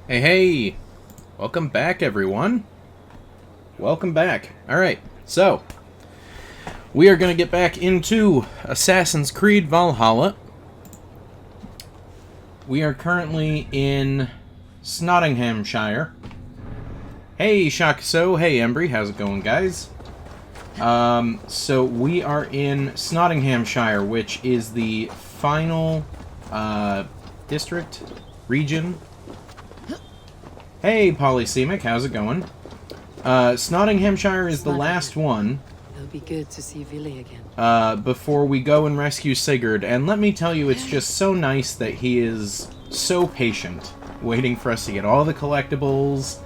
Hey, hey! Welcome back, everyone. Welcome back. Alright, so, we are going to get back into Assassin's Creed Valhalla. We are currently in Nottinghamshire. Hey, Shakuso. Hey, Embry. How's it going, guys? So we are in Nottinghamshire, which is the final, district, region. Hey, Polysemic, how's it going? Nottinghamshire is the last one. It'll be good to see Vili again. Before we go and rescue Sigurd, and let me tell you, it's just so nice that he is so patient, waiting for us to get all the collectibles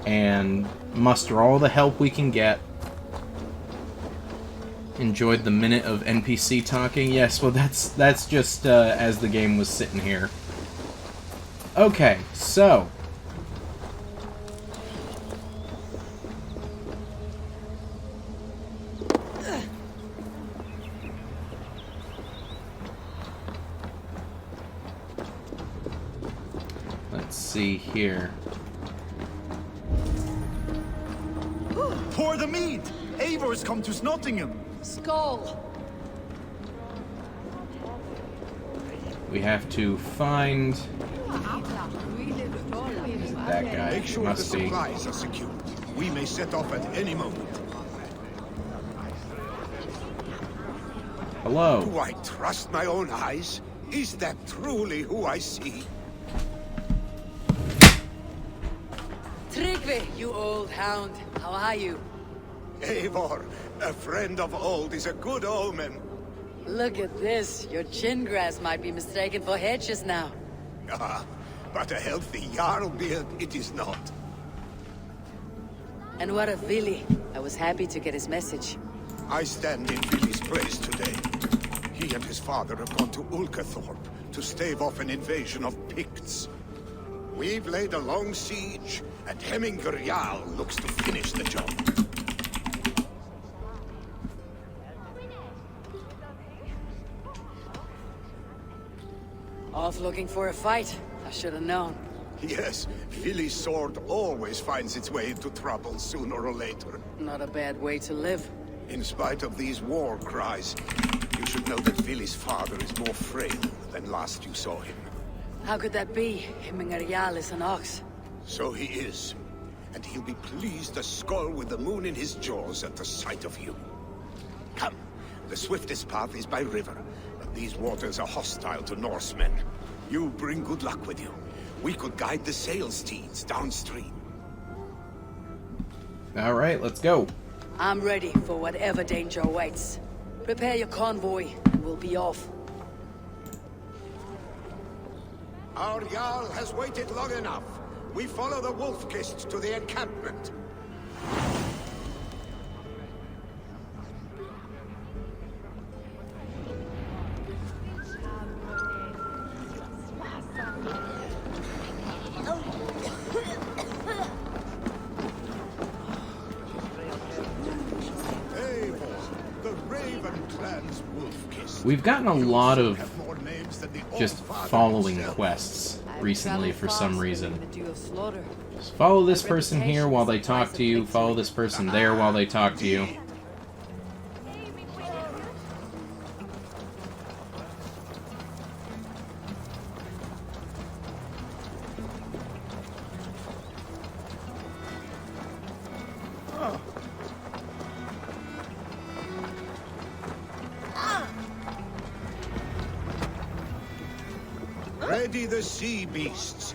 and muster all the help we can get. Enjoyed the minute of NPC talking. Yes, well, that's just as the game was sitting here. Okay, so let's see here. Pour the mead! Eivor's come to Nottingham! Skull! We have to find that guy. Make sure the Must be. supplies are secured. We may set off at any moment. Hello. Do I trust my own eyes? Is that truly who I see? Tryggvi, you old hound. How are you? Eivor, a friend of old is a good omen. Look at this. Your chin grass might be mistaken for hedges now. Ah, but a healthy Jarl beard it is not. And what of Vili? I was happy to get his message. I stand in Vili's place today. He and his father have gone to Ulkathorpe to stave off an invasion of Picts. We've laid a long siege, and Hemminger Jarl looks to finish the job. Off looking for a fight. I should have known. Yes, Vili's sword always finds its way into trouble sooner or later. Not a bad way to live. In spite of these war cries, you should know that Vili's father is more frail than last you saw him. How could that be? Hemminger Jarl is an ox. So he is. And he'll be pleased as Skull with the moon in his jaws at the sight of you. Come, the swiftest path is by river, but these waters are hostile to Norsemen. You bring good luck with you. We could guide the sail steeds downstream. Alright, let's go. I'm ready for whatever danger awaits. Prepare your convoy, and we'll be off. Our Jarl has waited long enough. We follow the Wolf-Kist to the encampment. Eivor, the Raven Clan's Wolf-Kist. We've gotten a lot of Have more names than the just Allfather following himself. quests recently for some reason. Slaughter. Just follow this person here while they talk to you, follow this person there while they talk to you. Ready the sea beasts.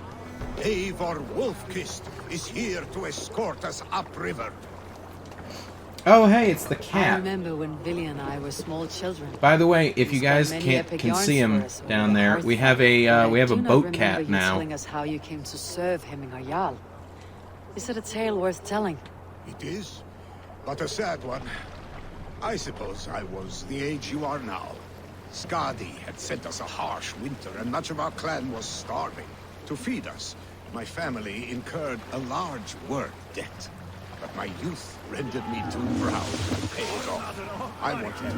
Eivor Wolf-Kist is here to escort us upriver. Oh, hey, it's the I cat. remember when Vili and I were small children. By the way, if you Spent guys many can epic yarns see him for us over down the there, hearth we have fire, a but I boat do not remember cat you now. telling us how you came to serve Hemminger Jarl. Is it a tale worth telling? It is, but a sad one. I suppose I was the age you are now. Skadi had sent us a harsh winter, and much of our clan was starving. To feed us, my family incurred a large work debt. But my youth rendered me too proud to pay it off. I wanted to raid,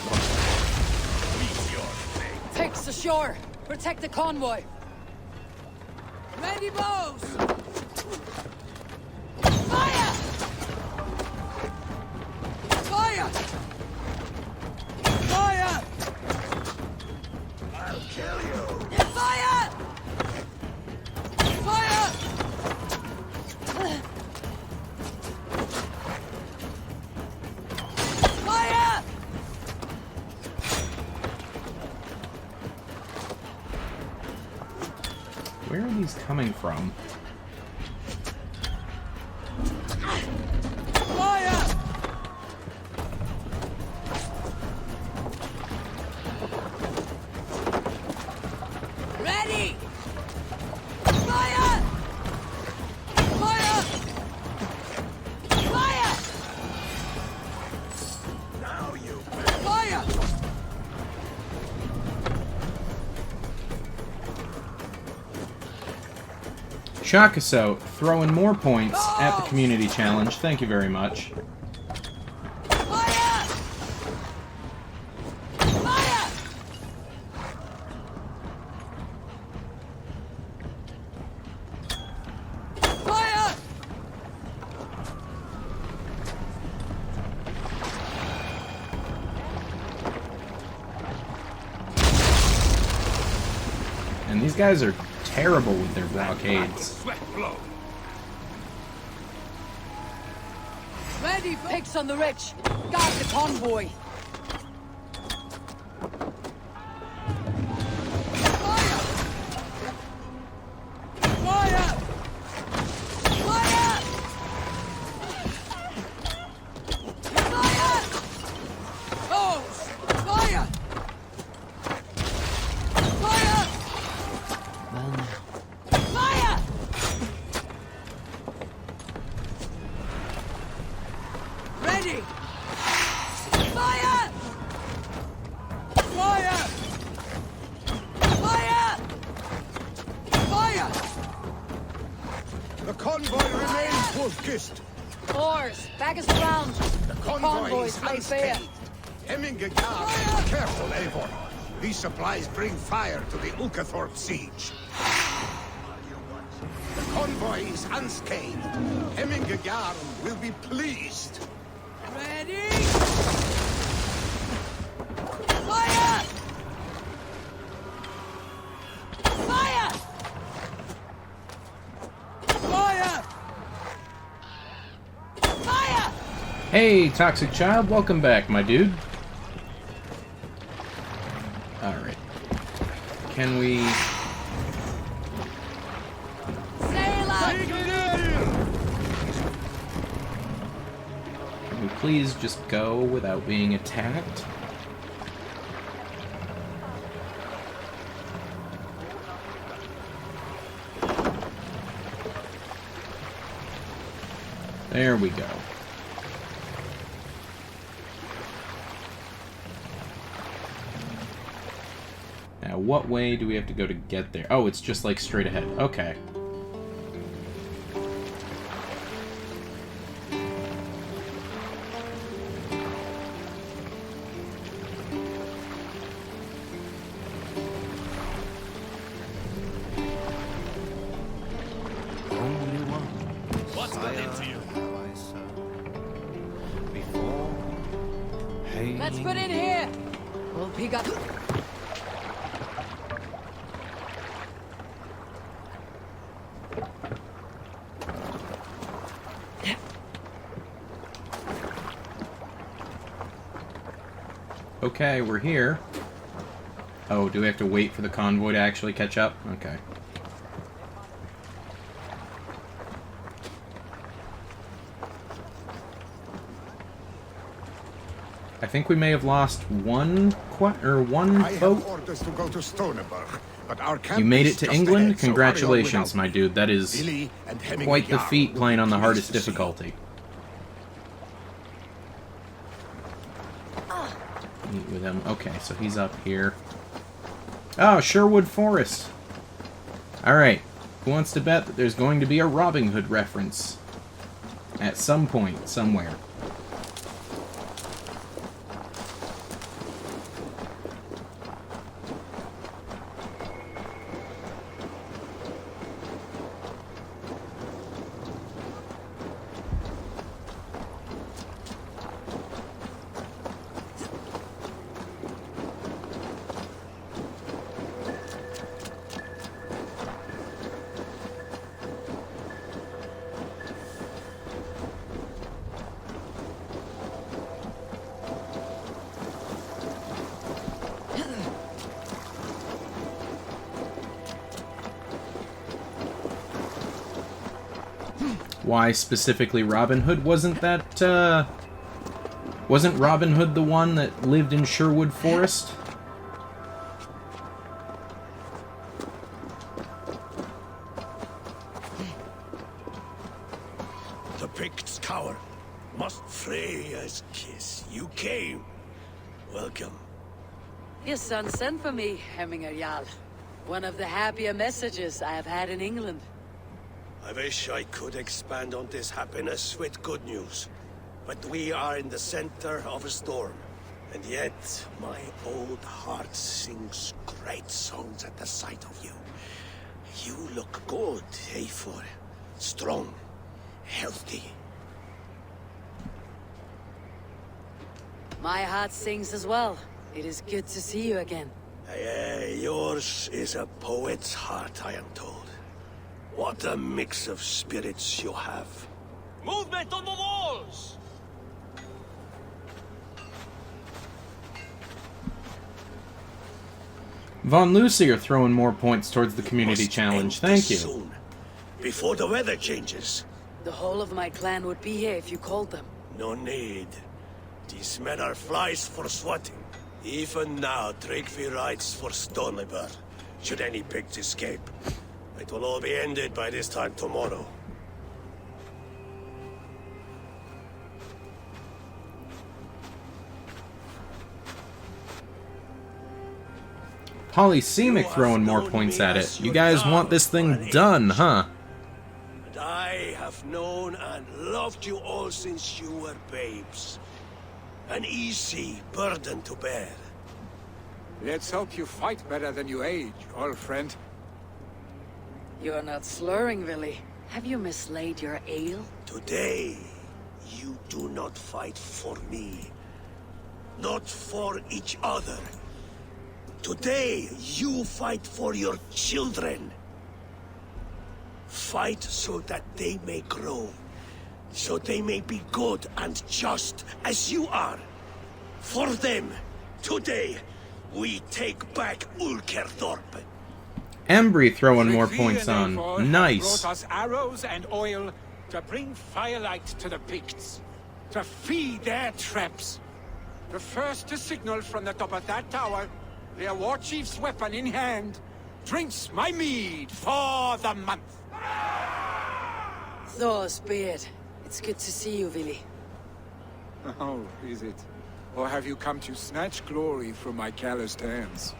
not Takes ashore! Protect the convoy! Ready, bows! Fire! Fire! Fire! I'll kill you! Fire! Fire! Fire! Where are these coming from? Fire! Ready! Fire! Fire! Fire! Now you... Fire! Shakaso, throwing more points at the community challenge. Thank you very much. Fire! Fire! Fire! And these guys are terrible with their blockades. Swift blow. Ready, picks on the rich. Guard the convoy. Fire! Fire! Fire! Fire! Hose! Fire! Fire! Fire! Ready! Fire! Fire! Fire! Fire! The convoy remains wolf-kissed. Oars, back us around. The convoy Convoys is lay bare. unscathed. Hemingegard, careful, Eivor. These supplies bring fire to the Ulkathorpe siege. The convoy is unscathed. Hemingegard will be pleased. Ready? Fire! Fire! Fire! Fire! Hey, Toxic Child, welcome back, my dude. Alright. Can we... Sail up! Can we please just go without being attacked? There we go. Now, what way do we have to go to get there? Oh, it's just like straight ahead. Okay. What's got into you? Let's put in here. We'll pick up. Okay, we're here. Oh, do we have to wait for the convoy to actually catch up? Okay. I think we may have lost one I have boat. orders to go to Stoneberg, but our camp You made is it to just England? ahead, so hurry on Congratulations, without my me. dude. That is Billy and quite the Hemingegard feat playing on the will be hardest pleased to see. difficulty. Meet with him. Okay, so he's up here. Oh, Sherwood Forest. Alright. Who wants to bet that there's going to be a Robin Hood reference? At some point, somewhere. Why specifically Robin Hood? Wasn't Robin Hood the one that lived in Sherwood Forest? The Picts cower. Must Freya's kiss. You came. Welcome. Your son sent for me, Hemminger Jarl. One of the happier messages I have had in England. I wish I could expand on this happiness with good news. But we are in the center of a storm. And yet, my old heart sings great songs at the sight of you. You look good, Eivor. Strong. Healthy. My heart sings as well. It is good to see you again. Yours is a poet's heart, I am told. What a mix of spirits you have. Movement on the walls! Von Lucy are throwing more points towards the community Must challenge. end Thank this you. soon, before the weather changes. The whole of my clan would be here if you called them. No need. These men are flies for swatting. Even now, Tryggvi writes for Stonebur. Should any Picts escape, it will all be ended by this time tomorrow. Polysemic throwing more points at it. You guys want this thing done, huh? And I have known and loved you all since you were babes. An easy burden to bear. Let's hope you fight better than you age, old friend. You're not slurring, Willy. Have you mislaid your ale? Today, you do not fight for me. Not for each other. Today, you fight for your children. Fight so that they may grow. So they may be good and just as you are. For them, today, we take back Ulkerdorp. Embry throwing more Tryggvi points and on. Eivor have Nice. brought us arrows and oil to bring firelight to the Picts, to feed their traps. The first to signal from the top of that tower, their war chief's weapon in hand, drinks my mead for the month. Thor's beard. It's good to see you, Willy. Oh, is it? Or have you come to snatch glory from my calloused hands?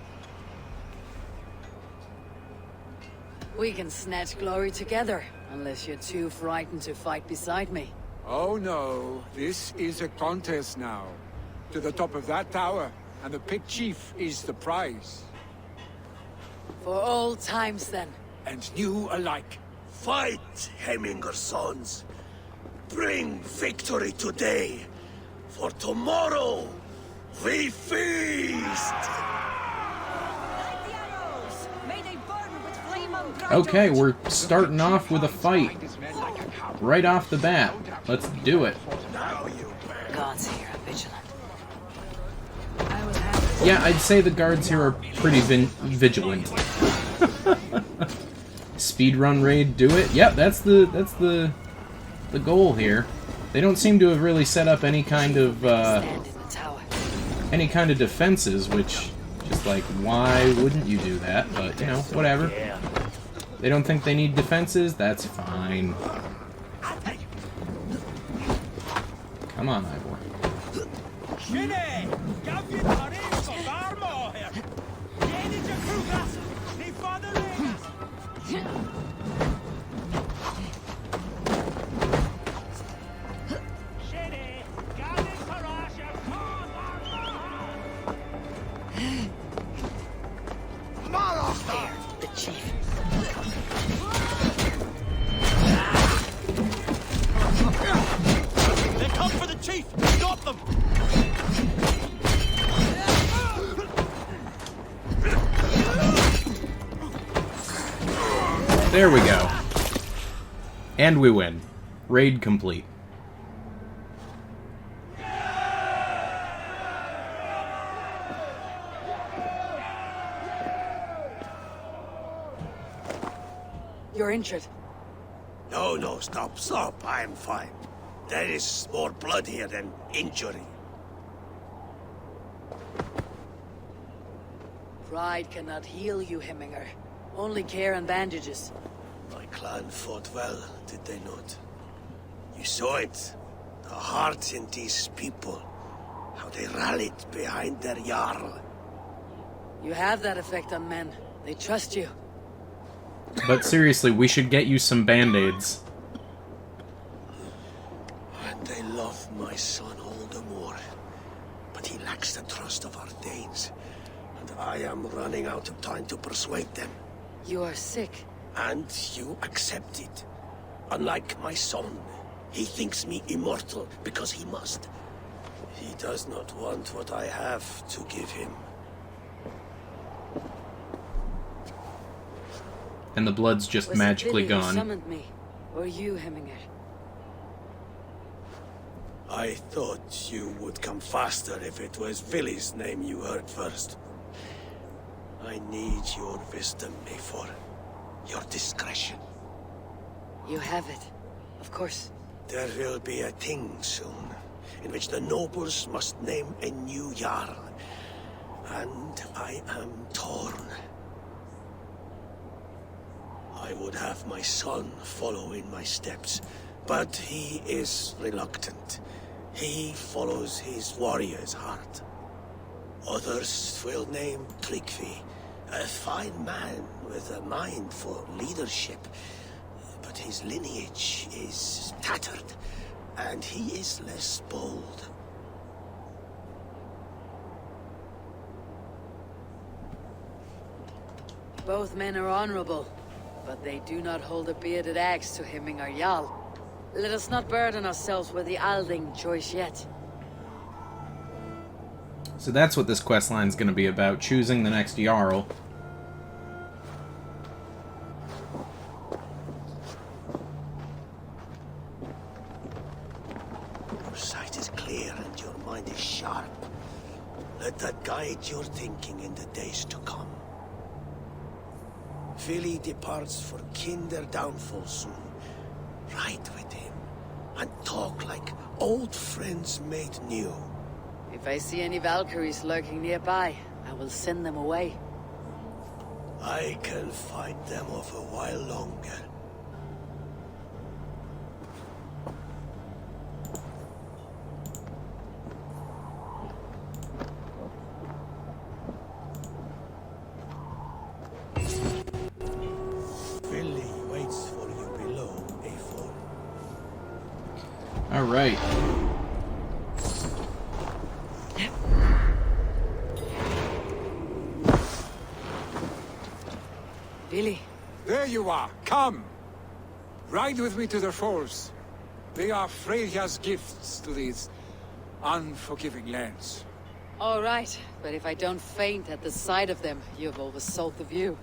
We can snatch glory together, unless you're too frightened to fight beside me. Oh no, this is a contest now. To the top of that tower, and the Pict chief is the prize. For old times, then. And new alike. Fight, Hemminger sons. Bring victory today. For tomorrow, we feast! Okay, we're starting off with a fight. Right off the bat. Let's do it. Now you bear. Gods here are vigilant. Yeah, I'd say the guards here are pretty vigilant. Speedrun raid, do it. Yep, that's the goal here. They don't seem to have really set up any kind of Stand in the tower. defenses, which just like why wouldn't you do that? But you know, whatever. They don't think they need defenses. That's fine. Come on, Ivor. The chief. They come for the chief! Stop them! There we go. And we win. Raid complete. You're injured. No, no, stop, stop. I am fine. There is more blood here than injury. Pride cannot heal you, Hemminger. Only care and bandages. My clan fought well, did they not? You saw it. The heart in these people. How they rallied behind their Jarl. You have that effect on men. They trust you. But seriously, we should get you some band-aids. And they love my son all the more. But he lacks the trust of our Danes. And I am running out of time to persuade them. You are sick. And you accept it. Unlike my son, he thinks me immortal because he must. He does not want what I have to give him. And the blood's just Was magically it Billy who gone. summoned me? Or you, Hemminger? I thought you would come faster if it was Villy's name you heard first. I need your wisdom, Eivor. Your discretion. You have it. Of course. There will be a thing soon, in which the nobles must name a new Jarl. And I am torn. I would have my son follow in my steps, but he is reluctant. He follows his warrior's heart. Others will name Tryggvi, a fine man with a mind for leadership. But his lineage is tattered, and he is less bold. Both men are honorable, but they do not hold a bearded axe to Hemminger Jarl. Let us not burden ourselves with the Alding choice yet. So that's what this questline's going to be about, choosing the next Jarl. Your sight is clear and your mind is sharp. Let that guide your thinking in the days to come. Vili departs for Kinder downfall soon. Ride with him and talk like old friends made new. If I see any Valkyries lurking nearby, I will send them away. I can fight them off a while longer. Vili waits for you below, Eivor. All right. Billy, There you are. Come. Ride with me to the falls. They are Freya's gifts to these unforgiving lands. all right, but if I don't faint at the sight of them, you've oversold the view.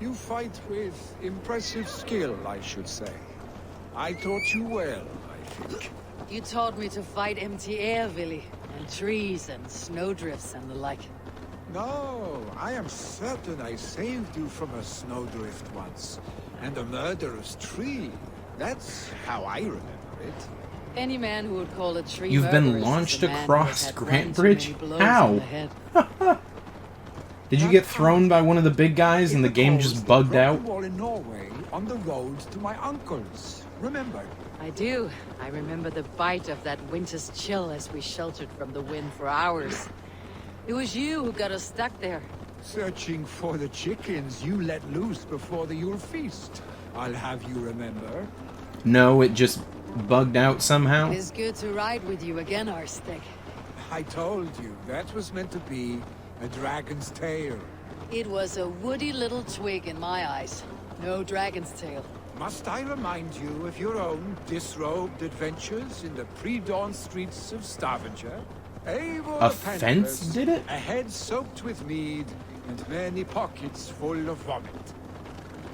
You fight with impressive skill, I should say. I taught you well, I think. You taught me to fight empty air, Billy, and trees and snowdrifts and the like. No, I am certain I saved you from a snowdrift once. And a murderous tree. That's how I remember it. Any man who would call a tree You've been murderous is a launched man who across has had Grant one too Bridge? many blows How? on the head. Did you get thrown by one of the big guys and the game recalls just the bugged broken out? wall in Norway on the road to my uncle's. Remember? I do. I remember the bite of that winter's chill as we sheltered from the wind for hours. It was you who got us stuck there. Searching for the chickens you let loose before the Yule feast. I'll have you remember. No, it just bugged out somehow. It is good to ride with you again, Arstic. I told you, that was meant to be a dragon's tail. It was a woody little twig in my eyes. No dragon's tail. Must I remind you of your own disrobed adventures in the pre-dawn streets of Stavanger? Eivor A the fence Penniless, did it? A head soaked with mead, and many pockets full of vomit.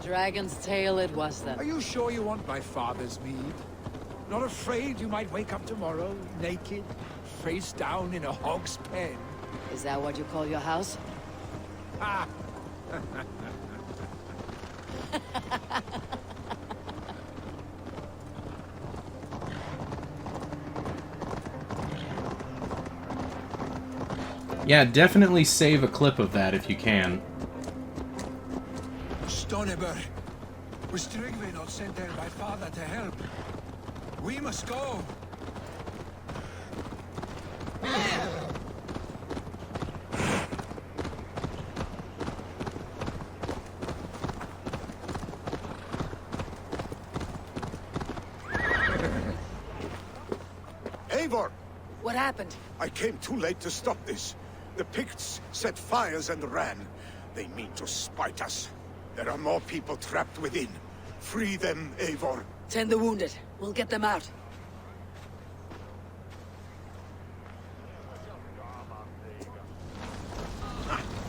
Dragon's tail it was then. Are you sure you want my father's mead? Not afraid you might wake up tomorrow, naked, face down in a hog's pen? Is that what you call your house? Ah! Yeah, definitely save a clip of that if you can. Stoneber, was Tryggvi not sent there by father to help? We must go. Eivor! What happened? I came too late to stop this. The Picts set fires and ran. They mean to spite us. There are more people trapped within. Free them, Eivor. Tend the wounded. We'll get them out.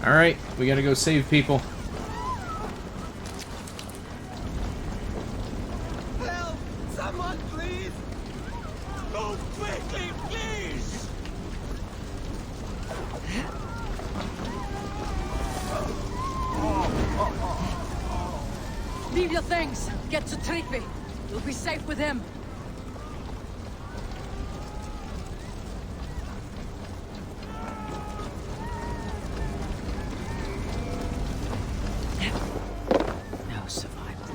Alright, we gotta go save people. Help! Someone, please! Move quickly, please! Leave your things. Get to Tryggvi. You'll be safe with him. No survivor.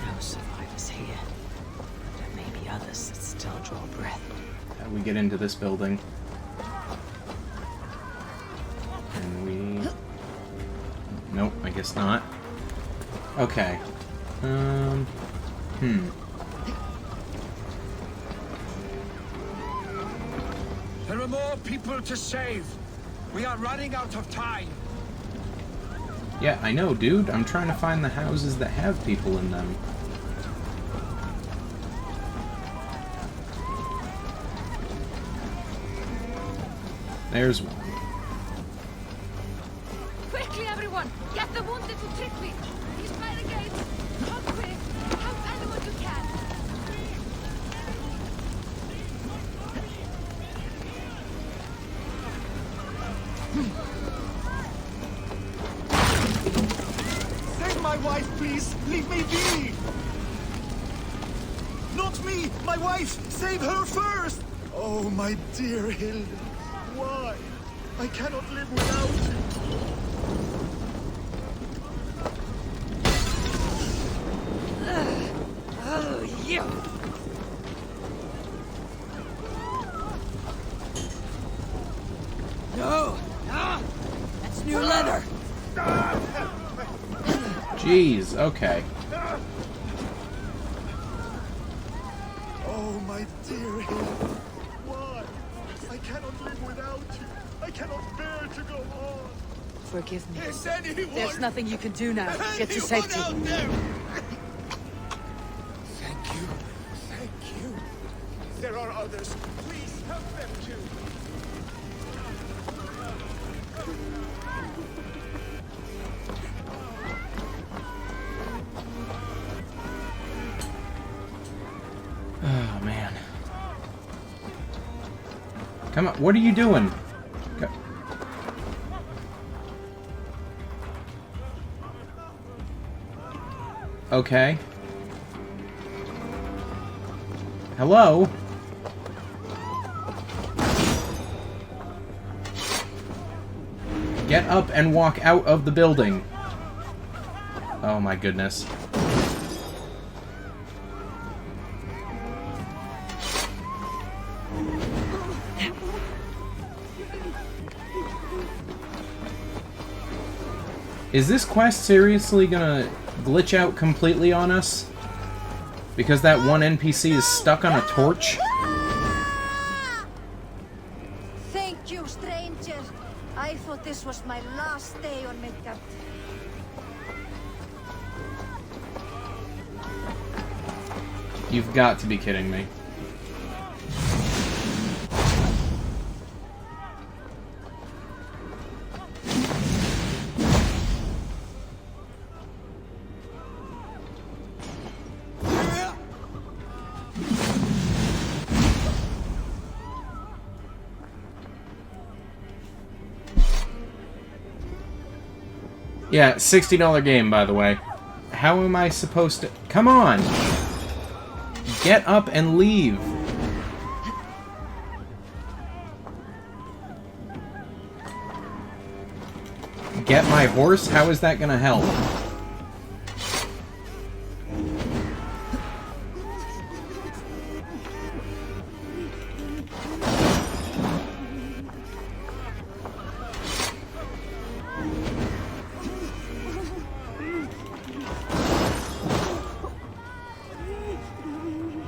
No survivors here. There may be others that still draw breath. How do we get into this building? Can we... Nope, I guess not. Okay. There are more people to save. We are running out of time. Yeah, I know, dude. I'm trying to find the houses that have people in them. There's one. Quickly, everyone! Get the wounded to Tryggvi! He's by the gates! Come quick! Help anyone you can! Save my wife, please! Leave me be! Not me! My wife! Save her first! Oh, my dear Hilde. Why? I cannot live without you. Oh, you! No! Ah! That's new leather! Jeez, okay. Oh, my dear Hilde. Why? I cannot live without you. I cannot bear to go on. Forgive me. Is anyone... There's nothing you can do now. Get to safety. out there? Thank you. Thank you. There are others. Please help them too. Oh, man. Come on, what are you doing? Go. Okay. Hello? Get up and walk out of the building. Oh my goodness. Is this quest seriously gonna glitch out completely on us? Because that one NPC is stuck on a torch? Thank you, stranger. I thought this was my last day on Midgard. You've got to be kidding me. Yeah, $60 game, by the way. How am I supposed to... Come on! Get up and leave. Get my horse? How is that gonna help?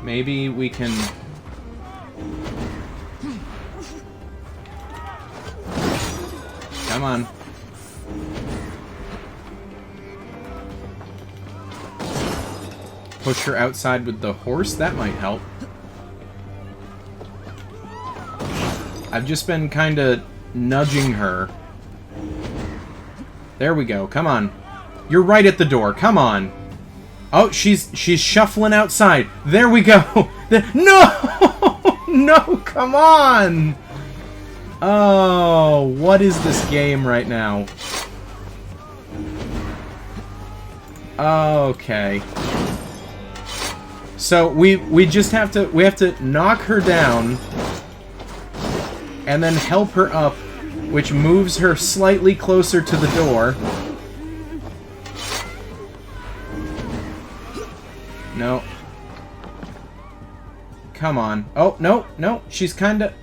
Maybe we can... Come on. Push her outside with the horse? That might help. I've just been kind of nudging her. There we go. Come on. You're right at the door. Come on. Oh, she's shuffling outside. There we go. No! No, come on! Oh, what is this game right now? Okay. So we just have to knock her down and then help her up, which moves her slightly closer to the door. No. Come on. Oh, no, no. She's kinda...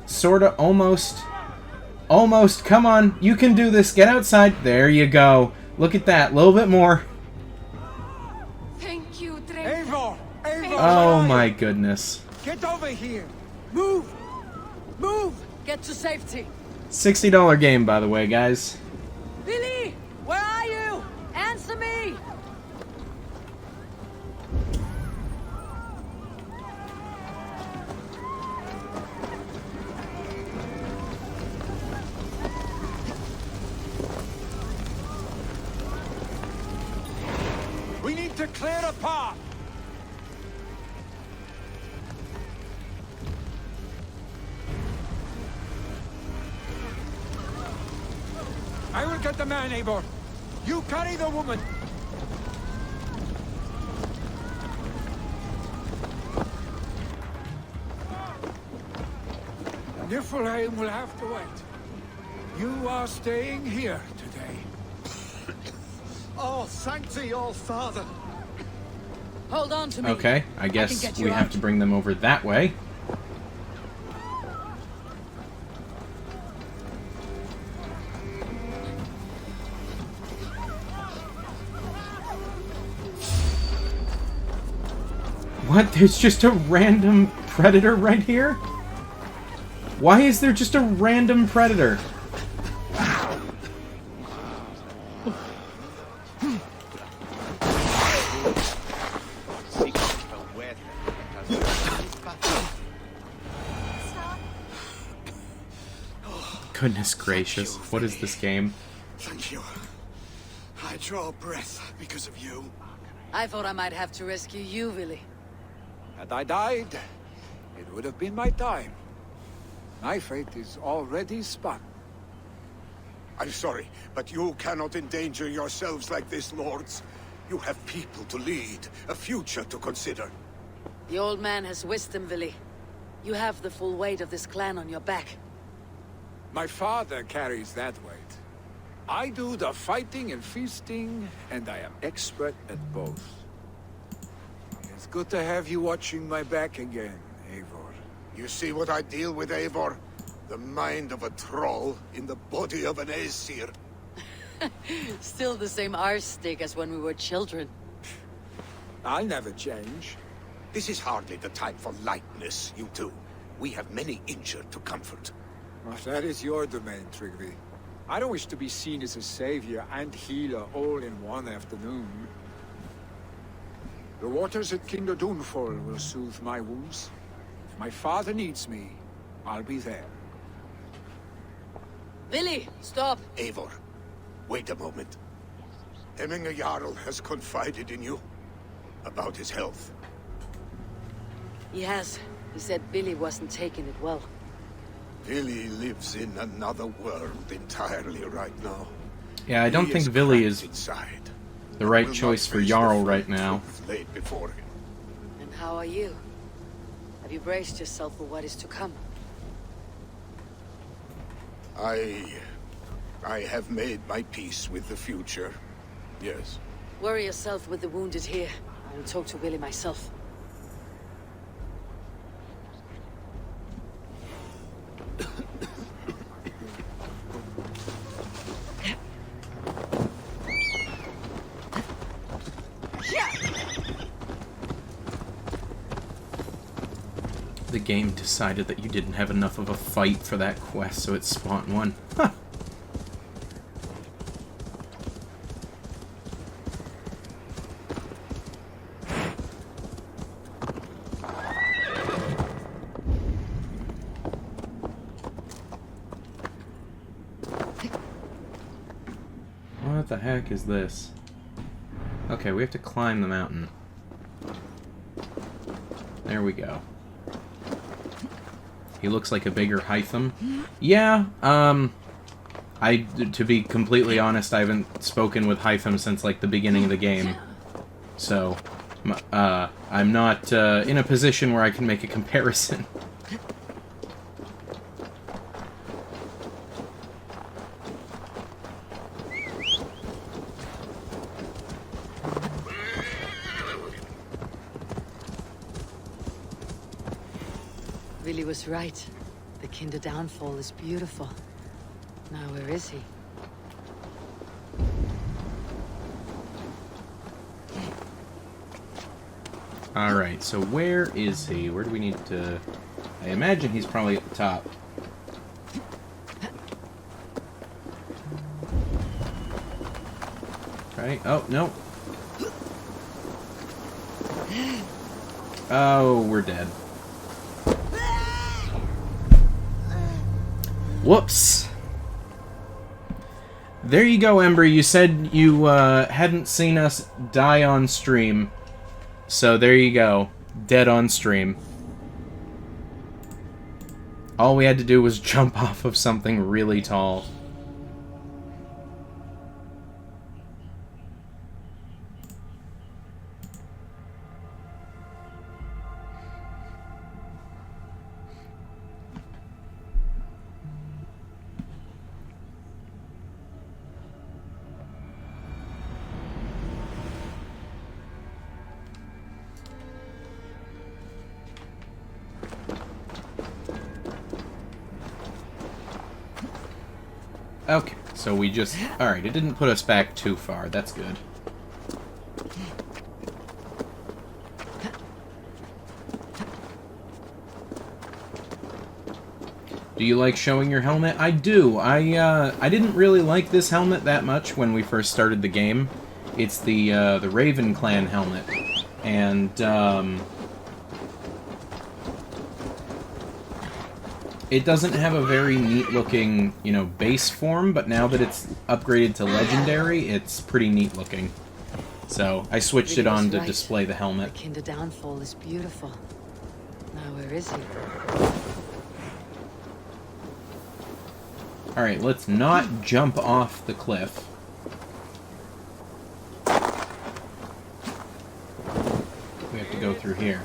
Sorta, almost. Almost. Come on. You can do this. Get outside. There you go. Look at that. A little bit more. Thank you, Eivor! Eivor! Oh my goodness. Get over here! Move! Move! Get to safety. $60 game, by the way, guys. Billy, where are you? Answer me. We need to clear a path! I will get the man, Eivor. You carry the woman. Niflheim will have to wait. You are staying here today. Oh, thank thee, all father. Hold on to me. Okay, I guess get you we have out. to bring them over that way. What? There's just a random predator right here? Why is there just a random predator? Goodness gracious, what is this game? Thank you. I draw breath because of you. I thought I might have to rescue you, Willy. Had I died, it would have been my time. My fate is already spun. I'm sorry, but you cannot endanger yourselves like this, lords. You have people to lead, a future to consider. The old man has wisdom, Willy. You have the full weight of this clan on your back. My father carries that weight. I do the fighting and feasting, and I am expert at both. It's good to have you watching my back again, Eivor. You see what I deal with, Eivor? The mind of a troll in the body of an Aesir. Still the same arse stick as when we were children. I'll never change. This is hardly the time for lightness, you two. We have many injured to comfort. Well, that is your domain, Trigby. I don't wish to be seen as a savior and healer all in one afternoon. The waters at Kinder Dunfall will soothe my wounds. If my father needs me, I'll be there. Willy, stop! Eivor, wait a moment. Hemminger Jarl has confided in you about his health. He has. He said Billy wasn't taking it well. Billy lives in another world entirely right now. Yeah, I don't He think is Villy cracked is inside. the right Will choice not for face the Jarl full right now. truth laid before him. And How are you? Have you braced yourself for what is to come? I have made my peace with the future. Yes. Worry yourself with the wounded here. I will talk to Willie myself. The game decided that you didn't have enough of a fight for that quest, so it spawned one. Huh. What the heck is this? Okay, we have to climb the mountain. There we go. He looks like a bigger Hytham. Yeah, to be completely honest, I haven't spoken with Hytham since, like, the beginning of the game. So, I'm not, in a position where I can make a comparison. Willie was right. The Kinder downfall is beautiful. Now where is he? Alright, so where is he? Where do we need to... I imagine he's probably at the top. Okay, oh, no. Oh, we're dead. Whoops. There you go, Ember. You said you hadn't seen us die on stream. So there you go. Dead on stream. All we had to do was jump off of something really tall. Okay, so we just... Alright, it didn't put us back too far. That's good. Do you like showing your helmet? I do. I didn't really like this helmet that much when we first started the game. It's the Raven Clan helmet. And, it doesn't have a very neat-looking, you know, base form, but now that it's upgraded to Legendary, it's pretty neat-looking. So, I switched it on to display the helmet. The Kinder downfall is beautiful. Now where is he? Alright, let's not jump off the cliff. We have to go through here.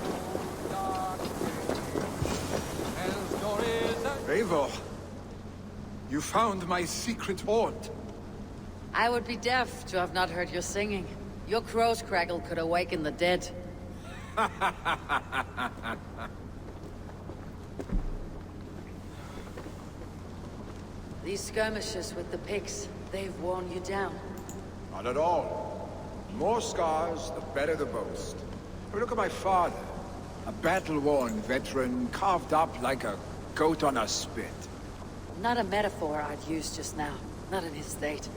Eivor, you found my secret haunt. I would be deaf to have not heard your singing. Your crow's crackle could awaken the dead. These skirmishes with the pigs, they've worn you down. Not at all. The more scars, the better the boast. But look at my father. A battle-worn veteran, carved up like a goat on a spit. Not a metaphor I'd use just now. Not in his state.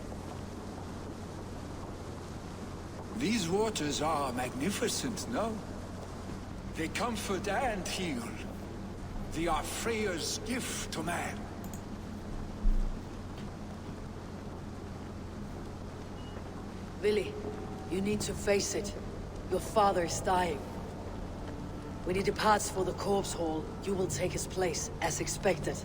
These waters are magnificent, no? They comfort and heal. They are Freya's gift to man. Willie, you need to face it. Your father is dying. When he departs for the corpse hall, you will take his place, as expected.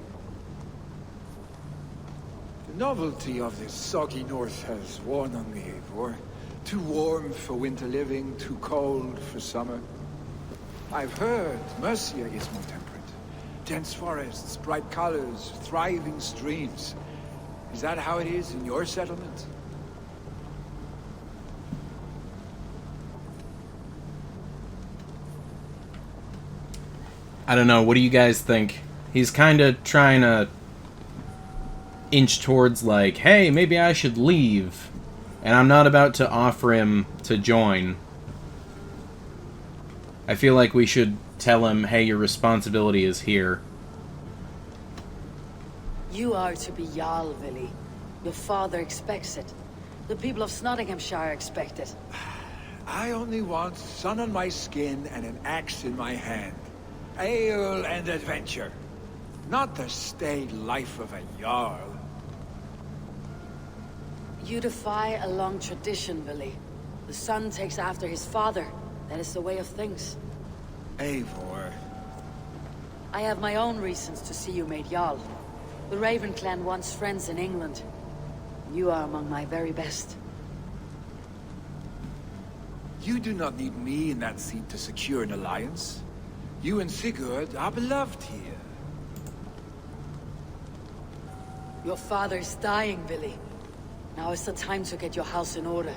The novelty of this soggy north has worn on me, Eivor. Too warm for winter living, too cold for summer. I've heard Mercia is more temperate. Dense forests, bright colors, thriving streams. Is that how it is in your settlement? I don't know, what do you guys think? He's kind of trying to inch towards like, hey, maybe I should leave. And I'm not about to offer him to join. I feel like we should tell him, hey, your responsibility is here. You are to be Jarl, Vili. Your father expects it. The people of Nottinghamshire expect it. I only want sun on my skin and an axe in my hand. Ale and adventure. Not the staid life of a Jarl. You defy a long tradition, Vili. The son takes after his father. That is the way of things. Eivor. I have my own reasons to see you made Jarl. The Raven clan wants friends in England. You are among my very best. You do not need me in that seat to secure an alliance. You and Sigurd are beloved here. Your father is dying, Vili. Now is the time to get your house in order.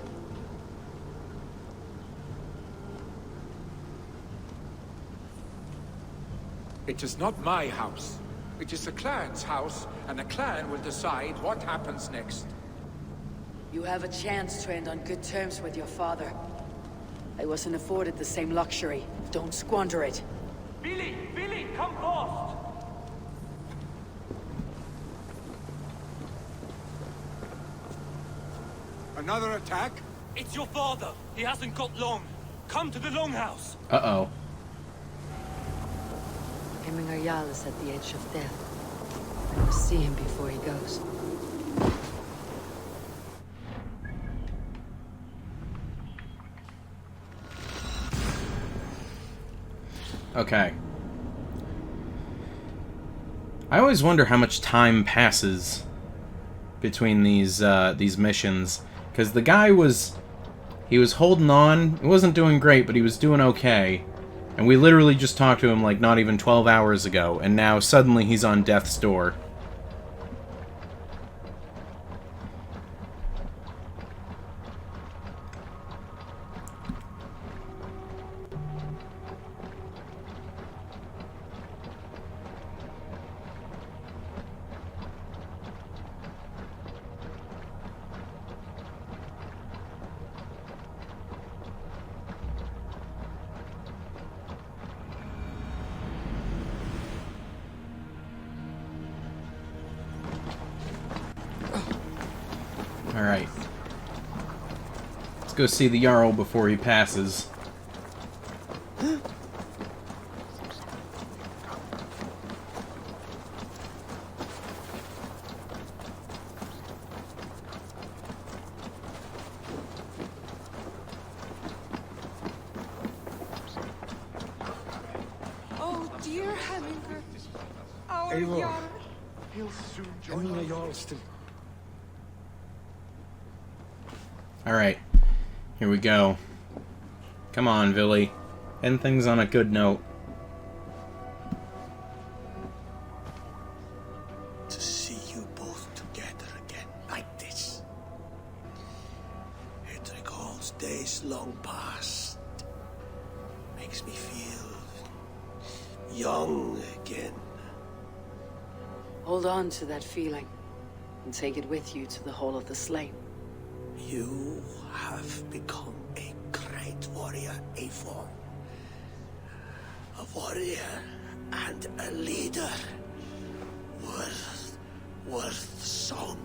It is not my house. It is the clan's house, and the clan will decide what happens next. You have a chance to end on good terms with your father. I wasn't afforded the same luxury. Don't squander it. Billy! Billy, come fast! Another attack? It's your father. He hasn't got long. Come to the longhouse. Uh-oh. Hemminger Jarl is at the edge of death. I must see him before he goes. Okay. I always wonder how much time passes between these missions, because the guy was holding on. He wasn't doing great, but he was doing okay. And we literally just talked to him like not even 12 hours ago, and now suddenly he's on death's door. Alright. Let's go see the Jarl before he passes. Oh, dear Hemminger. Our Eivor. Jarl. He'll soon join the Jarlston. Alright. Here we go. Come on, Vili. End things on a good note. To see you both together again like this. It recalls days long past. Makes me feel young again. Hold on to that feeling, and take it with you to the Hall of the Slain. You have become a great warrior, Eivor. A warrior and a leader. Worth song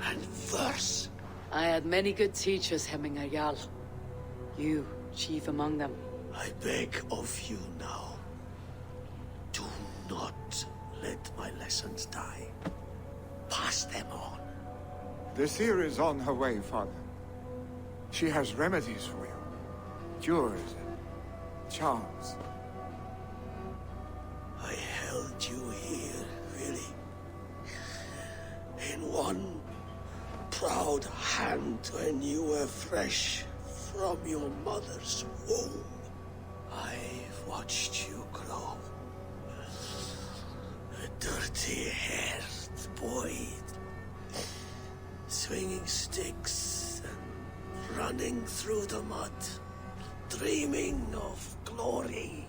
and verse. I had many good teachers, Hemminger Jarl. You, chief among them. I beg of you now. Do not let my lessons die. Pass them on. The seer is on her way, Father. She has remedies for you. Cures and charms. I held you here, really. In one proud hand when you were fresh from your mother's womb. I've watched you grow. A dirty-haired boy, swinging sticks and running through the mud, dreaming of glory.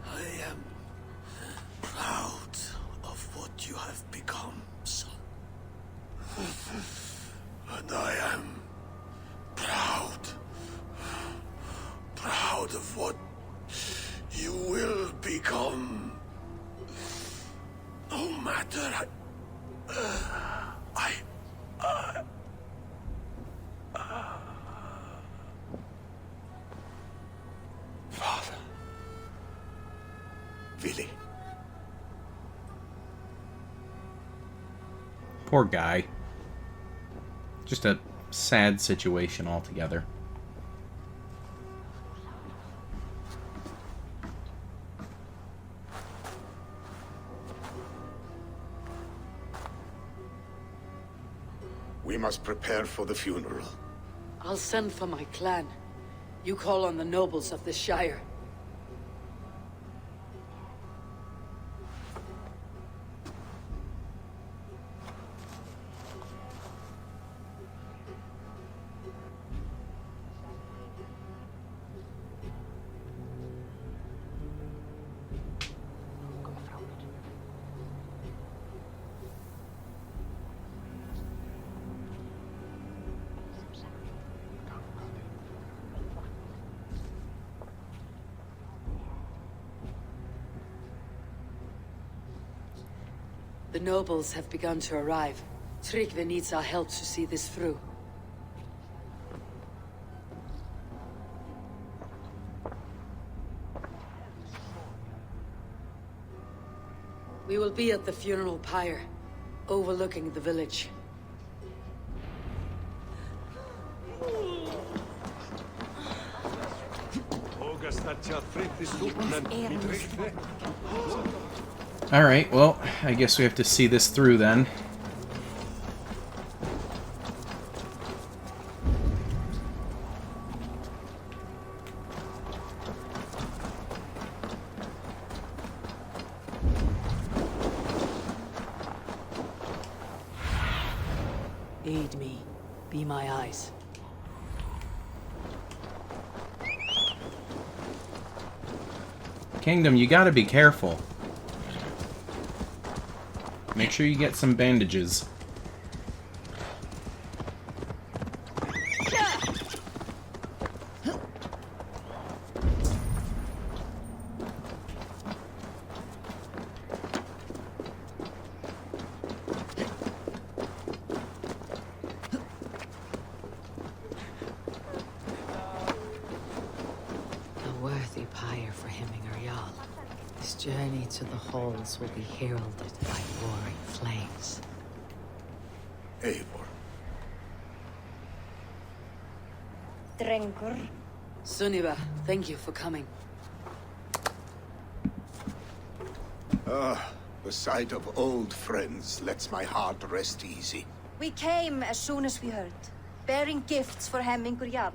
I am proud of what you have become, son. And I am proud of what you will become. No matter Father. Willy. Poor guy. Just a sad situation altogether. We must prepare for the funeral. I'll send for my clan. You call on the nobles of the Shire. The nobles have begun to arrive. Tryggvi needs our help to see this through. We will be at the funeral pyre, overlooking the village. Alright, well, I guess we have to see this through then. Aid me. Be my eyes. Kingdom, you gotta be careful. Make sure you get some bandages. A worthy pyre for Hemminger Jarl. His journey to the halls will be heralded by roaring flames. Eivor. Drengur. Sunniva, thank you for coming. The sight of old friends lets my heart rest easy. We came as soon as we heard, bearing gifts for Hemmingur Jarl.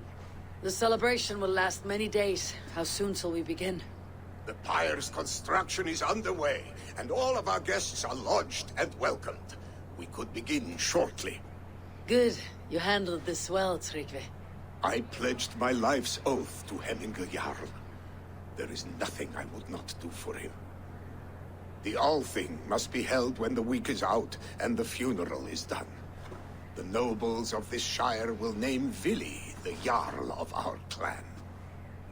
The celebration will last many days. How soon till we begin? The pyre's construction is underway, and all of our guests are lodged and welcomed. We could begin shortly. Good. You handled this well, Tryggvi. I pledged my life's oath to Hemmingur Jarl. There is nothing I would not do for him. The Althing must be held when the week is out and the funeral is done. The nobles of this shire will name Willy the Jarl of our clan.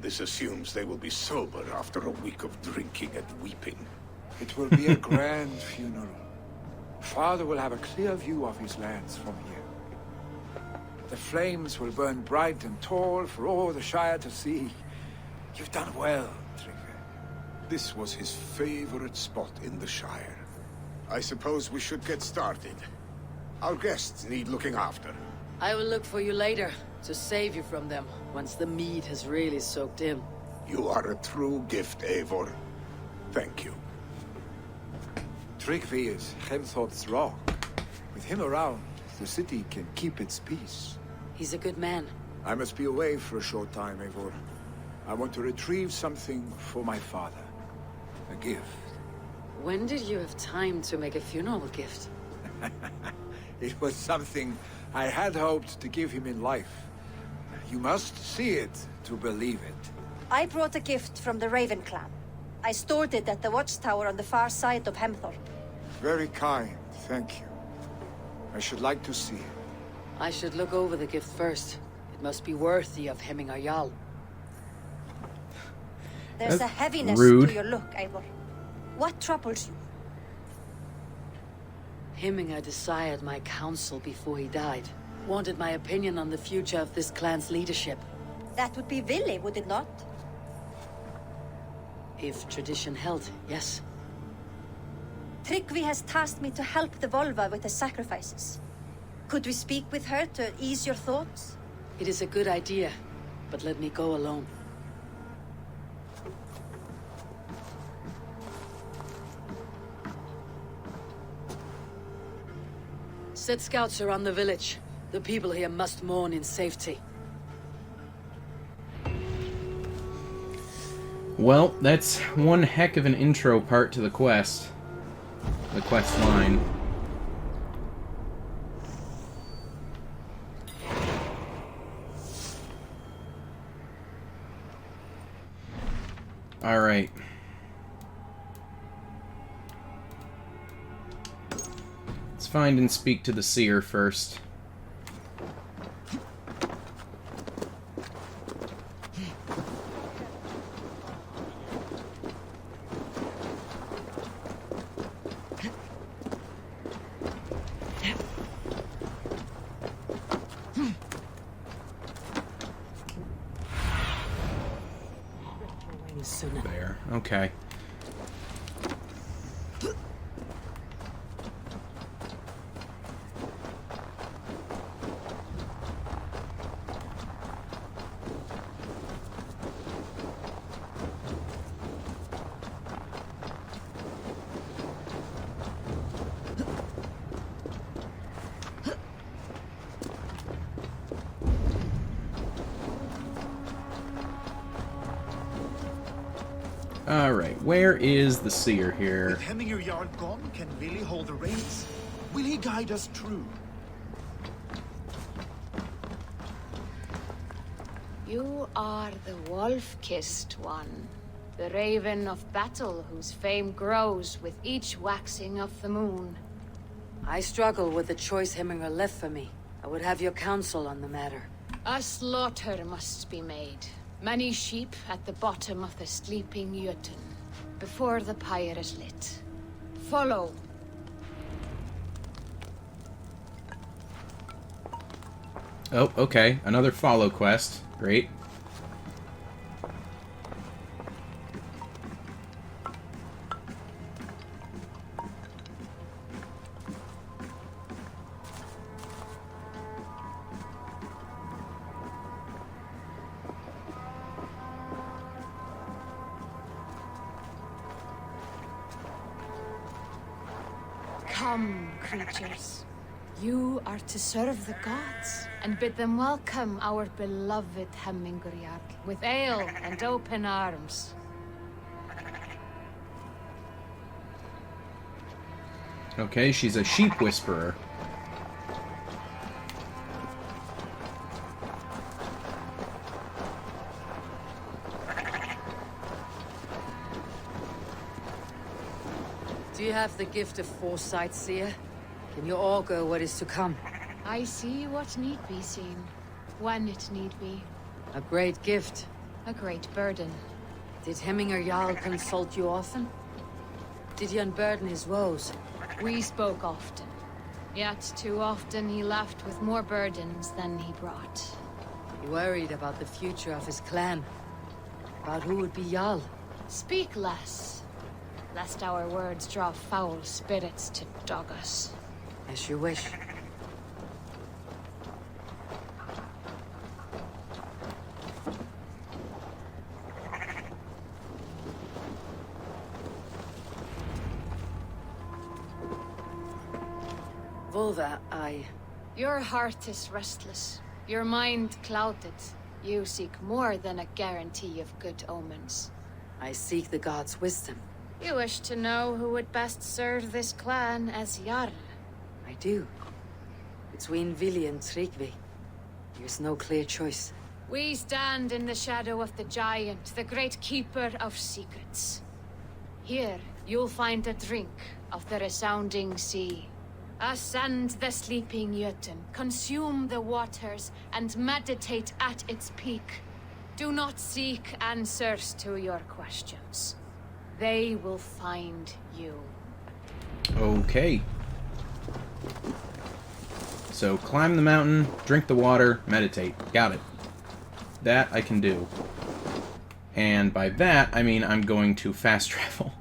This assumes they will be sober after a week of drinking and weeping. It will be a grand funeral. Father will have a clear view of his lands from here. The flames will burn bright and tall for all the Shire to see. You've done well, Tryggvi. This was his favorite spot in the Shire. I suppose we should get started. Our guests need looking after. I will look for you later, to save you from them, once the mead has really soaked in. You are a true gift, Eivor. Thank you. Tryggvi is Hemthod's rock. With him around, the city can keep its peace. He's a good man. I must be away for a short time, Eivor. I want to retrieve something for my father. A gift. When did you have time to make a funeral gift? It was something I had hoped to give him in life. You must see it to believe it. I brought a gift from the Raven clan. I stored it at the watchtower on the far side of Hemthorpe. Very kind, thank you. I should like to see it. I should look over the gift first. It must be worthy of Hemmingar Jarl. There's That's a heaviness rude. to your look, Eivor. What troubles you? Hemmingar desired my counsel before he died. Wanted my opinion on the future of this clan's leadership. That would be Vili, would it not? If tradition held, yes. Tryggvi has tasked me to help the Volva with the sacrifices. Could we speak with her to ease your thoughts? It is a good idea, but let me go alone. Set scouts around the village. The people here must mourn in safety. Well, that's one heck of an intro part to the quest. The quest line. Alright. Let's find and speak to the seer first. There. Okay. Alright, where is the seer here? With Hemmingar Jarl gone, can Vili hold the reins? Will he guide us true? You are the wolf-kissed one. The raven of battle whose fame grows with each waxing of the moon. I struggle with the choice Hemmingar left for me. I would have your counsel on the matter. A slaughter must be made. Many sheep at the bottom of the sleeping Jötun, before the pyre is lit. Follow. Oh, okay. Another follow quest. Great. Come, creatures. You are to serve the gods, and bid them welcome our beloved Hemmingar Jarl with ale and open arms. Okay, she's a sheep whisperer. Do you have the gift of foresight, seer? Can you augur what is to come? I see what need be seen, when it need be. A great gift. A great burden. Did Hemmingar Jarl consult you often? Did he unburden his woes? We spoke often. Yet too often he left with more burdens than he brought. He worried about the future of his clan. About who would be Jarl. Speak less, lest our words draw foul spirits to dog us. As you wish. Volva, Your heart is restless, your mind clouded. You seek more than a guarantee of good omens. I seek the gods' wisdom. You wish to know who would best serve this clan as Jarl. I do. Between Vili and Tryggvi, there's no clear choice. We stand in the shadow of the giant, the great keeper of secrets. Here, you'll find a drink of the resounding sea. Ascend the sleeping Jötun, consume the waters, and meditate at its peak. Do not seek answers to your questions. They will find you. Okay. So, climb the mountain, drink the water, meditate. Got it. That I can do. And by that, I mean I'm going to fast travel.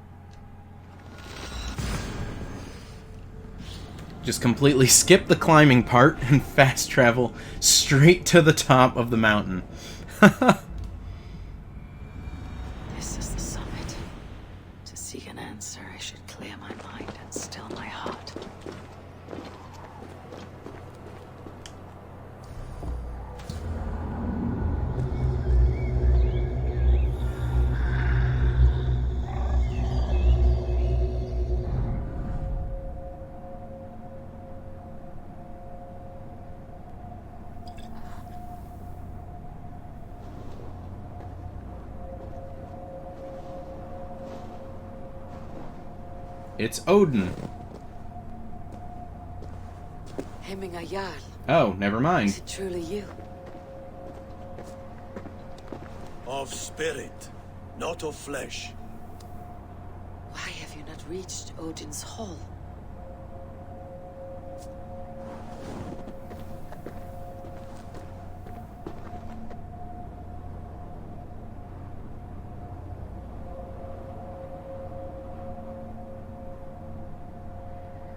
Just completely skip the climbing part and fast travel straight to the top of the mountain. This is the summit. To seek an answer, I should clear my mind and still my heart. It's Odin. Hemminga Jarl, Oh, never mind. is it truly you? Of spirit, not of flesh. Why have you not reached Odin's hall?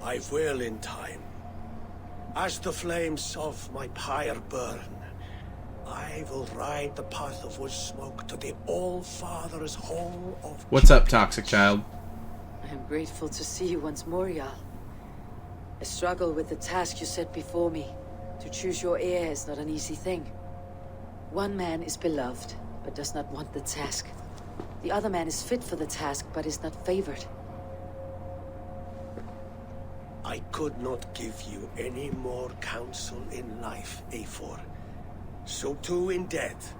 I will in time. As the flames of my pyre burn, I will ride the path of wood smoke to the All-Father's hall of... What's up, toxic child? I am grateful to see you once more, Jarl. I struggle with the task you set before me. To choose your heir is not an easy thing. One man is beloved, but does not want the task. The other man is fit for the task, but is not favored. I could not give you any more counsel in life, Eivor. So too in death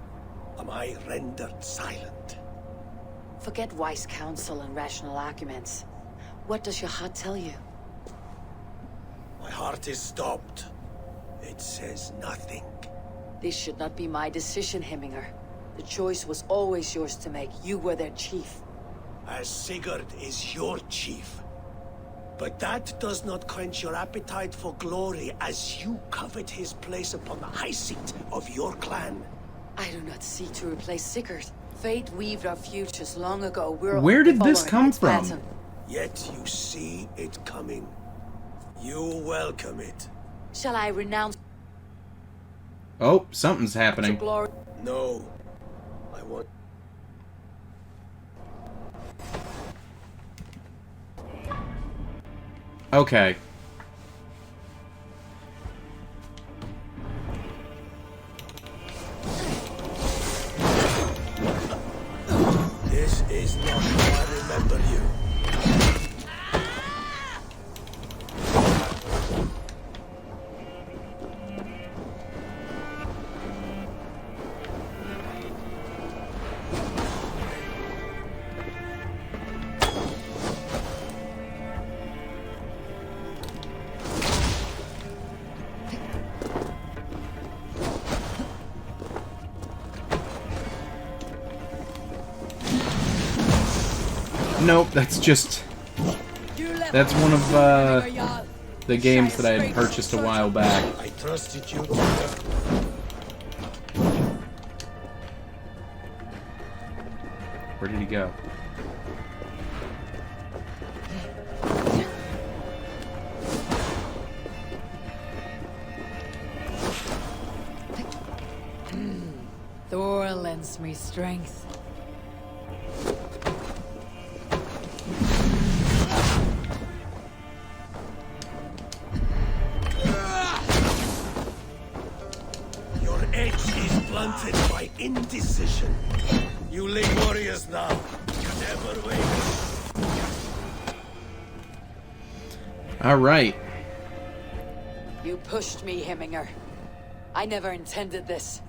am I rendered silent. Forget wise counsel and rational arguments. What does your heart tell you? My heart is stopped. It says nothing. This should not be my decision, Hemminger. The choice was always yours to make. You were their chief. As Sigurd is your chief. But that does not quench your appetite for glory as you covet his place upon the high seat of your clan. I do not seek to replace Sigurd. Fate weaved our futures long ago. We're Where did this following come its from? pattern. Yet you see it coming. You welcome it. Shall I renounce Oh, something's happening. glory? No. I want... Okay. This is not how I remember you. Nope, that's just... That's one of the games that I had purchased a while back. I trusted you. Where did he go? Thor lends me strength. indecision. You lay warriors now. Never wait. Alright. You pushed me, Hemminger. I never intended this.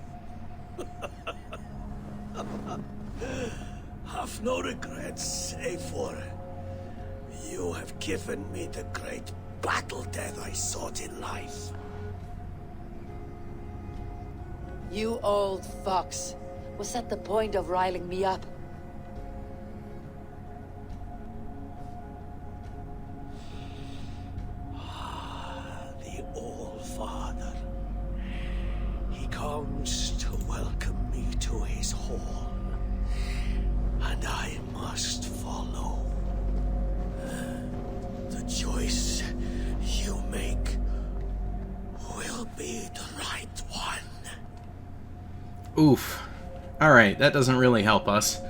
Have no regrets, save for you have given me the great battle death I sought in life. You old fox. Was that the point of riling me up? The All Father. He comes to welcome me to his hall. And I must follow. The choice you make will be the right one. Oof. Alright, that doesn't really help us.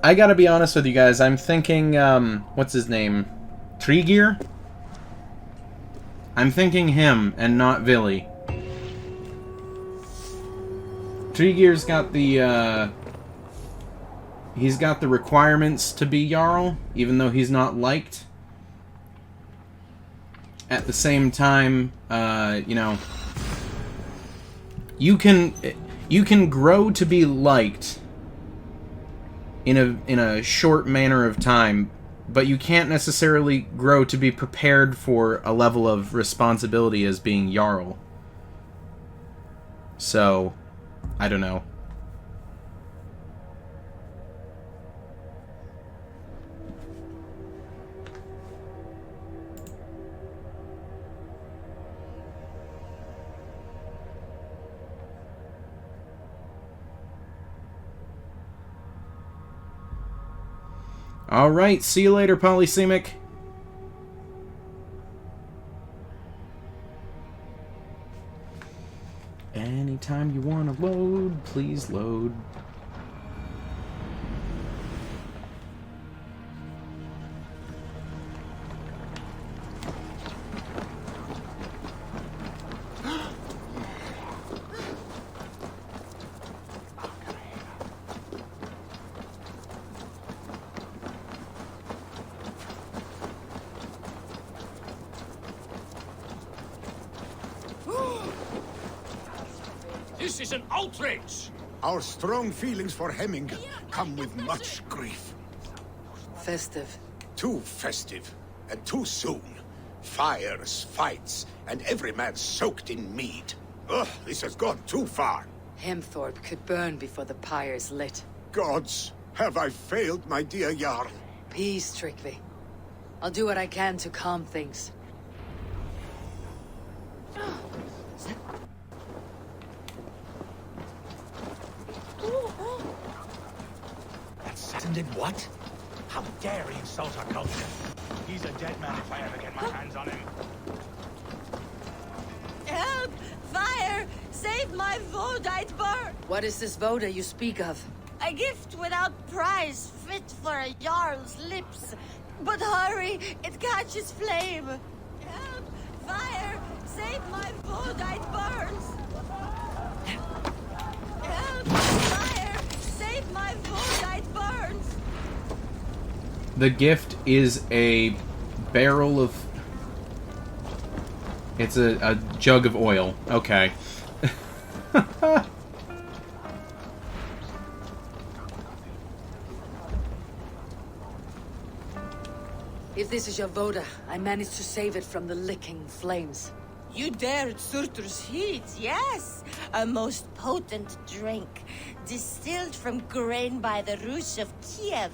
I gotta be honest with you guys, I'm thinking, what's his name? Tregear? I'm thinking him, and not Villy. Tregear's got the, he's got the requirements to be Jarl, even though he's not liked. At the same time, you know, you can grow to be liked in a short manner of time, but you can't necessarily grow to be prepared for a level of responsibility as being Jarl. So, I don't know. Alright, see you later, Polysemic. Anytime you want to load, please load. This is an outrage! Our strong feelings for Hemming come with much grief. Festive. Too festive, and too soon. Fires, fights, and every man soaked in mead. Ugh, this has gone too far. Hemthorpe could burn before the pyre's lit. Gods, have I failed, my dear Jarl? Peace, Trygve. I'll do what I can to calm things. That Saturn did what? How dare he insult our culture? He's a dead man if I ever get my hands on him. Help! Fire! Save my Vodite bird! What is this Voda you speak of? A gift without price, fit for a Jarl's lips. But hurry, it catches flame. Help! Fire! Save my Vodite burns! Help! Fire! Save my Vodite burns! The gift is a barrel of... It's a jug of oil. Okay. If this is your Voda, I managed to save it from the licking flames. You dared Surtur's heat, yes! A most potent drink, distilled from grain by the Rus of Kiev.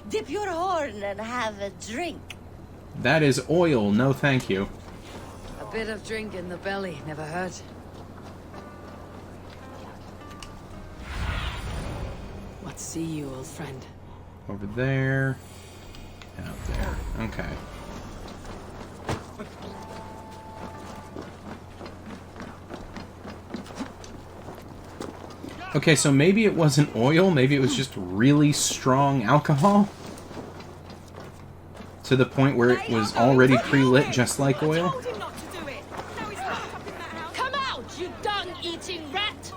Dip your horn and have a drink. That is oil, no thank you. A bit of drink in the belly never hurt. What see you, old friend? Over there. Out there. Okay. Okay, so maybe it wasn't oil, maybe it was just really strong alcohol? To the point where it was already pre-lit just like oil? Come out, you dung-eating rat!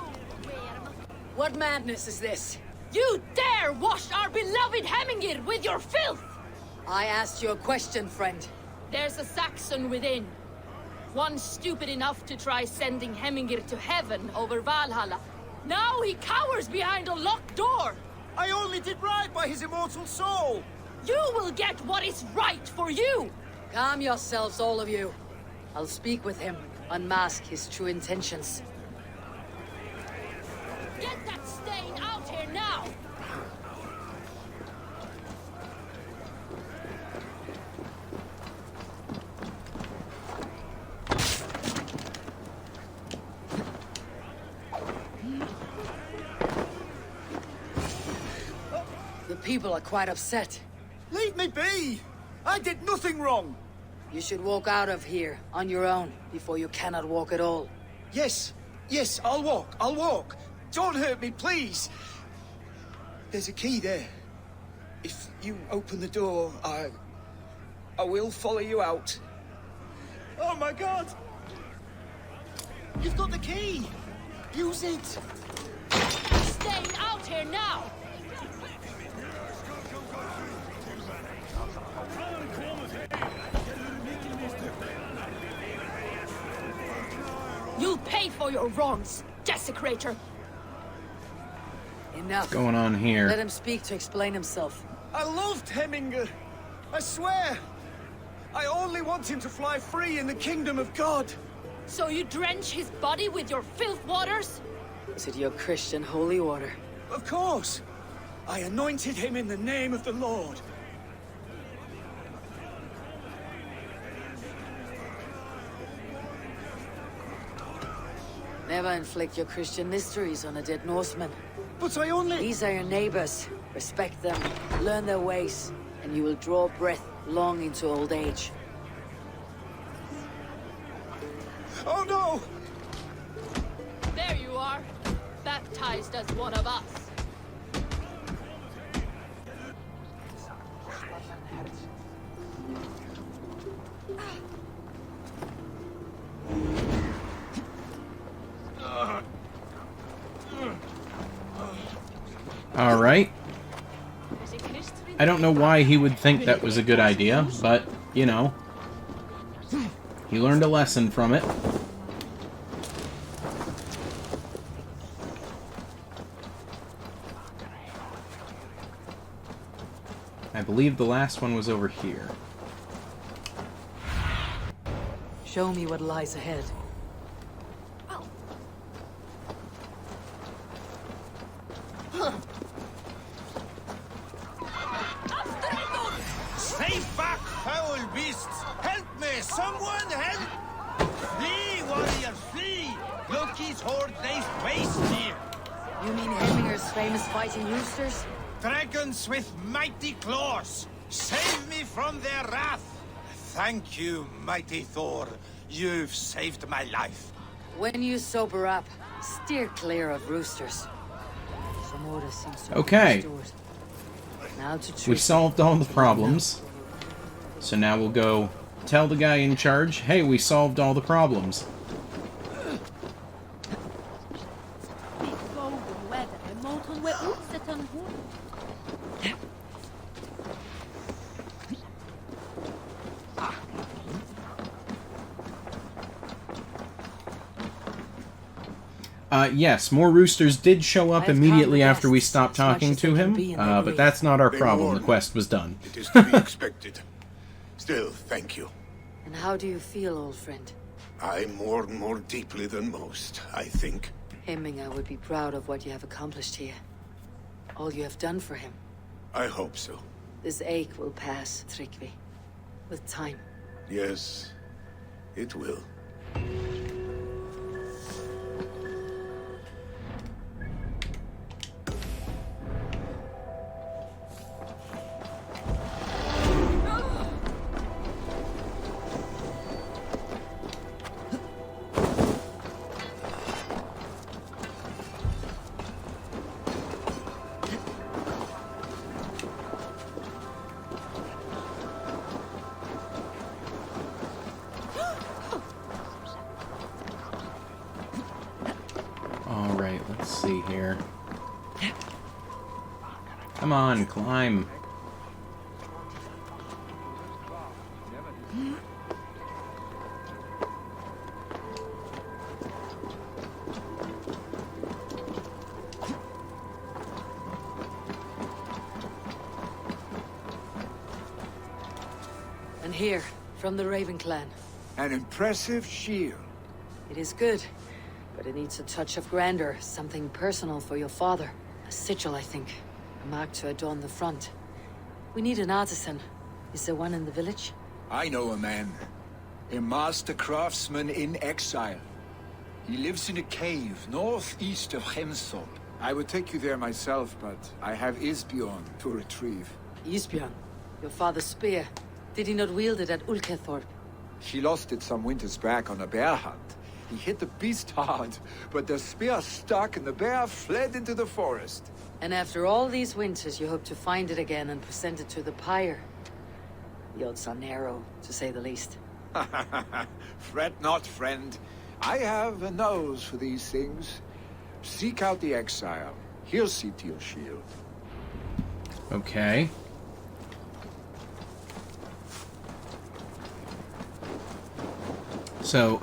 What madness is this? You dare wash our beloved Hemingir with your filth! I asked you a question, friend. There's a Saxon within. One stupid enough to try sending Hemingir to heaven over Valhalla. Now he cowers behind a locked door! I only did right by his immortal soul! You will get what is right for you! Calm yourselves, all of you. I'll speak with him, unmask his true intentions. Get that stain out here now! The people are quite upset. Leave me be! I did nothing wrong! You should walk out of here on your own before you cannot walk at all. Yes, yes, I'll walk. Don't hurt me, please! There's a key there. If you open the door, I will follow you out. Oh my god! You've got the key! Use it! Stain out here now! You'll pay for your wrongs, desecrator! Enough. What's going on here? Let him speak to explain himself. I loved Hemingr. I swear. I only want him to fly free in the kingdom of God. So you drench his body with your filth waters? Is it your Christian holy water? Of course. I anointed him in the name of the Lord. Never inflict your Christian mysteries on a dead Norseman. But I only... These are your neighbors. Respect them, learn their ways, and you will draw breath long into old age. Oh no! There you are, baptized as one of us. Alright. I don't know why he would think that was a good idea, but, you know. He learned a lesson from it. I believe the last one was over here. Show me what lies ahead. Stay back, foul beasts! Help me! Someone help! Flee, warrior, flee! Loki's horde lays waste here! You mean Hemminger's famous fighting roosters? Dragons with mighty claws! Save me from their wrath! Thank you, mighty Thor. You've saved my life. When you sober up, steer clear of roosters. Some order seems to be Okay. restored. Now to We treat. solved all the problems. So now we'll go tell the guy in charge, hey, we solved all the problems. Yes, more roosters did show up I've immediately calmed the after we guests stopped as much talking as to they can him, be in their but belief. that's not our They problem. The warned quest was done. It is to be expected. Still, thank you. And how do you feel, old friend? I mourn more deeply than most, I think. Hemminger would be proud of what you have accomplished here. All you have done for him. I hope so. This ache will pass, Tryggvi. With time. Yes, it will. Alright, let's see here. Come on, climb. And here, from the Raven clan. An impressive shield. It is good, but it needs a touch of grandeur, something personal for your father. A sigil, I think. A mark to adorn the front. We need an artisan. Is there one in the village? I know a man. A master craftsman in exile. He lives in a cave northeast of Hemsop. I would take you there myself, but I have Isbjorn to retrieve. Isbjorn, your father's spear. Did he not wield it at Ulkethorp? She lost it some winters back on a bear hunt. He hit the beast hard, but the spear stuck and the bear fled into the forest. And after all these winters, you hope to find it again and present it to the pyre. The odds are narrow, to say the least. Fret not, friend. I have a nose for these things. Seek out the exile. He'll see to your shield. Okay. So,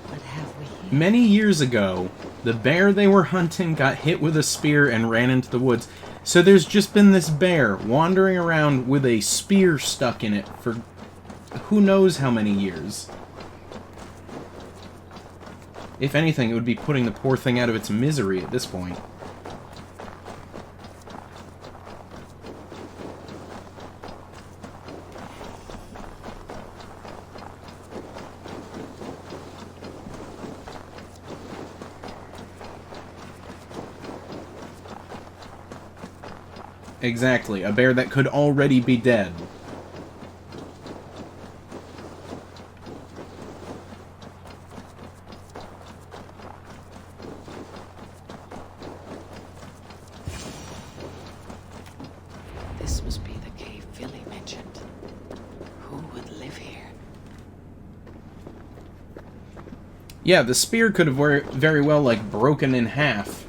What have we here? many years ago, the bear they were hunting got hit with a spear and ran into the woods. So there's just been this bear wandering around with a spear stuck in it for who knows how many years. If anything, it would be putting the poor thing out of its misery at this point. Exactly, a bear that could already be dead. This must be the cave Billy mentioned. Who would live here? Yeah, the spear could have very well, like, broken in half.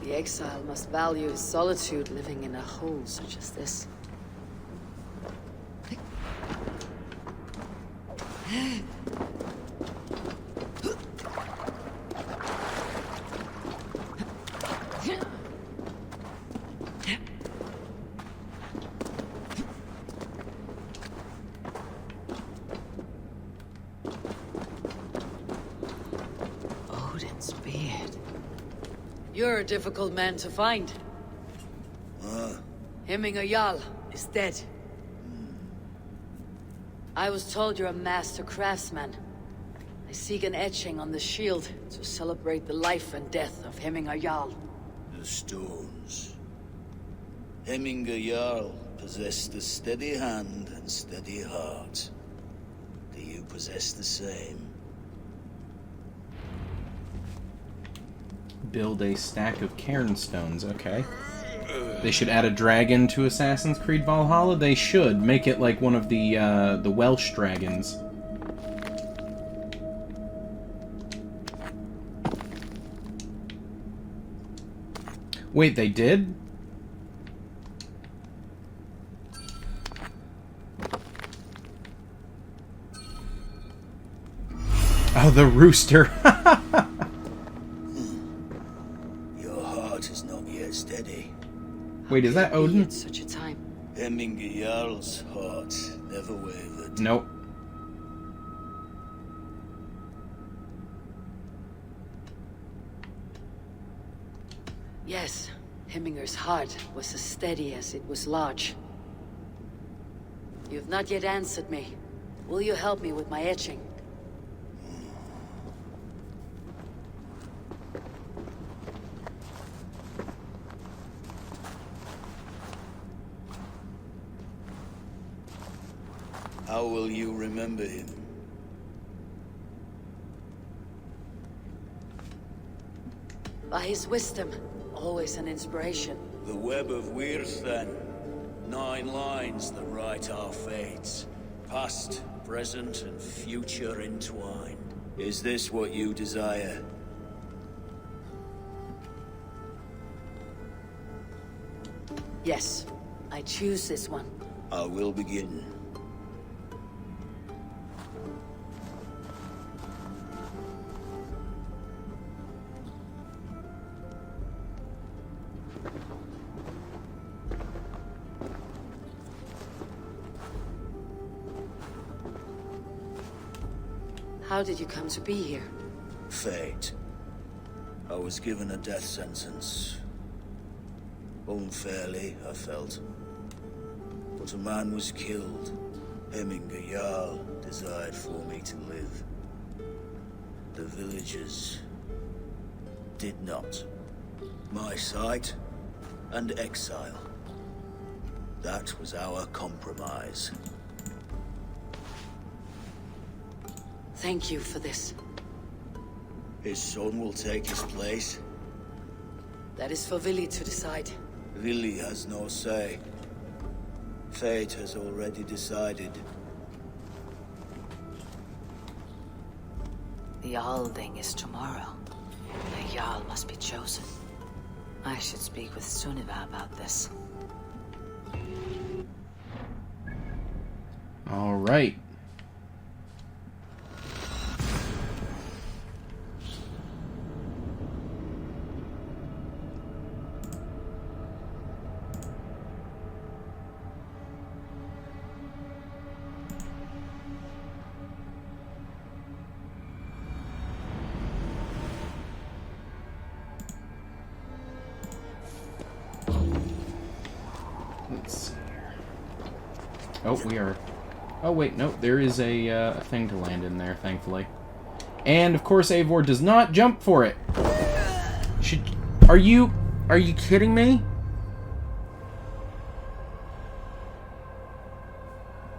The exile must value his solitude living in a hole such as this. Odin's beard. You're a difficult man to find. Hemminger Jarl is dead. I was told you're a master craftsman. I seek an etching on the shield to celebrate the life and death of Hemminger Jarl. The stones. Hemminger Jarl possessed a steady hand and steady heart. Do you possess the same? Build a stack of cairn stones, okay. They should add a dragon to Assassin's Creed Valhalla. They should. Make it like one of the Welsh dragons. Wait, they did? Oh, the rooster. Your heart is not yet steady. Wait, is that Odin? At such a time. Hemminger Jarl's heart never wavered. Nope. Yes, Hemminger's heart was as steady as it was large. You've not yet answered me. Will you help me with my etching? How will you remember him? By his wisdom, always an inspiration. The web of Wirth, then. 9 lines that write our fates. Past, present, and future entwined. Is this what you desire? Yes, I choose this one. I will begin. How did you come to be here? Fate. I was given a death sentence. Unfairly, I felt. But a man was killed. Hemminger Jarl desired for me to live. The villagers did not. My sight and exile. That was our compromise. Thank you for this. His son will take his place. That is for Vili to decide. Vili has no say. Fate has already decided. The Alding is tomorrow. A Jarl must be chosen. I should speak with Sunniva about this. All right. Let's see here. Oh, we are... Oh, wait, no, there is a thing to land in there, thankfully. And, of course, Eivor does not jump for it. Are you kidding me?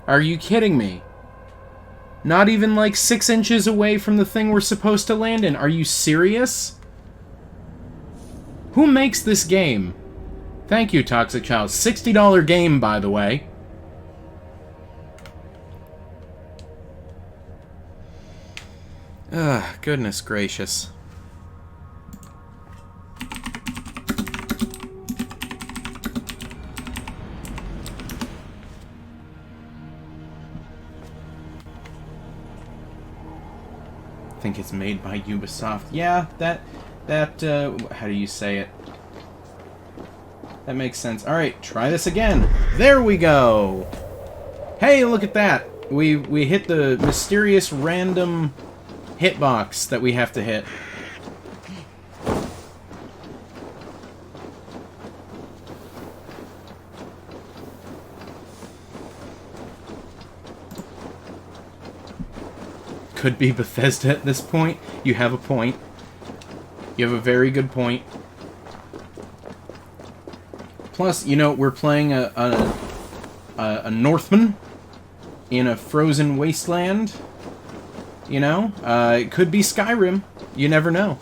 Are you kidding me? Not even, like, 6 inches away from the thing we're supposed to land in. Are you serious? Who makes this game? Thank you, Toxic Child. $60 game, by the way. Ugh, goodness gracious. I think it's made by Ubisoft. Yeah, that, how do you say it? That makes sense. Alright, try this again. There we go! Hey, look at that! We hit the mysterious random hitbox that we have to hit. Could be Bethesda at this point. You have a point. You have a very good point. Plus, you know, we're playing a Northman in a frozen wasteland. You know? It could be Skyrim. You never know.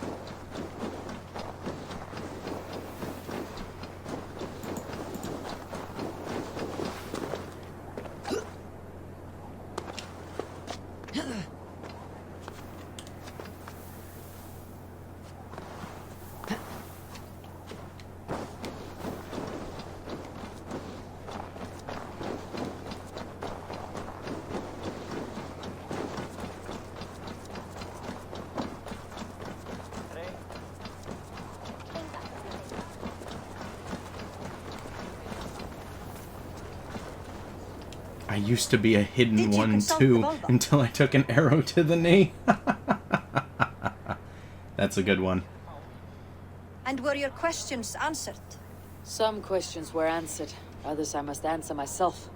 I used to be a hidden one too, until I took an arrow to the knee. That's a good one. And were your questions answered? Some questions were answered. Others I must answer myself.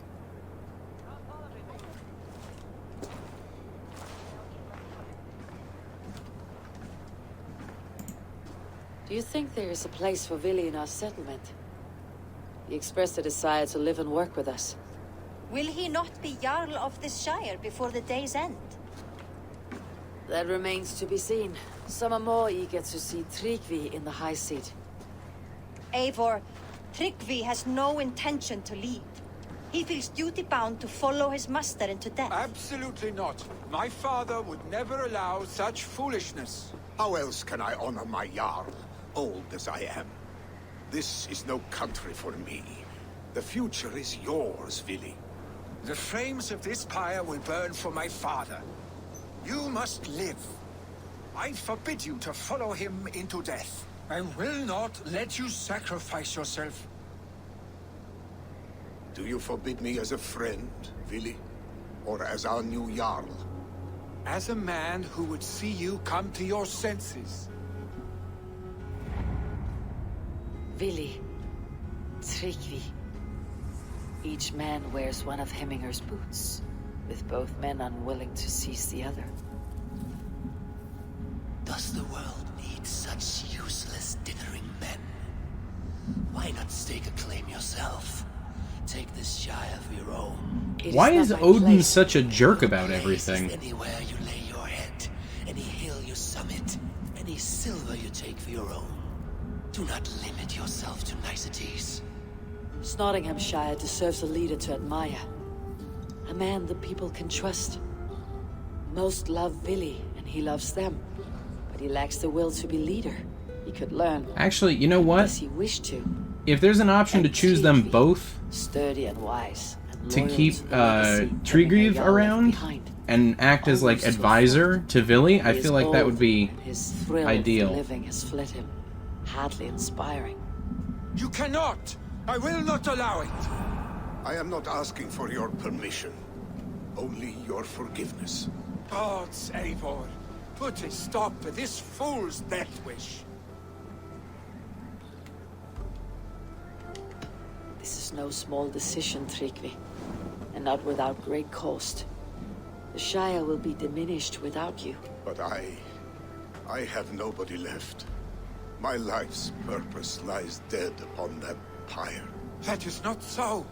Do you think there is a place for Vili in our settlement? He expressed a desire to live and work with us. Will he not be Jarl of this Shire before the day's end? That remains to be seen. Some are more eager to see Tryggvi in the high seat. Eivor, Tryggvi has no intention to lead. He feels duty-bound to follow his master into death. Absolutely not. My father would never allow such foolishness. How else can I honor my Jarl, old as I am? This is no country for me. The future is yours, Vili. The flames of this pyre will burn for my father. You must live. I forbid you to follow him into death. I will not let you sacrifice yourself. Do you forbid me as a friend, Vili? Or as our new Jarl? As a man who would see you come to your senses. Vili, Tryggvi. Each man wears one of Hemminger's boots, with both men unwilling to seize the other. Does the world need such useless dithering men? Why not stake a claim yourself? Take this Shire for your own. Why is Odin such a jerk about everything? Anywhere you lay your head, any hill you summit, any silver you take for your own. Do not limit yourself to niceties. Nottinghamshire deserves a leader to admire. A man the people can trust. Most love Vili, and he loves them. But he lacks the will to be leader. He could learn. Actually, you know what? As he wished to. If there's an option to choose them both, sturdy and wise, and to loyal keep to the legacy Tryggvi Hemminger around behind. and act as like advisor to Vili, I feel like that would be His thrill ideal. for living has fled him. Hardly inspiring. You cannot! I will not allow it! I am not asking for your permission. Only your forgiveness. Gods, Eivor, put a stop to this fool's death wish. This is no small decision, Tryggvi, and not without great cost. The Shire will be diminished without you. But I have nobody left. My life's purpose lies dead upon that pyre. That is not so.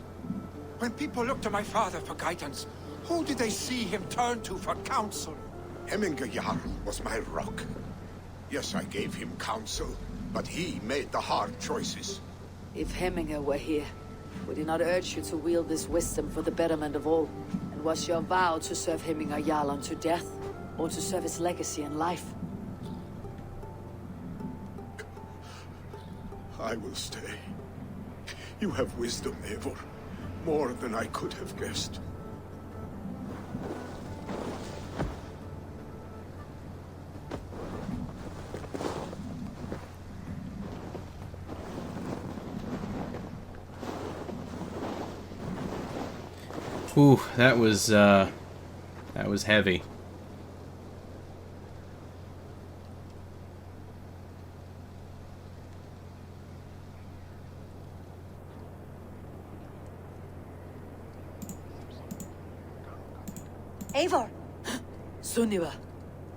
When people look to my father for guidance, who do they see him turn to for counsel? Hemminger Jarl was my rock. Yes, I gave him counsel, but he made the hard choices. If Hemminger were here, would he not urge you to wield this wisdom for the betterment of all? And was your vow to serve Hemminger Jarl unto death, or to serve his legacy in life? I will stay. You have wisdom, Eivor. More than I could have guessed. Ooh, that was heavy. Eivor! Sunniva!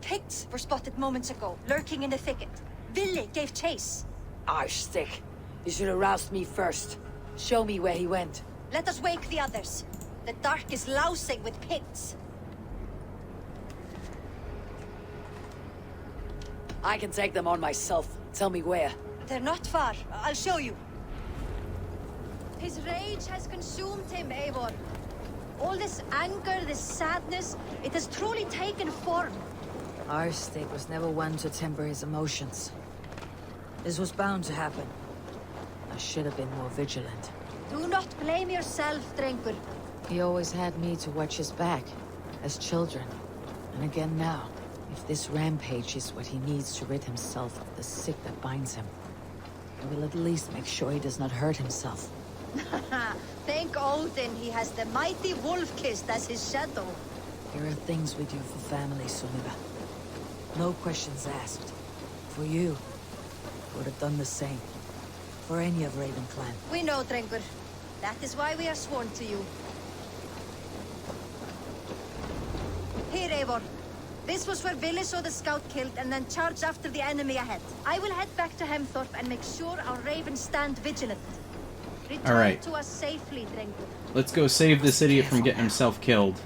Picts were spotted moments ago, lurking in the thicket. Vili gave chase. Arshstick! You should have roused me first. Show me where he went. Let us wake the others. The dark is lousing with Picts. I can take them on myself. Tell me where. They're not far. I'll show you. His rage has consumed him, Eivor. All this anger, this sadness, it has truly taken form. Arshstick was never one to temper his emotions. This was bound to happen. I should have been more vigilant. Do not blame yourself, Drengur. He always had me to watch his back, as children. And again now, if this rampage is what he needs to rid himself of the sick that binds him, I will at least make sure he does not hurt himself. Thank Odin he has the mighty Wolf-Kissed as his shadow. There are things we do for family, Sunniva. No questions asked. For you, I would have done the same. For any of Raven Clan. We know, Drengur. That is why we are sworn to you. Here, Eivor. This was where Vili saw the scout killed and then charged after the enemy ahead. I will head back to Hemthorpe and make sure our ravens stand vigilant. Return All right. to us safely, Drengur. Let's go save this idiot from getting himself killed.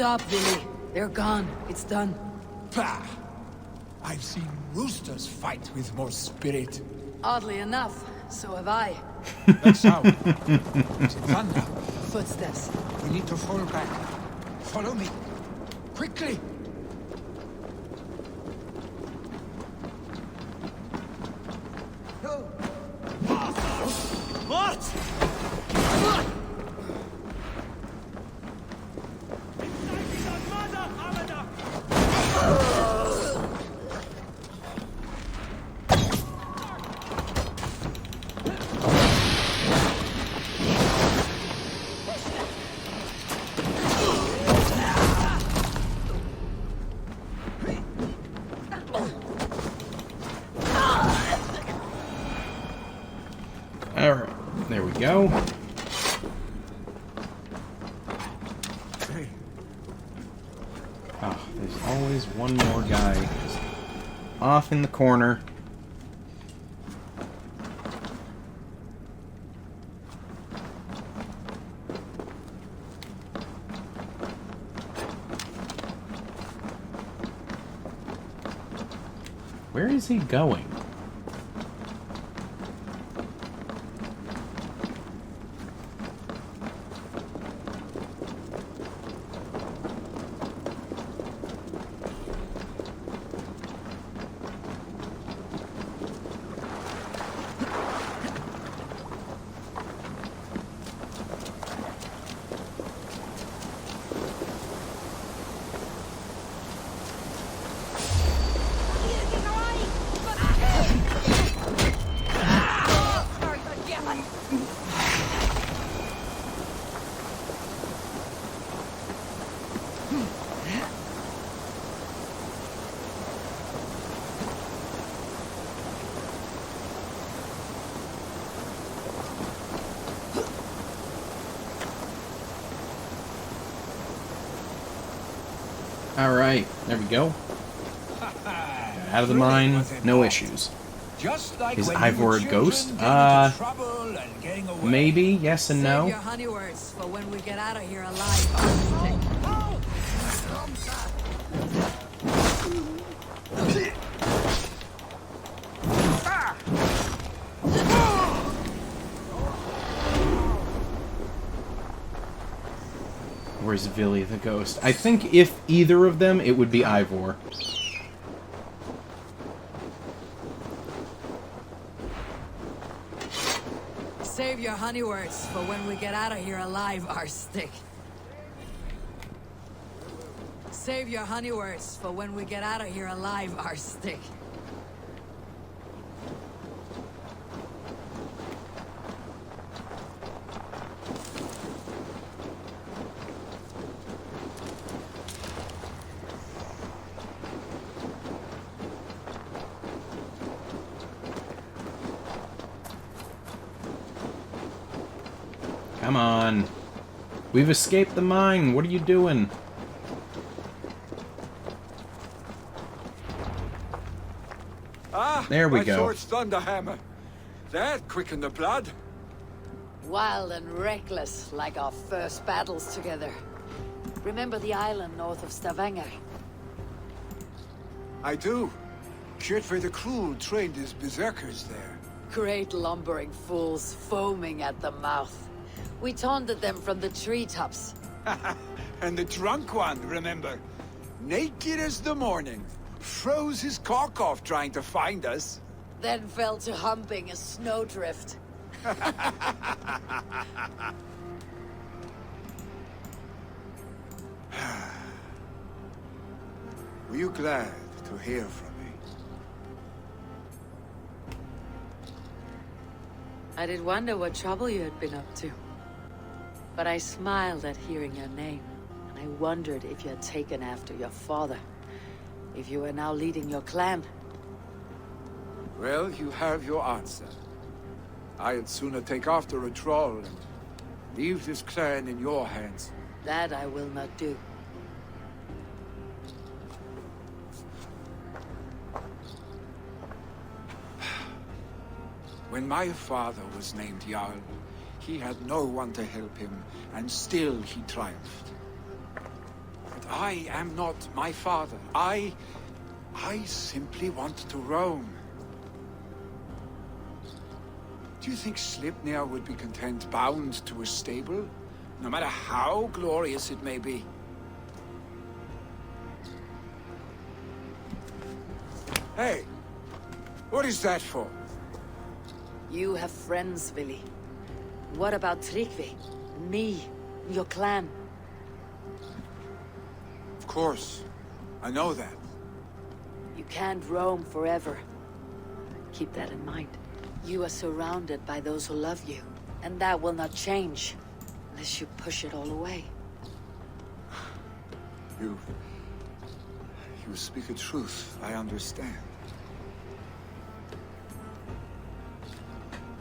Stop, Billy. They're gone. It's done. Pah! I've seen roosters fight with more spirit. Oddly enough, so have I. That sound. Is it thunder? Footsteps. We need to fall back. Follow me. Quickly! What? Alright, there we go. Oh, there's always one more guy off in the corner. Where is he going? Alright, there we go. Out of the mine, no issues. Is Ivor a ghost? Maybe, yes and no. Save your honey words for when we get out of here alive. Where's Villy the ghost? I think if either of them, it would be Ivor. Save your honey words for when we get out of here alive, Arstick. Save your honey words for when we get out of here alive, Arstick. Come on. We've escaped the mine. What are you doing? Ah, there we go. My sword's thunderhammer. That quickened the blood. Wild and reckless, like our first battles together. Remember the island north of Stavanger? I do. Kjotve the Cruel trained his berserkers there. Great lumbering fools, foaming at the mouth. We taunted them from the treetops. And the drunk one, remember? Naked as the morning. Froze his cock off trying to find us. Then fell to humping a snowdrift. Were you glad to hear from me? I did wonder what trouble you had been up to. But I smiled at hearing your name, and I wondered if you had taken after your father. If you were now leading your clan. Well, you have your answer. I'd sooner take after a troll and leave this clan in your hands. That I will not do. When my father was named Jarl, he had no one to help him, and still he triumphed. I am not my father. I simply want to roam. Do you think Sleipnir would be content bound to a stable, no matter how glorious it may be? Hey, what is that for? You have friends, Vili. What about Tryggvi? Me? Your clan? Of course. I know that. You can't roam forever. Keep that in mind. You are surrounded by those who love you, and that will not change unless you push it all away. You speak the truth. I understand.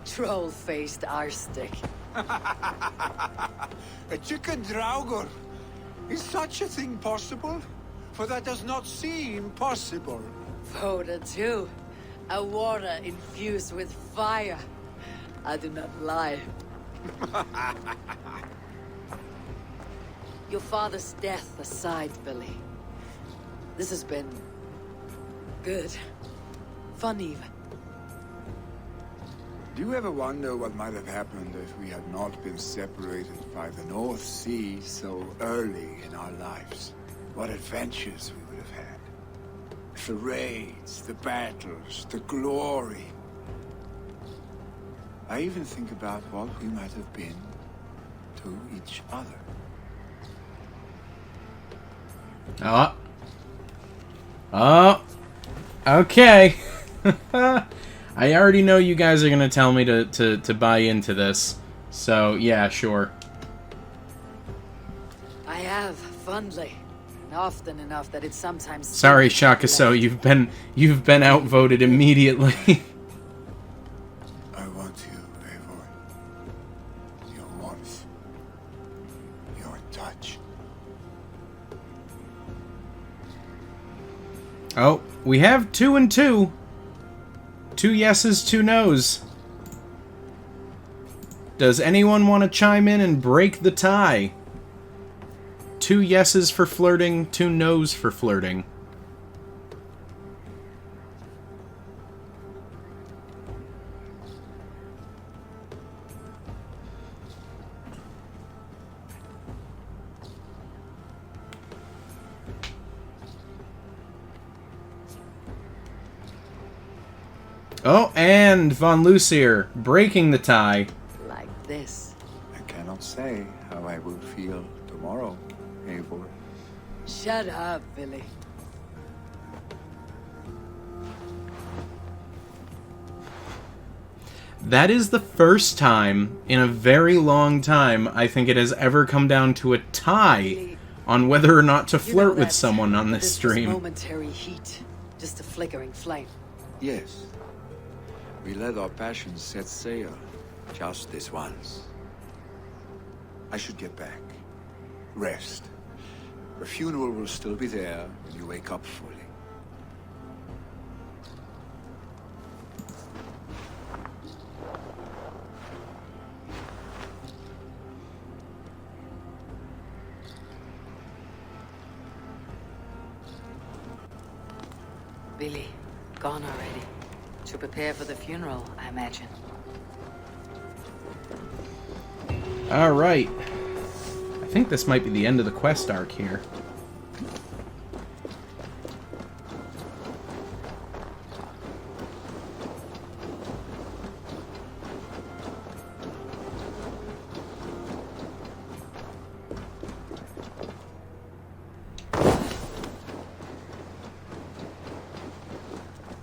Troll-faced arstick. A chicken draugr. Is such a thing possible? For that does not seem possible. Voda too. A water infused with fire. I do not lie. Your father's death aside, Billy. This has been... good. Fun even. Do you ever wonder what might have happened if we had not been separated by the North Sea so early in our lives? What adventures we would have had. The raids, the battles, the glory. I even think about what we might have been to each other. Okay. I already know you guys are gonna tell me to buy into this. So, yeah, sure. I have, fondly. And often enough that it sometimes... Sorry, Shakaso, you've been outvoted immediately. I want you, Eivor. Your warmth. Your touch. Oh, we have 2 and 2. 2 yeses, 2 nos. Does anyone want to chime in and break the tie? 2 yeses for flirting, 2 nos for flirting. Oh, and Von Lucier breaking the tie. Like this. I cannot say how I will feel tomorrow, Eivor. Shut up, Billy. That is the first time in a very long time I think it has ever come down to a tie on whether or not to flirt with someone on this stream. Momentary heat, just a flickering flame. Yes. We let our passions set sail, just this once. I should get back. Rest. The funeral will still be there when you wake up fully. Billy, gone already. To prepare for the funeral, I imagine. Alright. I think this might be the end of the quest arc here.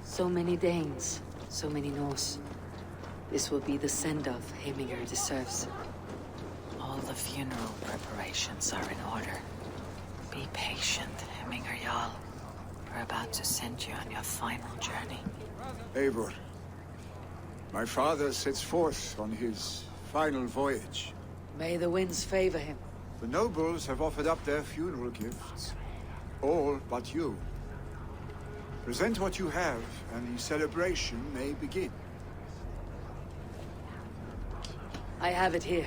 So many Danes, so many Norse. This will be the send-off Heminger deserves. All the funeral preparations are in order. Be patient, Heminger Jarl. We're about to send you on your final journey. Eivor, my father sets forth on his final voyage. May the winds favor him. The nobles have offered up their funeral gifts. All but you. Present what you have, and the celebration may begin. I have it here.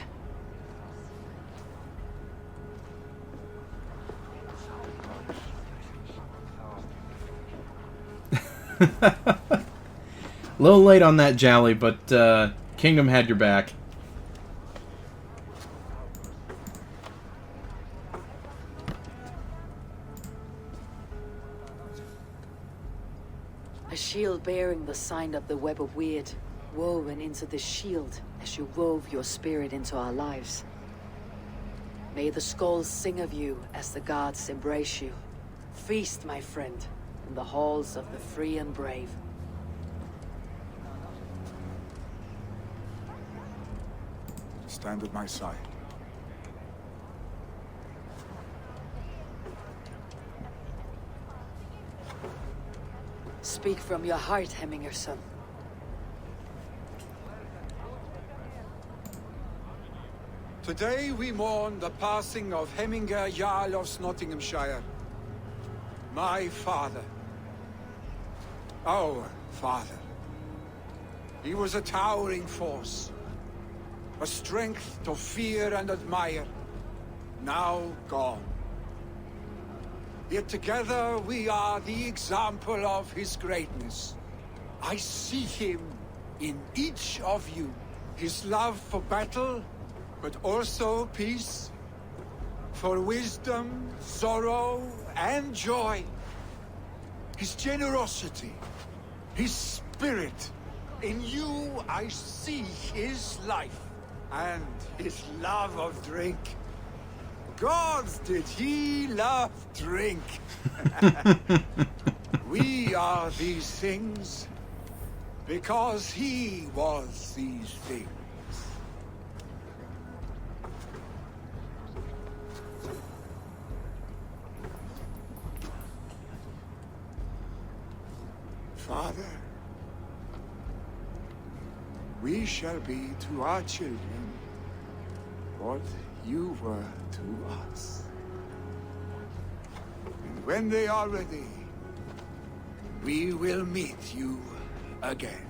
A little late on that, Jally, but Kingdom had your back. A shield bearing the sign of the web of weird, woven into the shield as you wove your spirit into our lives. May the skulls sing of you as the gods embrace you. Feast, my friend, in the halls of the free and brave. Stand at my side. Speak from your heart, Hemminger son. Today we mourn the passing of Hemminger Jarl of Nottinghamshire. My father. Our father. He was a towering force. A strength to fear and admire. Now gone. Yet together we are the example of his greatness. I see him in each of you. His love for battle, but also peace. For wisdom, sorrow, and joy. His generosity, his spirit. In you I see his life, and his love of drink. Gods, did he love drink? We are these things because he was these things. Father, we shall be to our children what you were to us. And when they are ready, we will meet you again.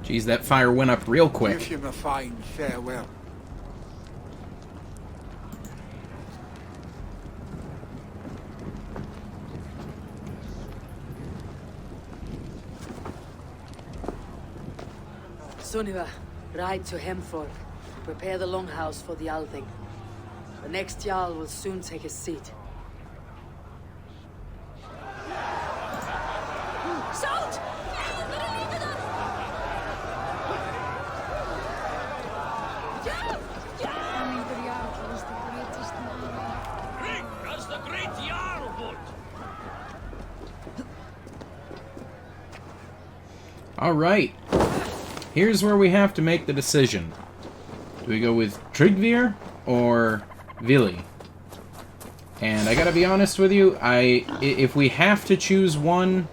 Geez, that fire went up real quick. Give him a fine farewell. Sunniva, ride to Hemthorpe. Prepare the longhouse for the Althing. The next Jarl will soon take his seat. Salt! Drink as the great Jarl would. Alright. Here's where we have to make the decision. Do we go with Tryggvir or Vili? And I gotta be honest with you, if we have to choose one,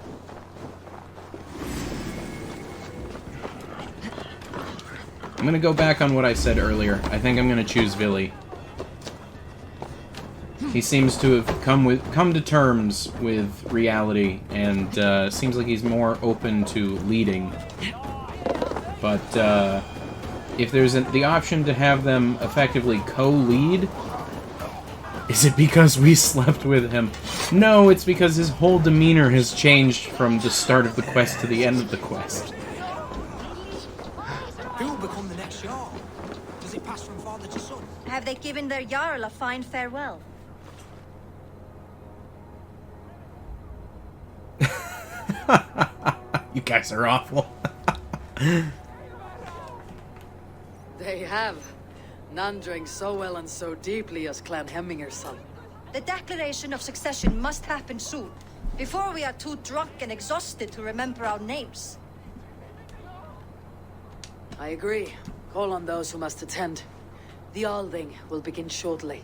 I'm gonna go back on what I said earlier. I think I'm gonna choose Vili. He seems to have come to terms with reality, and seems like he's more open to leading. But if there's the option to have them effectively co-lead, is it because we slept with him? No, it's because his whole demeanor has changed from the start of the quest to the end of the quest. Who will become the next Jarl? Does it pass from father to son? Have they given their Jarl a fine farewell? You guys are awful. They have. None drank so well and so deeply as Clan Hemminger's son. The declaration of succession must happen soon. before we are too drunk and exhausted to remember our names. I agree. Call on those who must attend. The Althing will begin shortly.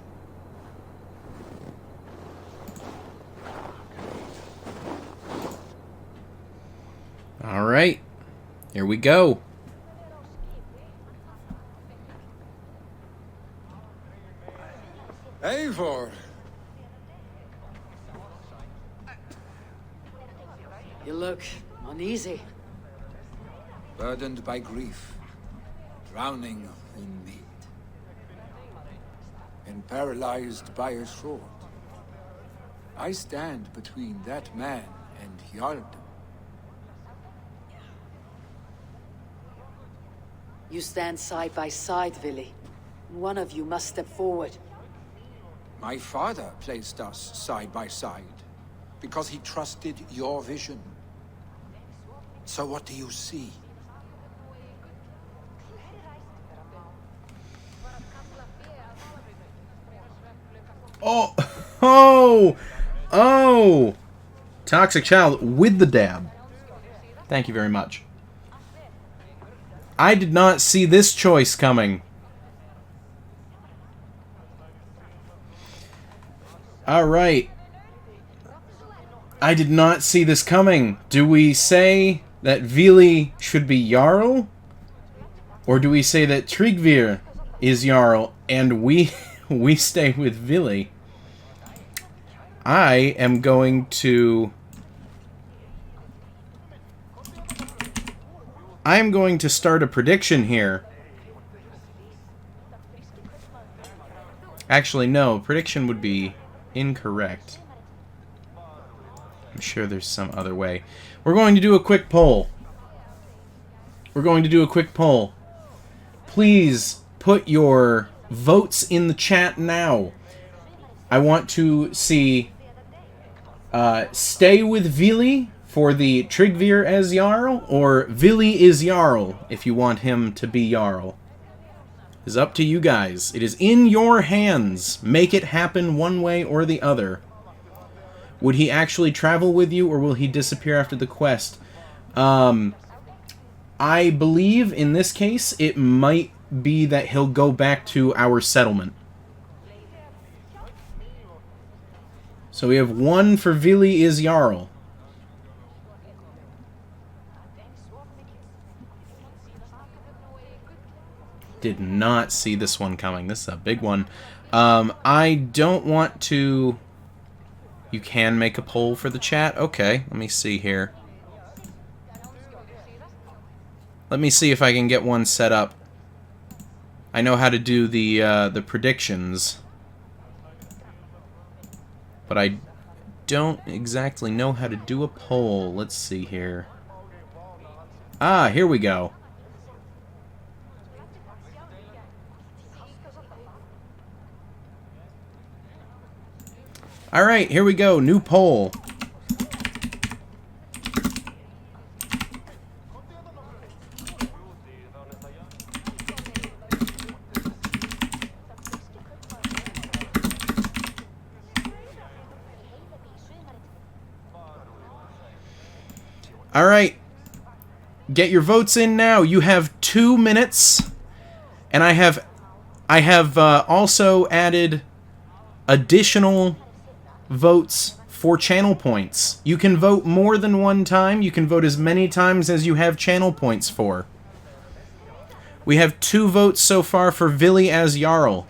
All right. Here we go. Eivor! You look uneasy. Burdened by grief, drowning in need, and paralyzed by a sword. I stand between that man and Jarl. You stand side by side, Vili. One of you must step forward. My father placed us side by side because he trusted your vision. So what do you see? Oh, oh, oh! Toxic Child with the dab. Thank you very much. I did not see this choice coming. Alright. I did not see this coming. Do we say that Vili should be Jarl? Or do we say that Tryggvir is Jarl and we stay with Vili? I am going to start a prediction here. Actually, no. Prediction would be incorrect. I'm sure there's some other way. We're going to do a quick poll. Please put your votes in the chat now. I want to see stay with Vili for the Tryggvir as Jarl, or Vili is Jarl if you want him to be Jarl. It's up to you guys. It is in your hands. Make it happen one way or the other. Would he actually travel with you, or will he disappear after the quest? I believe in this case it might be that he'll go back to our settlement. So we have one for Vili is Jarl. Did not see this one coming. This is a big one. I don't want to... You can make a poll for the chat? Okay, let me see here. Let me see if I can get one set up. I know how to do the predictions. But I don't exactly know how to do a poll. Let's see here. Ah, here we go. Alright, here we go. New poll. Alright. Get your votes in now. You have 2 minutes. And I have also added additional votes for channel points. You can vote more than one time. You can vote as many times as you have channel points for. We have 2 votes so far for Vili as Jarl.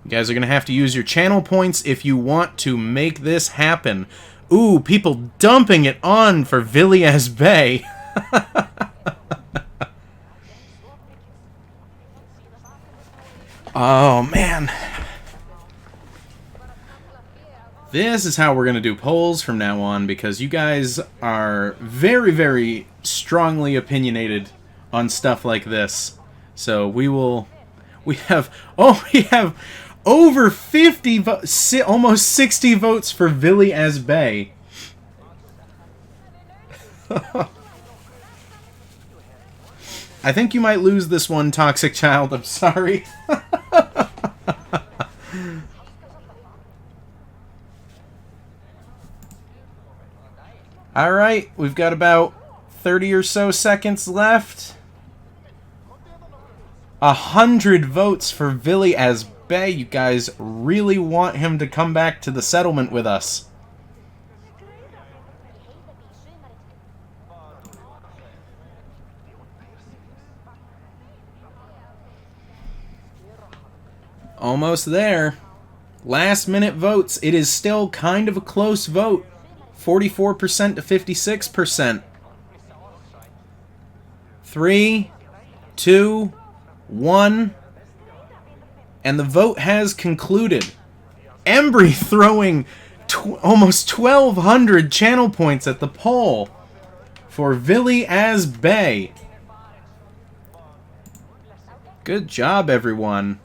You guys are going to have to use your channel points if you want to make this happen. Ooh, people dumping it on for Vili as Bay. Oh, man. This is how we're going to do polls from now on, because you guys are very, very strongly opinionated on stuff like this. So we have over 50 votes, almost 60 votes for Vili as Bay. I think you might lose this one, Toxic Child. I'm sorry. Alright, we've got about 30 or so seconds left. 100 votes for Vili as Bay. You guys really want him to come back to the settlement with us. Almost there. Last minute votes. It is still kind of a close vote. 44% to 56%. 3, 2, 1. And the vote has concluded. Embry throwing almost 1,200 channel points at the poll for Vili as Bay. Good job, everyone.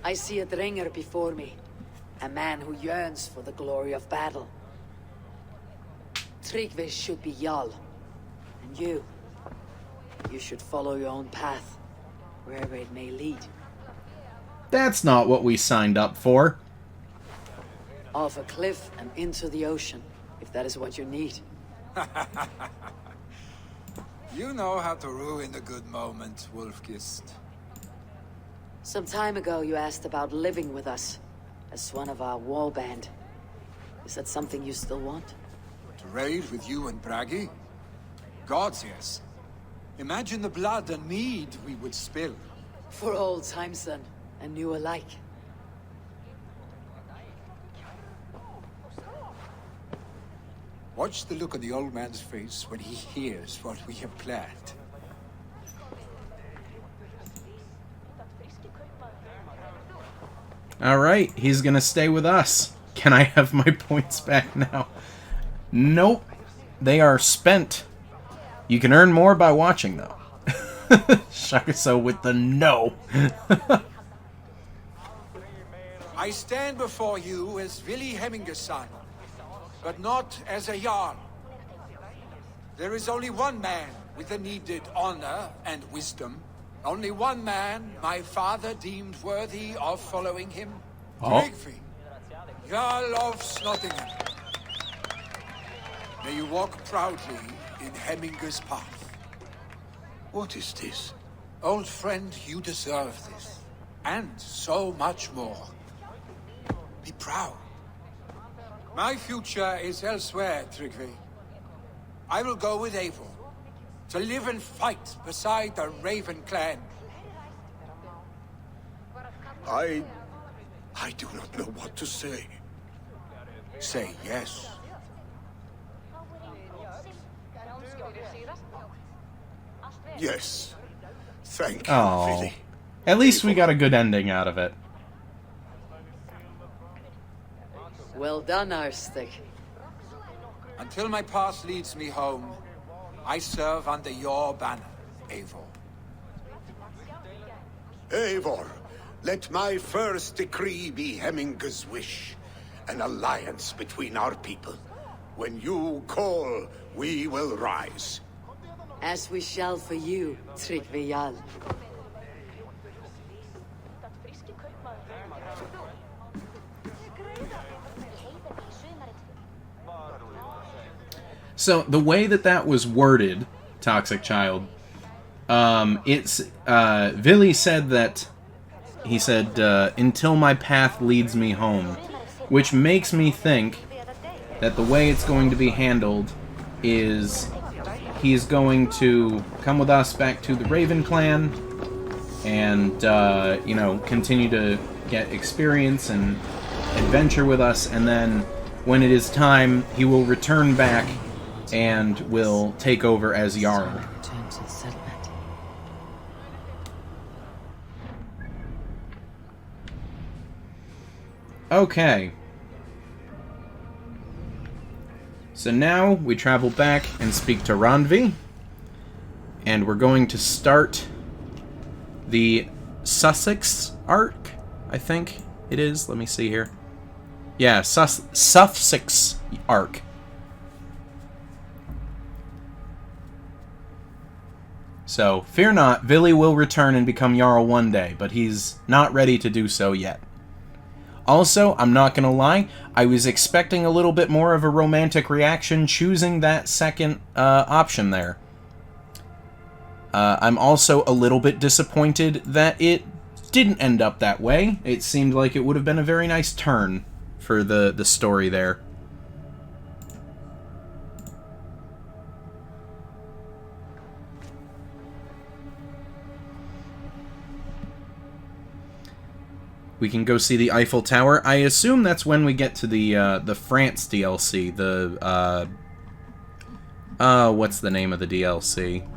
I see a Dringer before me, a man who yearns for the glory of battle. Tryggvi should be Jarl, and you should follow your own path, wherever it may lead. That's not what we signed up for. Off a cliff and into the ocean, if that is what you need. You know how to ruin a good moment, Wolfgist. Some time ago you asked about living with us, as one of our war band. Is that something you still want? To raid with you and Bragi? Gods, yes. Imagine the blood and mead we would spill. For old times then, and new alike. Watch the look on the old man's face when he hears what we have planned. Alright, he's gonna stay with us. Can I have my points back now? Nope. They are spent. You can earn more by watching, though. Shakuso with the no. I stand before you as Vili Hemminger's son, but not as a Jarl. There is only one man with the needed honor and wisdom. Only one man my father deemed worthy of following him. Tryggvi, Jarl of Snottingham. May you walk proudly in Hemminger's path. What is this? Old friend, you deserve this. And so much more. Be proud. My future is elsewhere, Tryggvi. I will go with Eivor, to live and fight beside the Raven clan. I do not know what to say. Say yes. Yes. Thank you, Oh. Vili. At least we got a good ending out of it. Well done, Arstig. Until my path leads me home, I serve under your banner, Eivor. Eivor, let my first decree be Hemminger's wish. An alliance between our people. When you call, we will rise. As we shall for you, Tryggvi Jarl. So, the way that was worded, Toxic Child, it's, Vili said that, he said, until my path leads me home, which makes me think that the way it's going to be handled is he's going to come with us back to the Raven clan and, you know, continue to get experience and adventure with us, and then when it is time, he will return back and will take over as Jarl. Return to the settlement. Okay. So now we travel back and speak to Randvi. And we're going to start the Sussex arc, I think it is. Let me see here. Yeah, Sussex arc. So, fear not, Vili will return and become Jarl one day, but he's not ready to do so yet. Also, I'm not gonna lie, I was expecting a little bit more of a romantic reaction choosing that second option there. I'm also a little bit disappointed that it didn't end up that way. It seemed like it would have been a very nice turn for the story there. We can go see the Eiffel Tower. I assume that's when we get to the France DLC. What's the name of the DLC?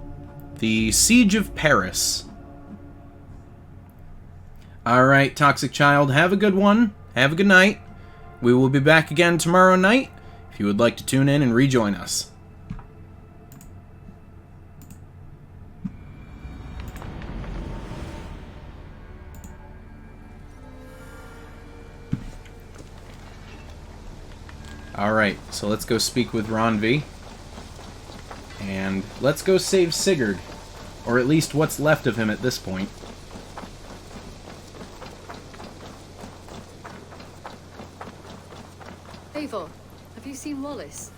The Siege of Paris. Alright, Toxic Child, have a good one. Have a good night. We will be back again tomorrow night, if you would like to tune in and rejoin us. Alright, so let's go speak with Ronvi. And let's go save Sigurd. Or at least what's left of him at this point. Eivor, have you seen Wallace?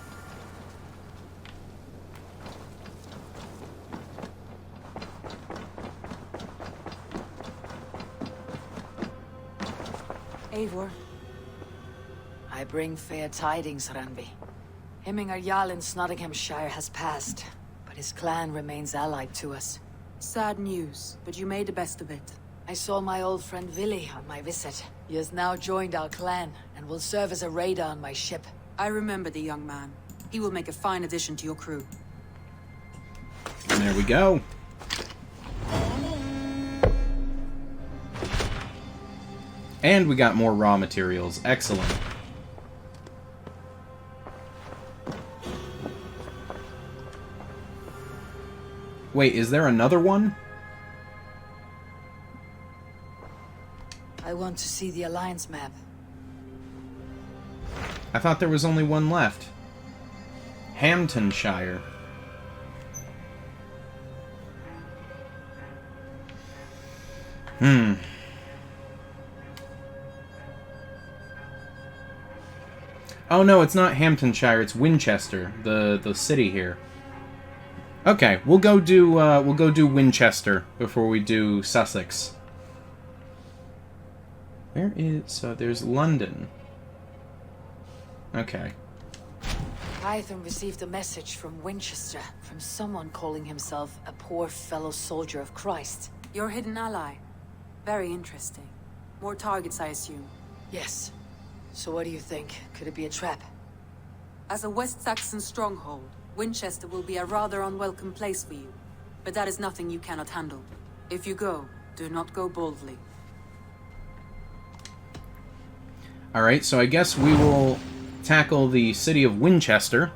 Eivor. I bring fair tidings, Randvi. Hemminger Jarl in Nottinghamshire has passed, but his clan remains allied to us. Sad news, but you made the best of it. I saw my old friend Vili on my visit. He has now joined our clan, and will serve as a raider on my ship. I remember the young man. He will make a fine addition to your crew. And there we go. And we got more raw materials. Excellent. Wait, is there another one? I want to see the Alliance map. I thought there was only one left. Hamptonshire. Oh no, it's not Hamptonshire, it's Winchester, the city here. Okay, we'll go do Winchester before we do Sussex. Where is... so there's London. Okay. Hytham received a message from Winchester, from someone calling himself a poor fellow soldier of Christ. Your hidden ally. Very interesting. More targets, I assume. Yes. So what do you think? Could it be a trap? As a West Saxon stronghold, Winchester will be a rather unwelcome place for you. But that is nothing you cannot handle. If you go, do not go boldly. Alright, so I guess we will tackle the city of Winchester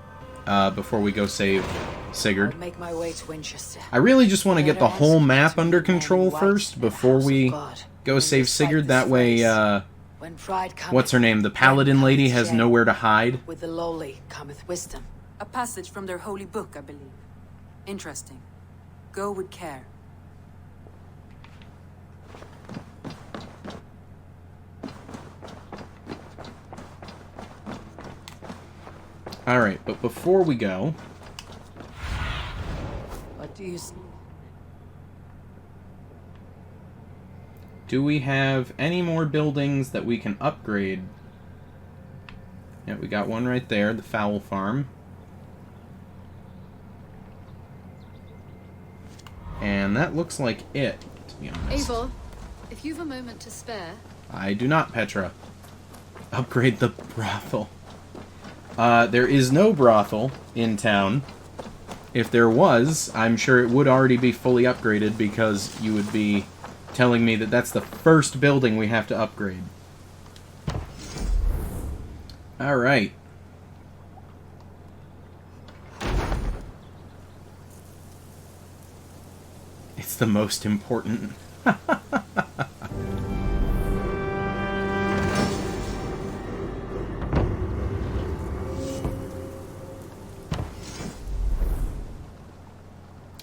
before we go save Sigurd. I'll make my way to Winchester. I really just want to get the whole map under control first before we go save Sigurd. That way, what's her name? The paladin lady has nowhere to hide. With the lowly cometh wisdom. A passage from their holy book, I believe. Interesting. Go with care. Alright, but before we go... What do you see? Do we have any more buildings that we can upgrade? Yeah, we got one right there, the Fowl Farm. And that looks like it, to be honest. Eivor, if you've a moment to spare... I do not, Petra. Upgrade the brothel. There is no brothel in town. If there was, I'm sure it would already be fully upgraded because you would be telling me that that's the first building we have to upgrade. Alright. It's the most important.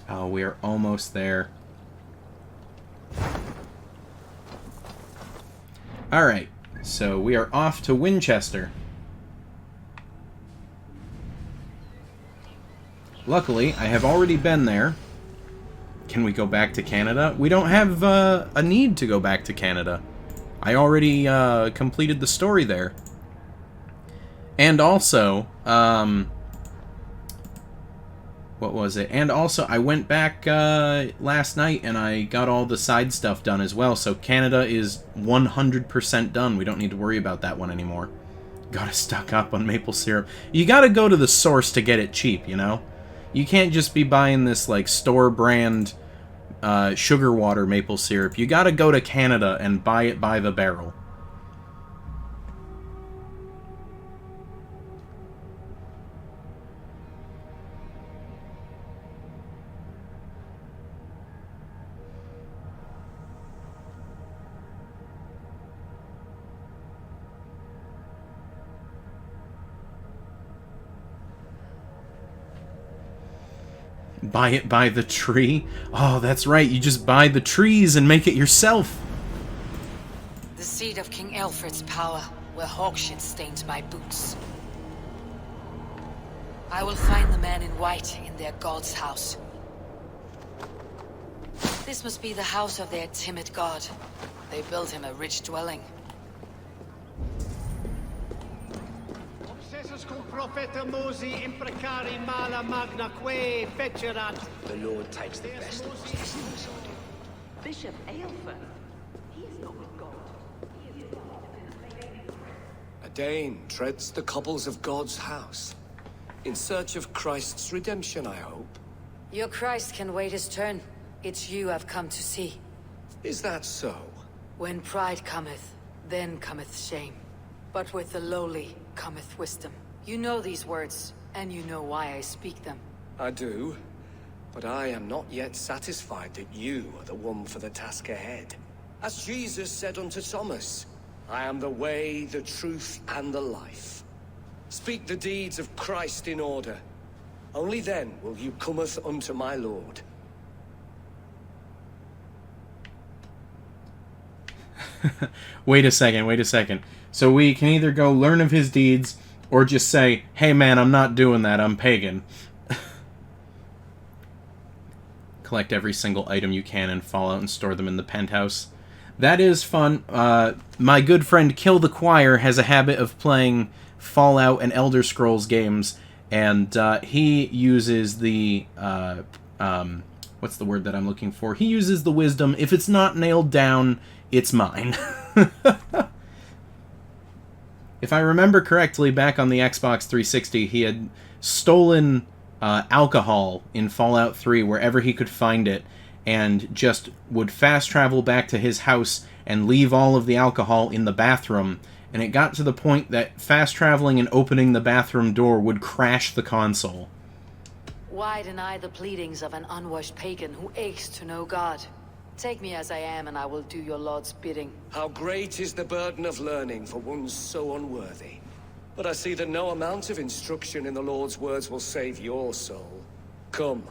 Oh, we are almost there. Alright, so we are off to Winchester. Luckily, I have already been there. Can we go back to Canada? We don't have a need to go back to Canada. I already completed the story there. And also, what was it? And also, I went back last night and I got all the side stuff done as well. So Canada is 100% done. We don't need to worry about that one anymore. Gotta stock up on maple syrup. You gotta go to the source to get it cheap, you know? You can't just be buying this, like, store brand sugar water maple syrup. You gotta go to Canada and buy it by the barrel. Buy it by the tree? Oh, that's right. You just buy the trees and make it yourself. The seat of King Alfred's power, where hawkshit stained my boots. I will find the man in white in their god's house. This must be the house of their timid god. They built him a rich dwelling. The Lord takes the best of us. Bishop Aelfred, he is not with God. A Dane treads the cobbles of God's house. In search of Christ's redemption, I hope. Your Christ can wait his turn. It's you I've come to see. Is that so? When pride cometh, then cometh shame. But with the lowly cometh wisdom. You know these words, and you know why I speak them. I do, but I am not yet satisfied that you are the one for the task ahead. As Jesus said unto Thomas, I am the way, the truth, and the life. Speak the deeds of Christ in order. Only then will you cometh unto my Lord. Wait a second. So we can either go learn of his deeds, or just say, hey man, I'm not doing that, I'm pagan. Collect every single item you can in Fallout and store them in the penthouse. That is fun. My good friend Kill the Choir has a habit of playing Fallout and Elder Scrolls games, and he uses the... what's the word that I'm looking for? He uses the wisdom, if it's not nailed down, it's mine. If I remember correctly, back on the Xbox 360, he had stolen alcohol in Fallout 3 wherever he could find it, and just would fast travel back to his house and leave all of the alcohol in the bathroom, and it got to the point that fast traveling and opening the bathroom door would crash the console. Why deny the pleadings of an unwashed pagan who aches to know God? Take me as I am, and I will do your Lord's bidding. How great is the burden of learning for one so unworthy. But I see that no amount of instruction in the Lord's words will save your soul. Come.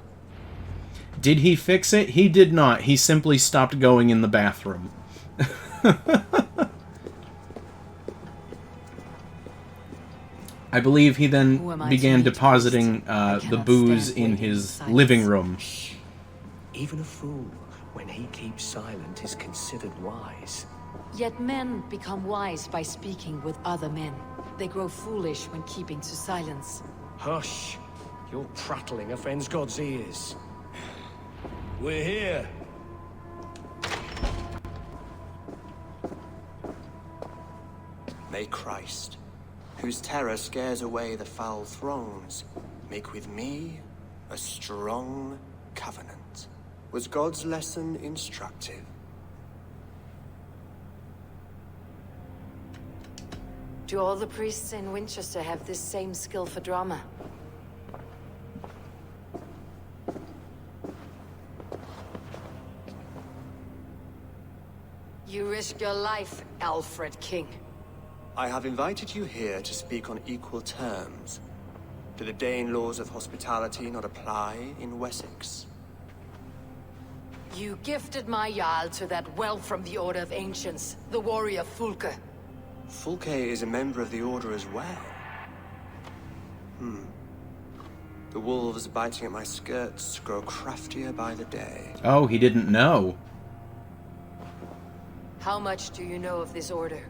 Did he fix it? He did not. He simply stopped going in the bathroom. I believe he then began depositing the booze in his living room. Even a fool, when he keeps silent, is considered wise. Yet men become wise by speaking with other men. They grow foolish when keeping to silence. Hush! Your prattling offends God's ears. We're here. May Christ, whose terror scares away the foul thrones, make with me a strong covenant. Was God's lesson instructive? Do all the priests in Winchester have this same skill for drama? You risk your life, Alfred King. I have invited you here to speak on equal terms. Do the Dane laws of hospitality not apply in Wessex? You gifted my Jarl to that well from the Order of Ancients, the warrior Fulke. Fulke is a member of the Order as well. The wolves biting at my skirts grow craftier by the day. Oh, he didn't know. How much do you know of this order?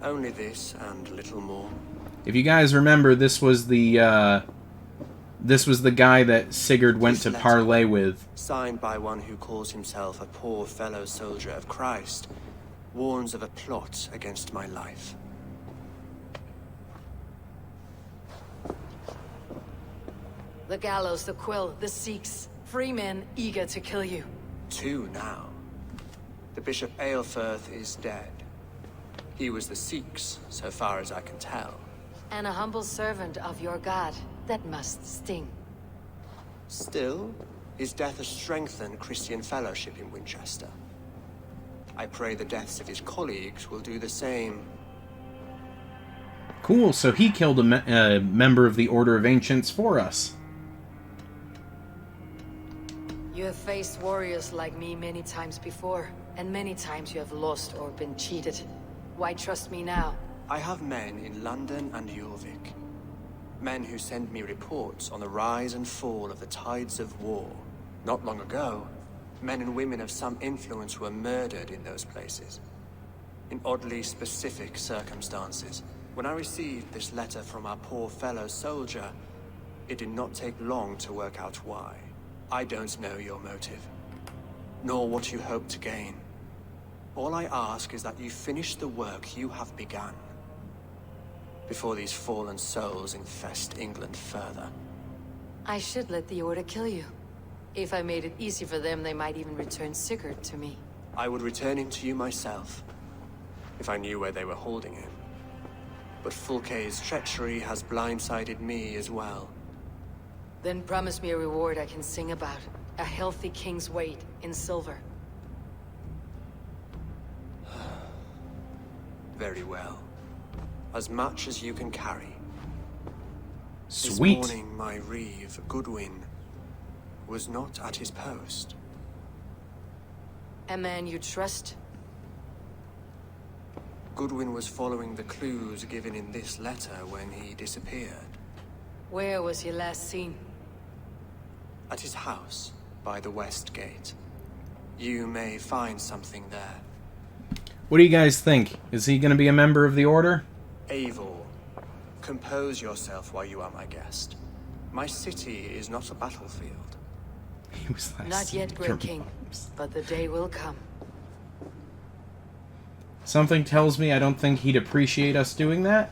Only this and little more. If you guys remember, this was the guy that Sigurd went This to letter, parley with. signed by one who calls himself a poor fellow soldier of Christ, warns of a plot against my life. The gallows, the quill, the Sikhs. Free men eager to kill you. 2 now. The Bishop Aelfirth is dead. He was the Sikhs, so far as I can tell. And a humble servant of your god. That must sting. Still, his death has strengthened Christian fellowship in Winchester. I pray the deaths of his colleagues will do the same. Cool, so he killed a member of the Order of Ancients for us. You have faced warriors like me many times before, and many times you have lost or been cheated. Why trust me now? I have men in London and Jorvik. Men who send me reports on the rise and fall of the tides of war. Not long ago, men and women of some influence were murdered in those places. In oddly specific circumstances. When I received this letter from our poor fellow soldier, it did not take long to work out why. I don't know your motive, nor what you hope to gain. All I ask is that you finish the work you have begun, before these fallen souls infest England further. I should let the Order kill you. If I made it easy for them, they might even return Sigurd to me. I would return him to you myself, if I knew where they were holding him. But Fulke's treachery has blindsided me as well. Then promise me a reward I can sing about. A healthy king's weight in silver. Very well. As much as you can carry. Sweet. This morning, my reeve, Goodwin, was not at his post. A man you trust? Goodwin was following the clues given in this letter when he disappeared. Where was he last seen? At his house, by the west gate. You may find something there. What do you guys think? Is he going to be a member of the Order? Eivor, compose yourself while you are my guest. My city is not a battlefield. He was last Not seen yet, in Great your King. arms. But the day will come. Something tells me I don't think he'd appreciate us doing that.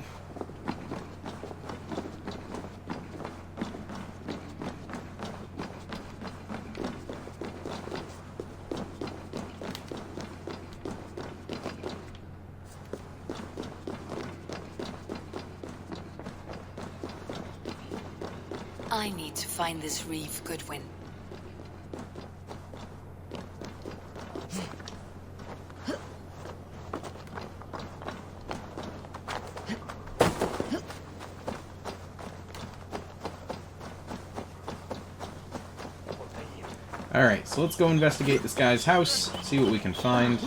I need to find this reeve, Goodwin. Alright, so let's go investigate this guy's house, see what we can find.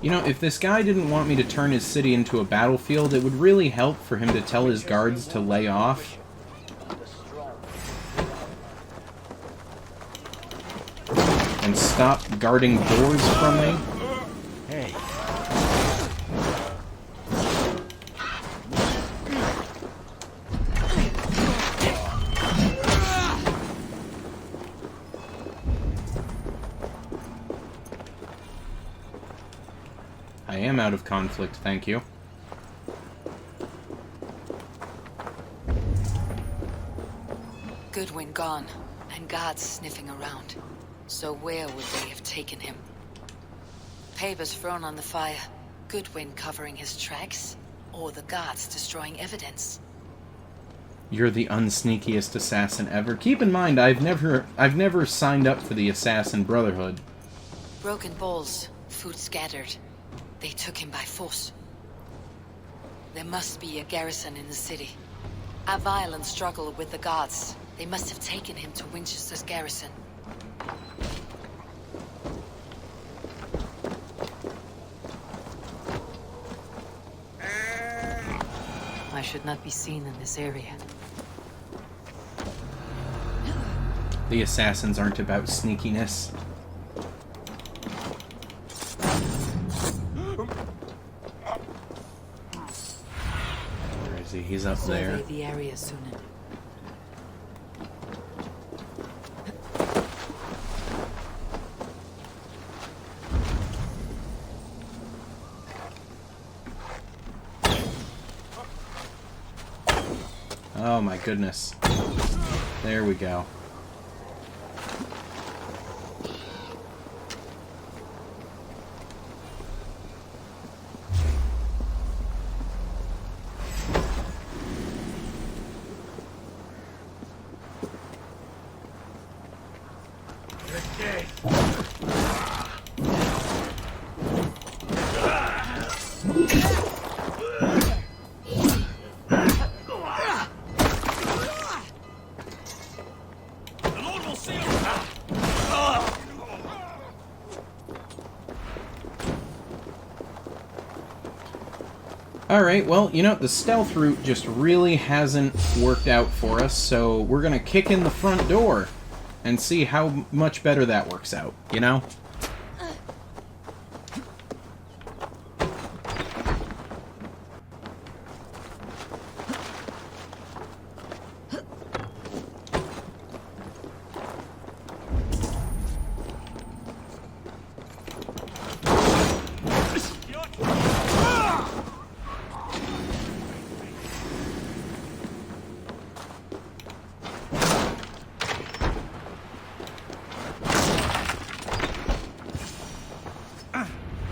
You know, if this guy didn't want me to turn his city into a battlefield, it would really help for him to tell his guards to lay off. And stop guarding doors from me. Hey. I am out of conflict, thank you. Goodwin gone, and guards sniffing around. So where would they have taken him? Papers thrown on the fire. Goodwin covering his tracks? Or the guards destroying evidence? You're the unsneakiest assassin ever. Keep in mind, I've never signed up for the Assassin Brotherhood. Broken bowls, food scattered. They took him by force. There must be a garrison in the city. A violent struggle with the guards. They must have taken him to Winchester's garrison. I should not be seen in this area. The assassins aren't about sneakiness. Where is he? He's up there. Survey the area soon. Oh my goodness. There we go. Alright, well, you know, the stealth route just really hasn't worked out for us, so we're gonna kick in the front door and see how much better that works out, you know?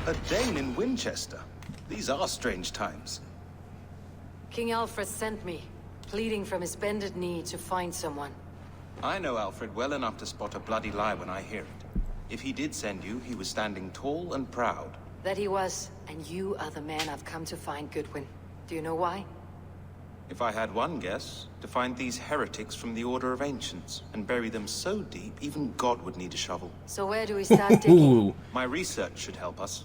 A Dane in Winchester. These are strange times. King Alfred sent me, pleading from his bended knee to find someone. I know Alfred well enough to spot a bloody lie when I hear it. If he did send you, he was standing tall and proud. That he was, and you are the man I've come to find, Goodwin. Do you know why? If I had one guess, to find these heretics from the Order of Ancients, and bury them so deep, even God would need a shovel. So where do we start digging? My research should help us.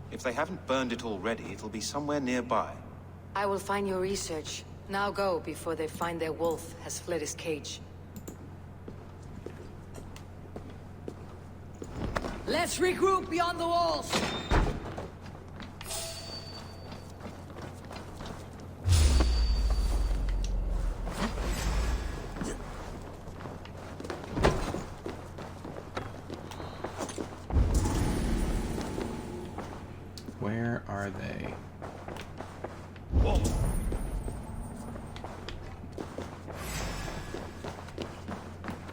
If they haven't burned it already, it'll be somewhere nearby. I will find your research. Now go, before they find their wolf has fled his cage. Let's regroup beyond the walls! Where are they?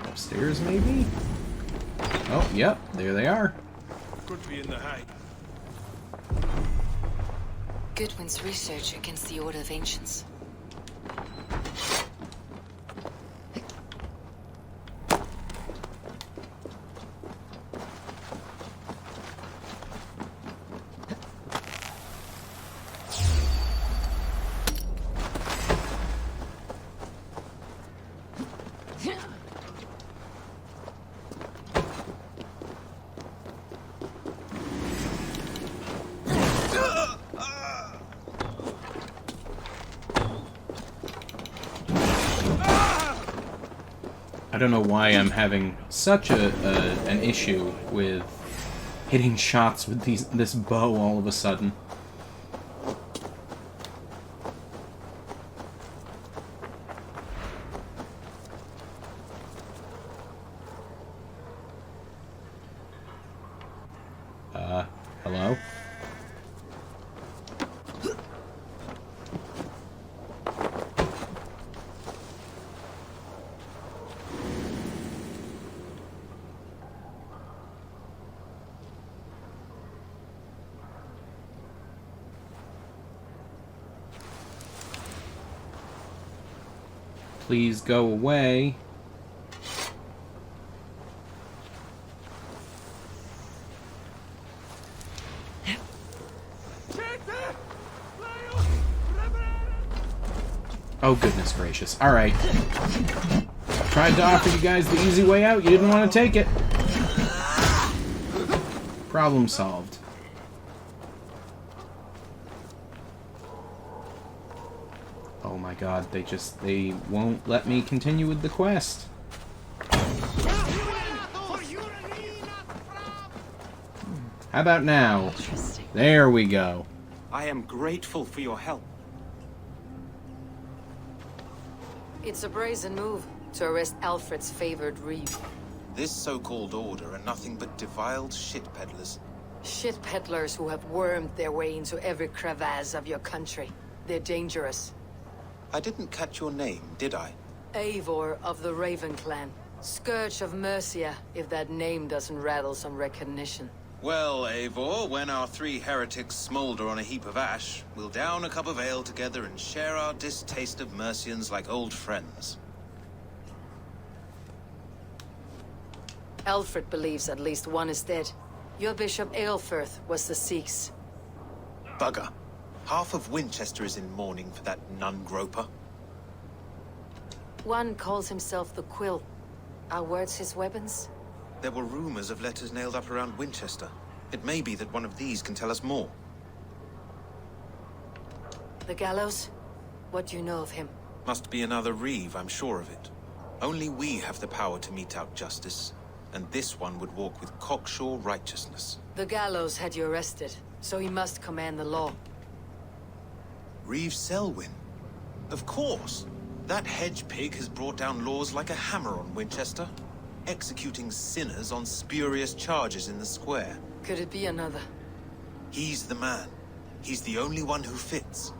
Upstairs, maybe? Oh, yep, there they are. Could be in the hay. Goodwin's research against the Order of Ancients. I don't know why I'm having such an issue with hitting shots with this bow all of a sudden. Hello? Please go away. Oh, goodness gracious. Alright. Tried to offer you guys the easy way out. You didn't want to take it. Problem solved. Oh my god, they won't let me continue with the quest. How about now? There we go. I am grateful for your help. It's a brazen move to arrest Alfred's favored reeve. This so-called order are nothing but defiled shit peddlers. Shit peddlers who have wormed their way into every crevasse of your country. They're dangerous. I didn't catch your name, did I? Eivor of the Raven Clan. Scourge of Mercia, if that name doesn't rattle some recognition. Well, Eivor, when our three heretics smolder on a heap of ash, we'll down a cup of ale together and share our distaste of Mercians like old friends. Alfred believes at least one is dead. Your Bishop Aelfirth was the Sikhs. Bugger. Half of Winchester is in mourning for that nun-groper. One calls himself the Quill. Are words his weapons? There were rumors of letters nailed up around Winchester. It may be that one of these can tell us more. The gallows? What do you know of him? Must be another reeve, I'm sure of it. Only we have the power to mete out justice, and this one would walk with cocksure righteousness. The gallows had you arrested, so he must command the law. Reeve Selwyn? Of course! That hedge pig has brought down laws like a hammer on Winchester, executing sinners on spurious charges in the square. Could it be another? He's the man. He's the only one who fits.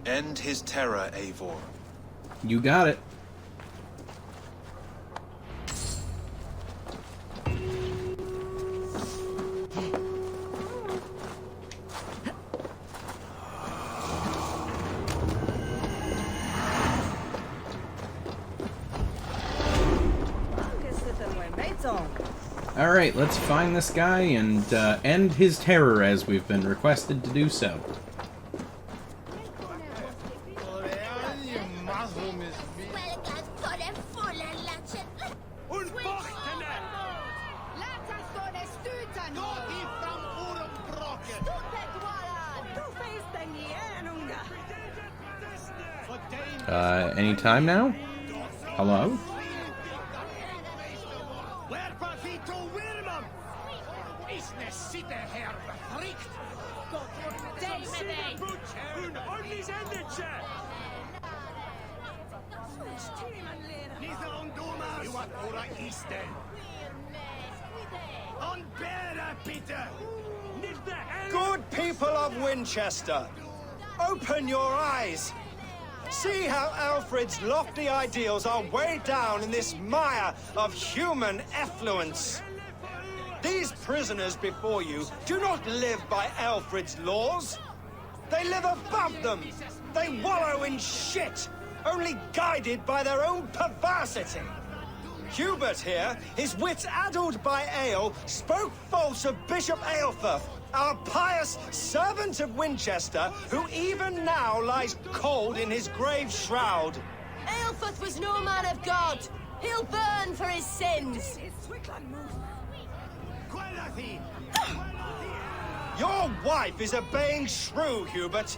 End his terror, Eivor. You got it. Alright, let's find this guy and end his terror as we've been requested to do so. Any time now? Hello? Good people of Winchester, open your eyes. See how Alfred's lofty ideals are weighed down in this mire of human effluence. These prisoners before you do not live by Alfred's laws. They live above them. They wallow in shit, only guided by their own perversity. Hubert here, his wits addled by ale, spoke false of Bishop Aelfirth, our pious servant of Winchester, who even now lies cold in his grave shroud. Aelfirth was no man of God. He'll burn for his sins. Your wife is obeying shrew, Hubert.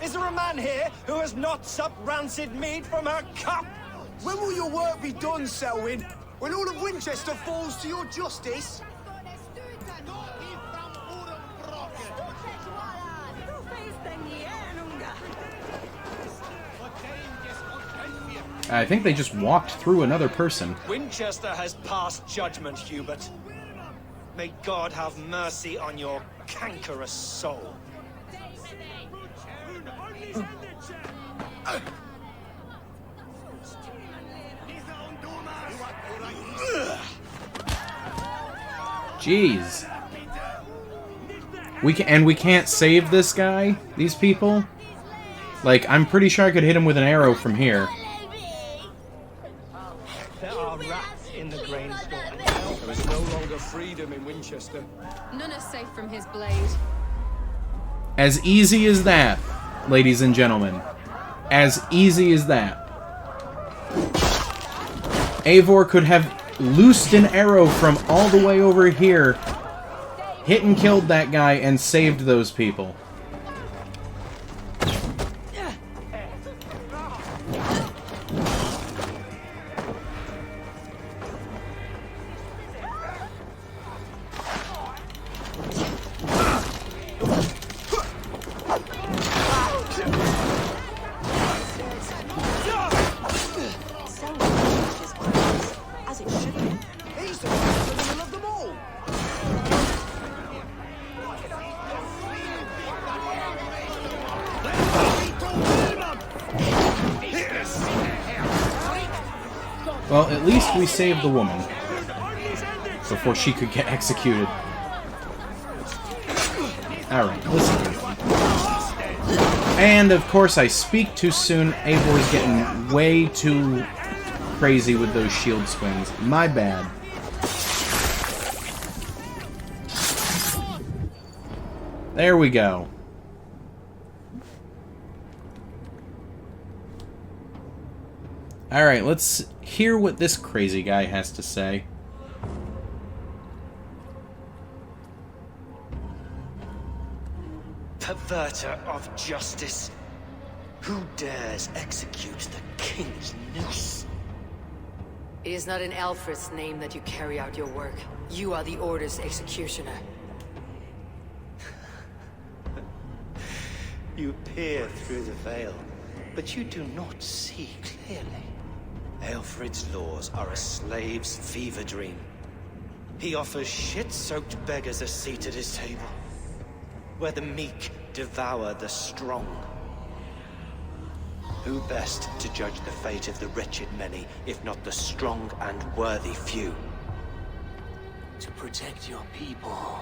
Is there a man here who has not supped rancid mead from her cup? When will your work be done, Selwyn? When all of Winchester falls to your justice? I think they just walked through another person. Winchester has passed judgment, Hubert. May God have mercy on your cankerous soul. Jeez. We can't save this guy? These people? Like, I'm pretty sure I could hit him with an arrow from here. There are rats in the grain store. There is no longer freedom in Winchester. None are safe from his blade. As easy as that, ladies and gentlemen. As easy as that. Eivor could have loosed an arrow from all the way over here, hit and killed that guy, and saved those people. Well, at least we saved the woman before she could get executed. Alright, listen here. And of course I speak too soon. Eivor's getting way too crazy with those shield swings. My bad. There we go. Alright, let's hear what this crazy guy has to say. Perverter of justice. Who dares execute the king's noose? It is not in Alfred's name that you carry out your work. You are the Order's executioner. You peer through the veil, but you do not see clearly. Alfred's laws are a slave's fever dream. He offers shit-soaked beggars a seat at his table, where the meek devour the strong. Who best to judge the fate of the wretched many, if not the strong and worthy few? To protect your people,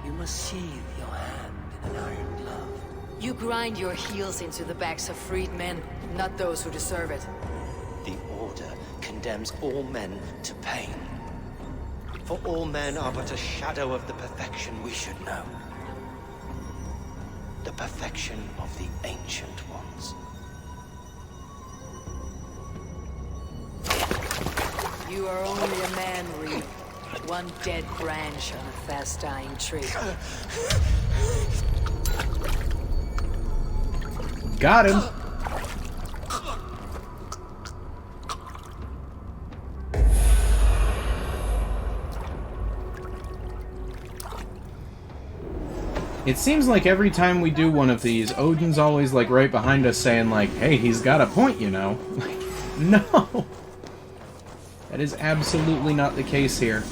you must sheathe your hand in an iron glove. You grind your heels into the backs of freed men, not those who deserve it. The Order condemns all men to pain. For all men are but a shadow of the perfection we should know. The perfection of the Ancient Ones. You are only a man, Reeve. One dead branch on a fast-dying tree. Got him. It seems like every time we do one of these, Odin's always like right behind us saying like, hey, he's got a point, you know. Like, no! That is absolutely not the case here.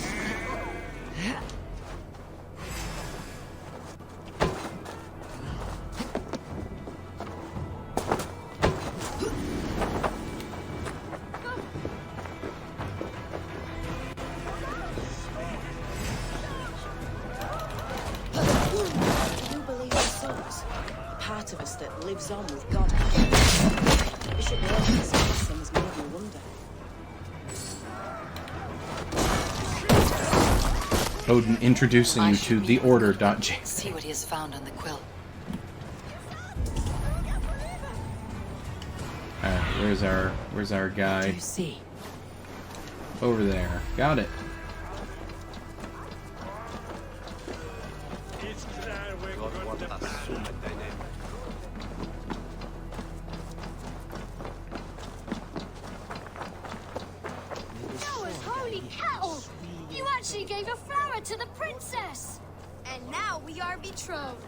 Part of us that lives on with God. Bishop Morgan's blessing has made me wonder. Odin introducing you to the Order.j. See what he has found on the quill. Alright, where's our guy? Do you see? Over there. Got it. Holy cattle! You actually gave a flower to the princess! And now we are betrothed.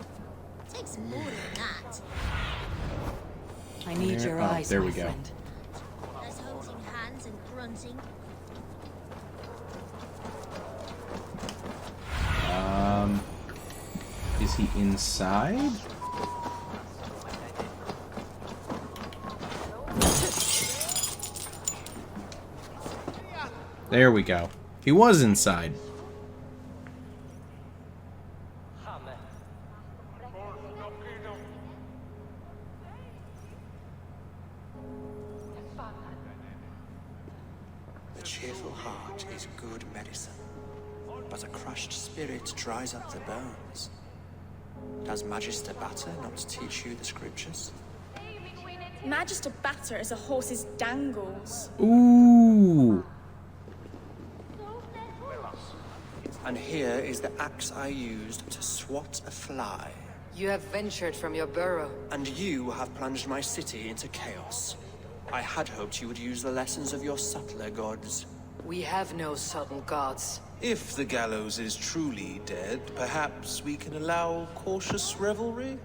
Takes more than that. I need your eyes, there my we go. There's holding hands and grunting. Is he inside? There we go. He was inside. The cheerful heart is good medicine, but a crushed spirit dries up the bones. Does Magister Batter not teach you the scriptures? Magister batter as a horse's dangles. Ooh. And here is the axe I used to swat a fly. You have ventured from your burrow. And you have plunged my city into chaos. I had hoped you would use the lessons of your subtler gods. We have no subtle gods. If the gallows is truly dead, perhaps we can allow cautious revelry?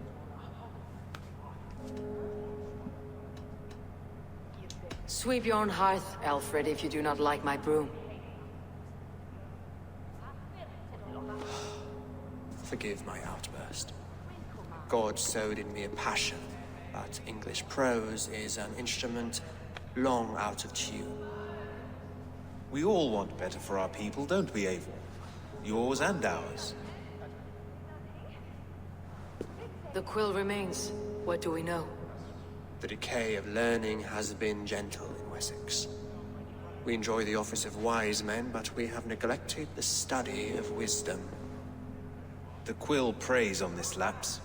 Sweep your own hearth, Alfred, if you do not like my broom. Forgive my outburst. God sowed in me a passion, but English prose is an instrument long out of tune. We all want better for our people, don't we, Eivor? Yours and ours. The quill remains. What do we know? The decay of learning has been gentle in Wessex. We enjoy the office of wise men, but we have neglected the study of wisdom. The quill preys on this lapse.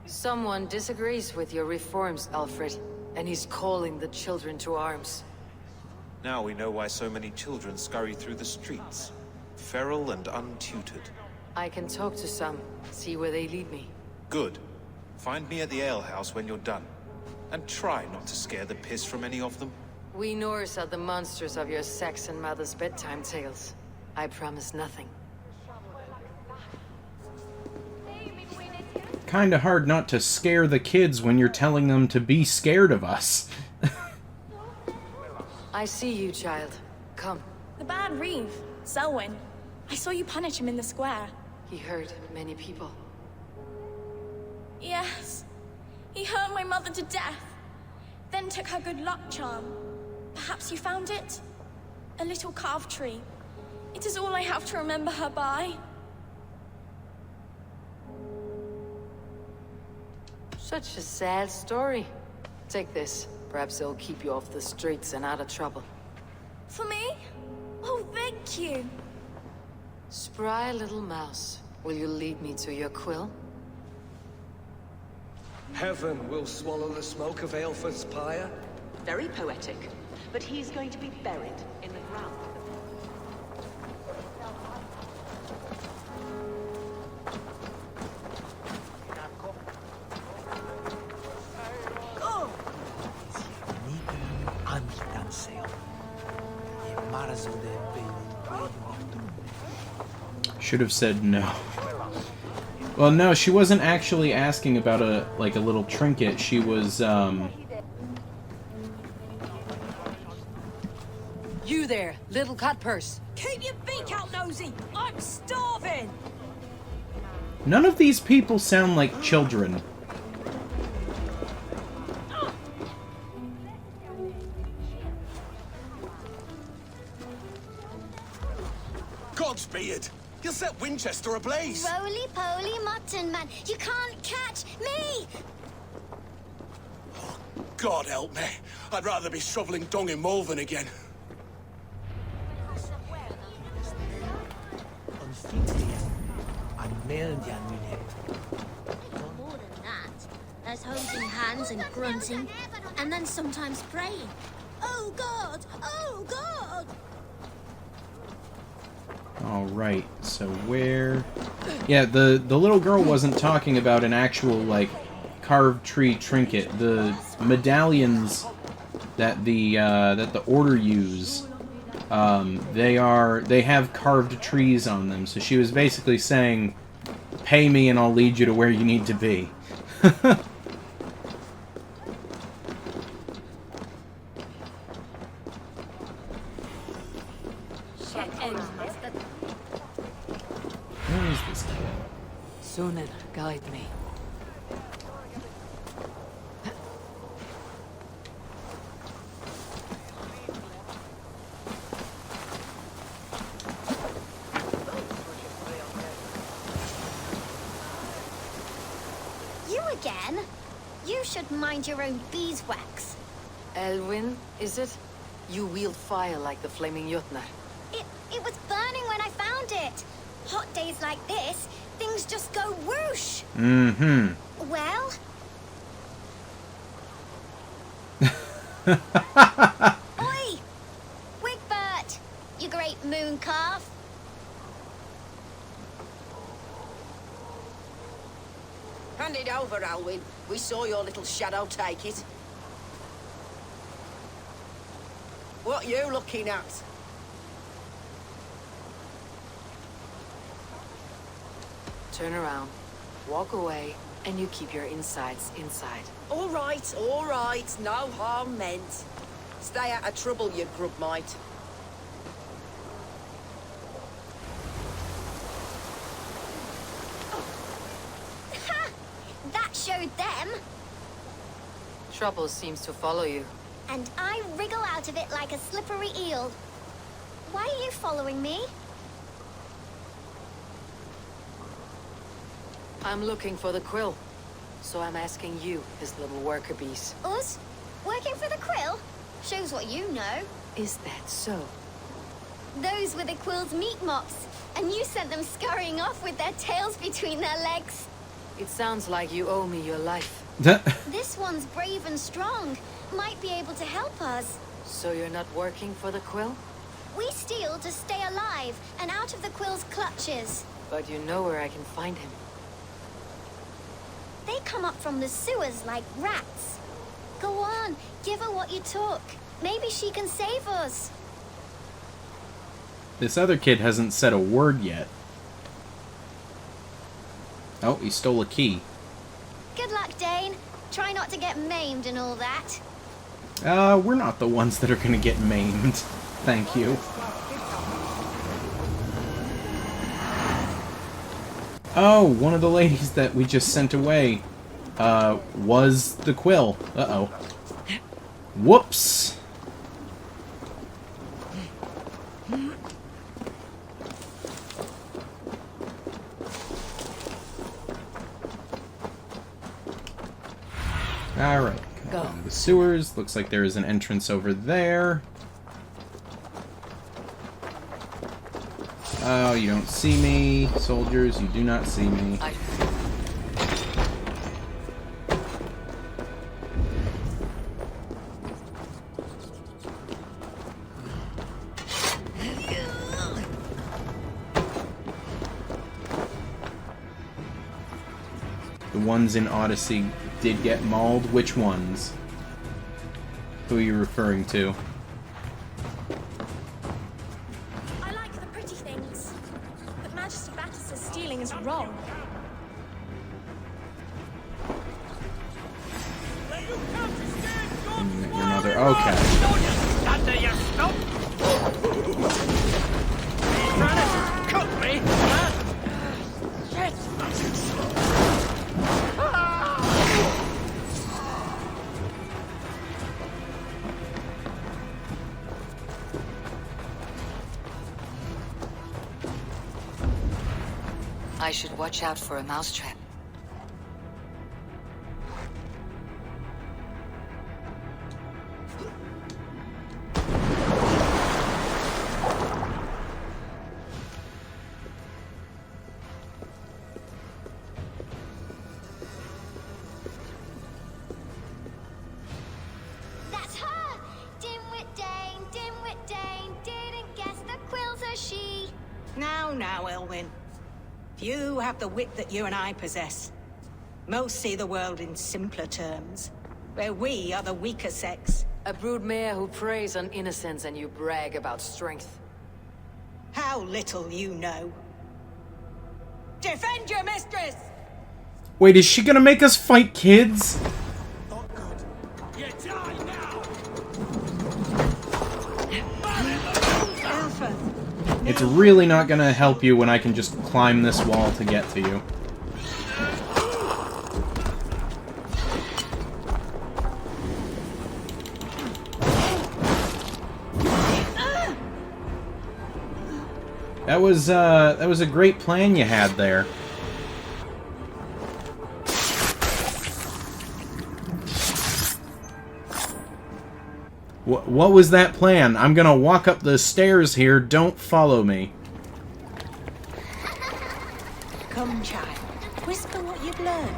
Someone disagrees with your reforms, Alfred, and he's calling the children to arms. Now we know why so many children scurry through the streets, feral and untutored. I can talk to some, see where they lead me. Good. Find me at the alehouse when you're done. And try not to scare the piss from any of them. We Norse are the monsters of your Saxon mother's bedtime tales. I promise nothing. Kinda hard not to scare the kids when you're telling them to be scared of us. I see you, child. Come. The bad Reeve, Selwyn. I saw you punish him in the square. He hurt many people. Yes. He hurt my mother to death. Then took her good luck charm. Perhaps you found it? A little carved tree. It is all I have to remember her by. Such a sad story. Take this. Perhaps it'll keep you off the streets and out of trouble. For me? Oh, thank you. Spry little mouse. Will you lead me to your quill? Heaven will swallow the smoke of Aelfred's pyre. Very poetic. But he's going to be buried in the ground. Should have said no. Well, no, she wasn't actually asking about a little trinket. She was, You there, little cutpurse. Keep your beak out, nosy! I'm starving! None of these people sound like children. Godspeed! You'll set Winchester ablaze! Roly-poly mutton man, you can't catch me! God help me. I'd rather be shoveling dung in Malvern again. More than that, there's holding hands and grunting, and then sometimes praying. Oh God! Oh God! Alright, so where... Yeah, the little girl wasn't talking about an actual, like, carved tree trinket. The medallions that the Order use, they have carved trees on them. So she was basically saying, pay me and I'll lead you to where you need to be. Where is this kid? Sunan, guide me. You again? You should mind your own beeswax. Elwyn, is it? You wield fire like the flaming Jotnar. It was burning when I found it. Hot days like this, things just go whoosh. Mm-hmm. Well? Oi! Wigbert! You great moon calf. Hand it over, Alwyn. We saw your little shadow take it. What you looking at? Turn around, walk away, and you keep your insides inside. All right. No harm meant. Stay out of trouble, you grub mite. Ha! That showed them. Trouble seems to follow you. And I wriggle out of it like a slippery eel. Why are you following me? I'm looking for the quill. So I'm asking you, his little worker bees. Us? Working for the quill? Shows what you know. Is that so? Those were the quill's meat mops, and you sent them scurrying off with their tails between their legs. It sounds like you owe me your life. This one's brave and strong. Might be able to help us. So you're not working for the quill? We steal to stay alive and out of the quill's clutches. But you know where I can find him. They come up from the sewers like rats. Go on, give her what you took. Maybe she can save us. This other kid hasn't said a word yet. Oh, he stole a key. Good luck, Dane. Try not to get maimed and all that. We're not the ones that are gonna get maimed. Thank you. Oh, one of the ladies that we just sent away, was the quill. Uh-oh. Whoops! Alright, go down to the sewers. Looks like there is an entrance over there. Oh, you don't see me. Soldiers, you do not see me. The ones in Odyssey did get mauled. Which ones? Who are you referring to? I like the pretty things, but Majesty Battus says stealing is wrong. Your mother. Okay. Under your stump! Cook me! Shit! I should watch out for a mousetrap. That's her! Dimwit Dane, didn't guess the quill's a she. Now, Elwyn. Few have the wit that you and I possess. Most see the world in simpler terms, where we are the weaker sex. A broodmare who preys on innocence and you brag about strength. How little you know. Defend your mistress! Wait, is she gonna make us fight kids? You die now! It's really not gonna help you when I can just climb this wall to get to you. That was a great plan you had there. What was that plan? I'm gonna walk up the stairs here. Don't follow me. Come, child, whisper what you've learned,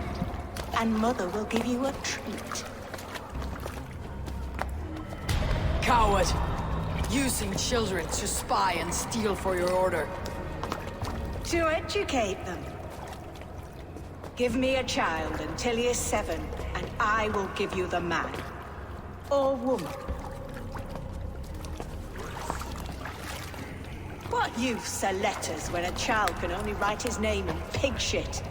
and Mother will give you a treat. Coward! Using children to spy and steal for your order. To educate them. Give me a child until he is 7, and I will give you the man. Or woman. What use are letters when a child can only write his name in pig shit?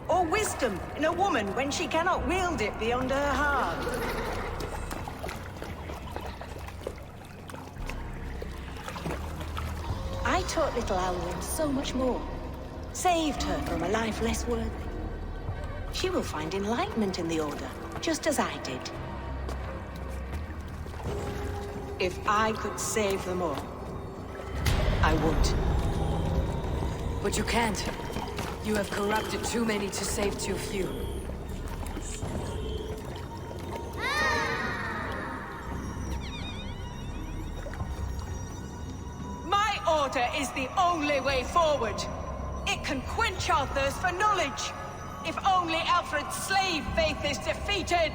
Or wisdom in a woman when she cannot wield it beyond her heart? I taught little Alwyn so much more. Saved her from a life less worthy. She will find enlightenment in the Order, just as I did. If I could save them all, I would. But you can't. You have corrupted too many to save too few. My Order is the only way forward. It can quench our thirst for knowledge. If only Alfred's slave faith is defeated!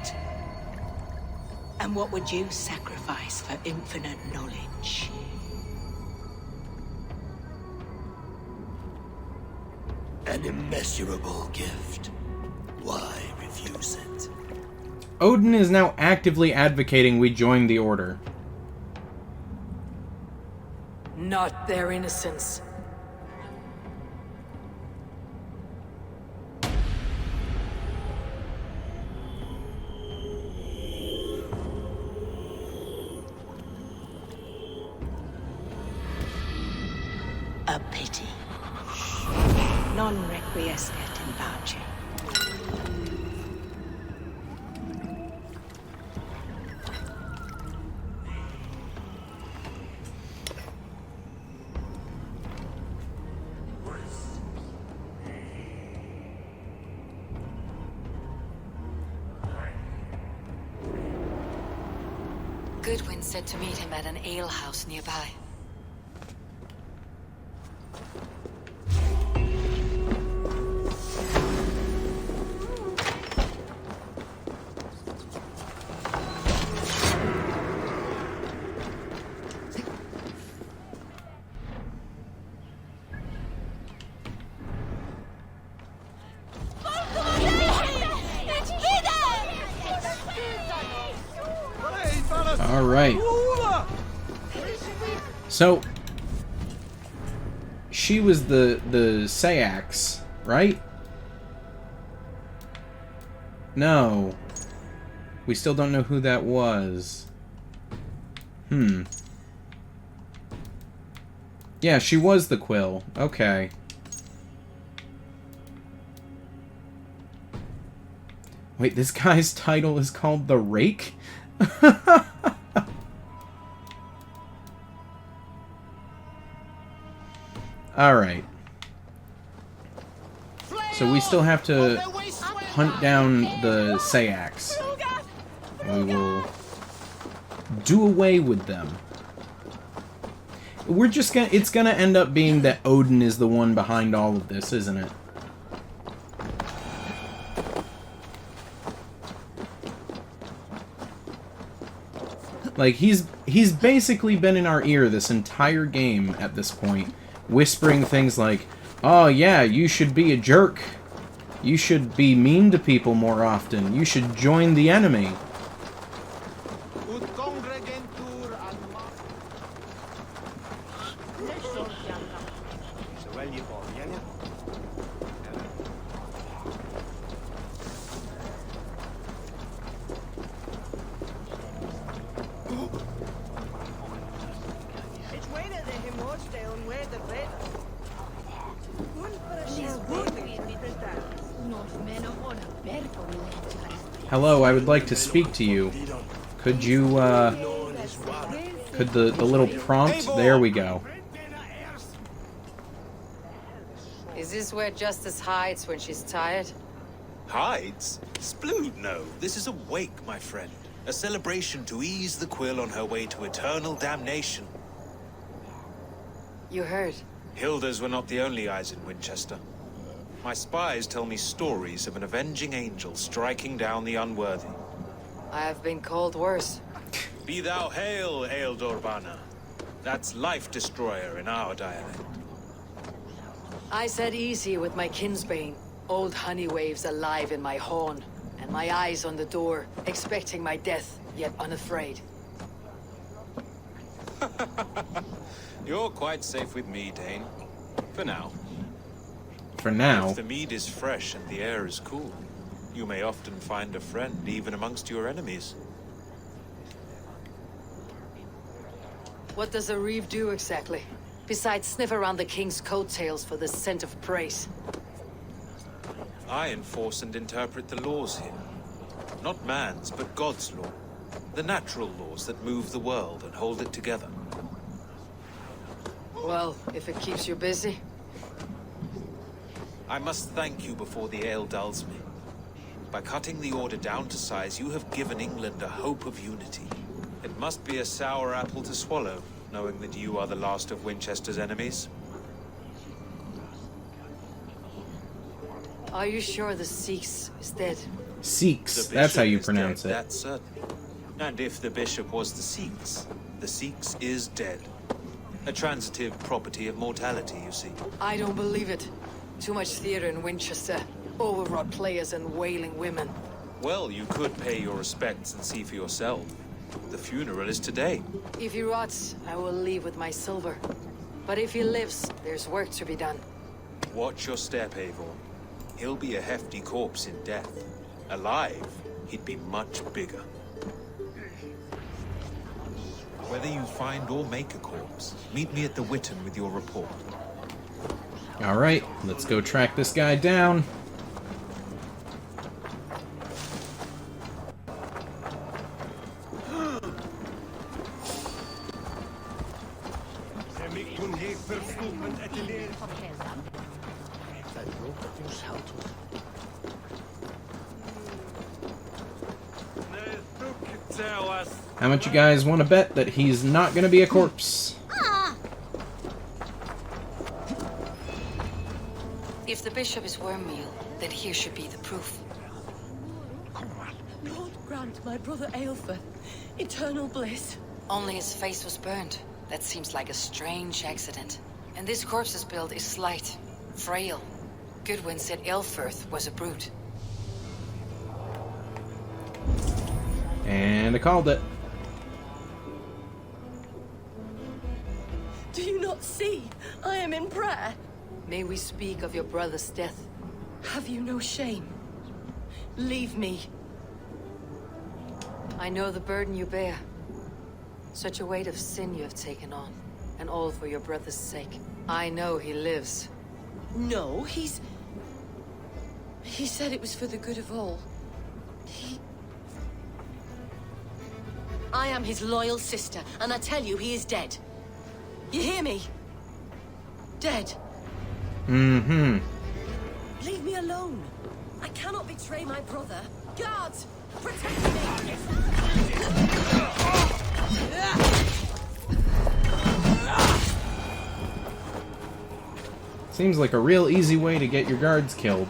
And what would you sacrifice for infinite knowledge? An immeasurable gift. Why refuse it? Odin is now actively advocating we join the Order. Not their innocence. A pity. Non requiescat in pace. Goodwin said to meet him at an alehouse nearby. Alright. So, she was the Sayax, right? No. We still don't know who that was. Yeah, she was the Quill. Okay. Wait, this guy's title is called the Rake? Alright. So we still have to hunt down the Sayax. We will do away with them. We're just gonna... It's gonna end up being that Odin is the one behind all of this, isn't it? Like, he's basically been in our ear this entire game at this point, whispering things like, oh yeah, you should be a jerk. You should be mean to people more often. You should join the enemy. Hello, I would like to speak to you. Could you, could the little prompt... There we go. Is this where Justice hides when she's tired? Hides? Splood, no. This is a wake, my friend. A celebration to ease the Quill on her way to eternal damnation. You heard. Hilda's were not the only eyes in Winchester. My spies tell me stories of an avenging angel striking down the unworthy. I have been called worse. Be thou hail, Ealdorbanna. That's Life Destroyer in our dialect. I said easy with my kinsbane. Old honey waves alive in my horn, and my eyes on the door, expecting my death, yet unafraid. You're quite safe with me, Dane. For now. For now. If the mead is fresh and the air is cool, you may often find a friend even amongst your enemies. What does a reeve do exactly? Besides sniff around the king's coattails for the scent of praise. I enforce and interpret the laws here. Not man's, but God's law. The natural laws that move the world and hold it together. Well, if it keeps you busy. I must thank you before the ale dulls me. By cutting the order down to size, you have given England a hope of unity. It must be a sour apple to swallow, knowing that you are the last of Winchester's enemies. Are you sure the Sikhs is dead? Sikhs, that's how you is pronounce dead, it. That's certain. And if the bishop was the Sikhs is dead. A transitive property of mortality, you see. I don't believe it. Too much theater in Winchester. Overwrought players and wailing women. Well, you could pay your respects and see for yourself. The funeral is today. If he rots, I will leave with my silver. But if he lives, there's work to be done. Watch your step, Eivor. He'll be a hefty corpse in death. Alive, he'd be much bigger. Whether you find or make a corpse, meet me at the Witten with your report. Alright, let's go track this guy down. How much you guys want to bet that he's not going to be a corpse? If the bishop is Wormmeal, then here should be the proof. Lord grant my brother Aelfir eternal bliss. Only his face was burned. That seems like a strange accident. And this corpse's build is slight, frail. Goodwin said Aelfirth was a brute. And I called it. Do you not see? I am in prayer. May we speak of your brother's death? Have you no shame? Leave me. I know the burden you bear. Such a weight of sin you have taken on. And all for your brother's sake. I know he lives. No, He said it was for the good of all. I am his loyal sister, and I tell you, he is dead. You hear me? Dead. Mm-hmm. Leave me alone. I cannot betray my brother. Guards, protect me! Seems like a real easy way to get your guards killed.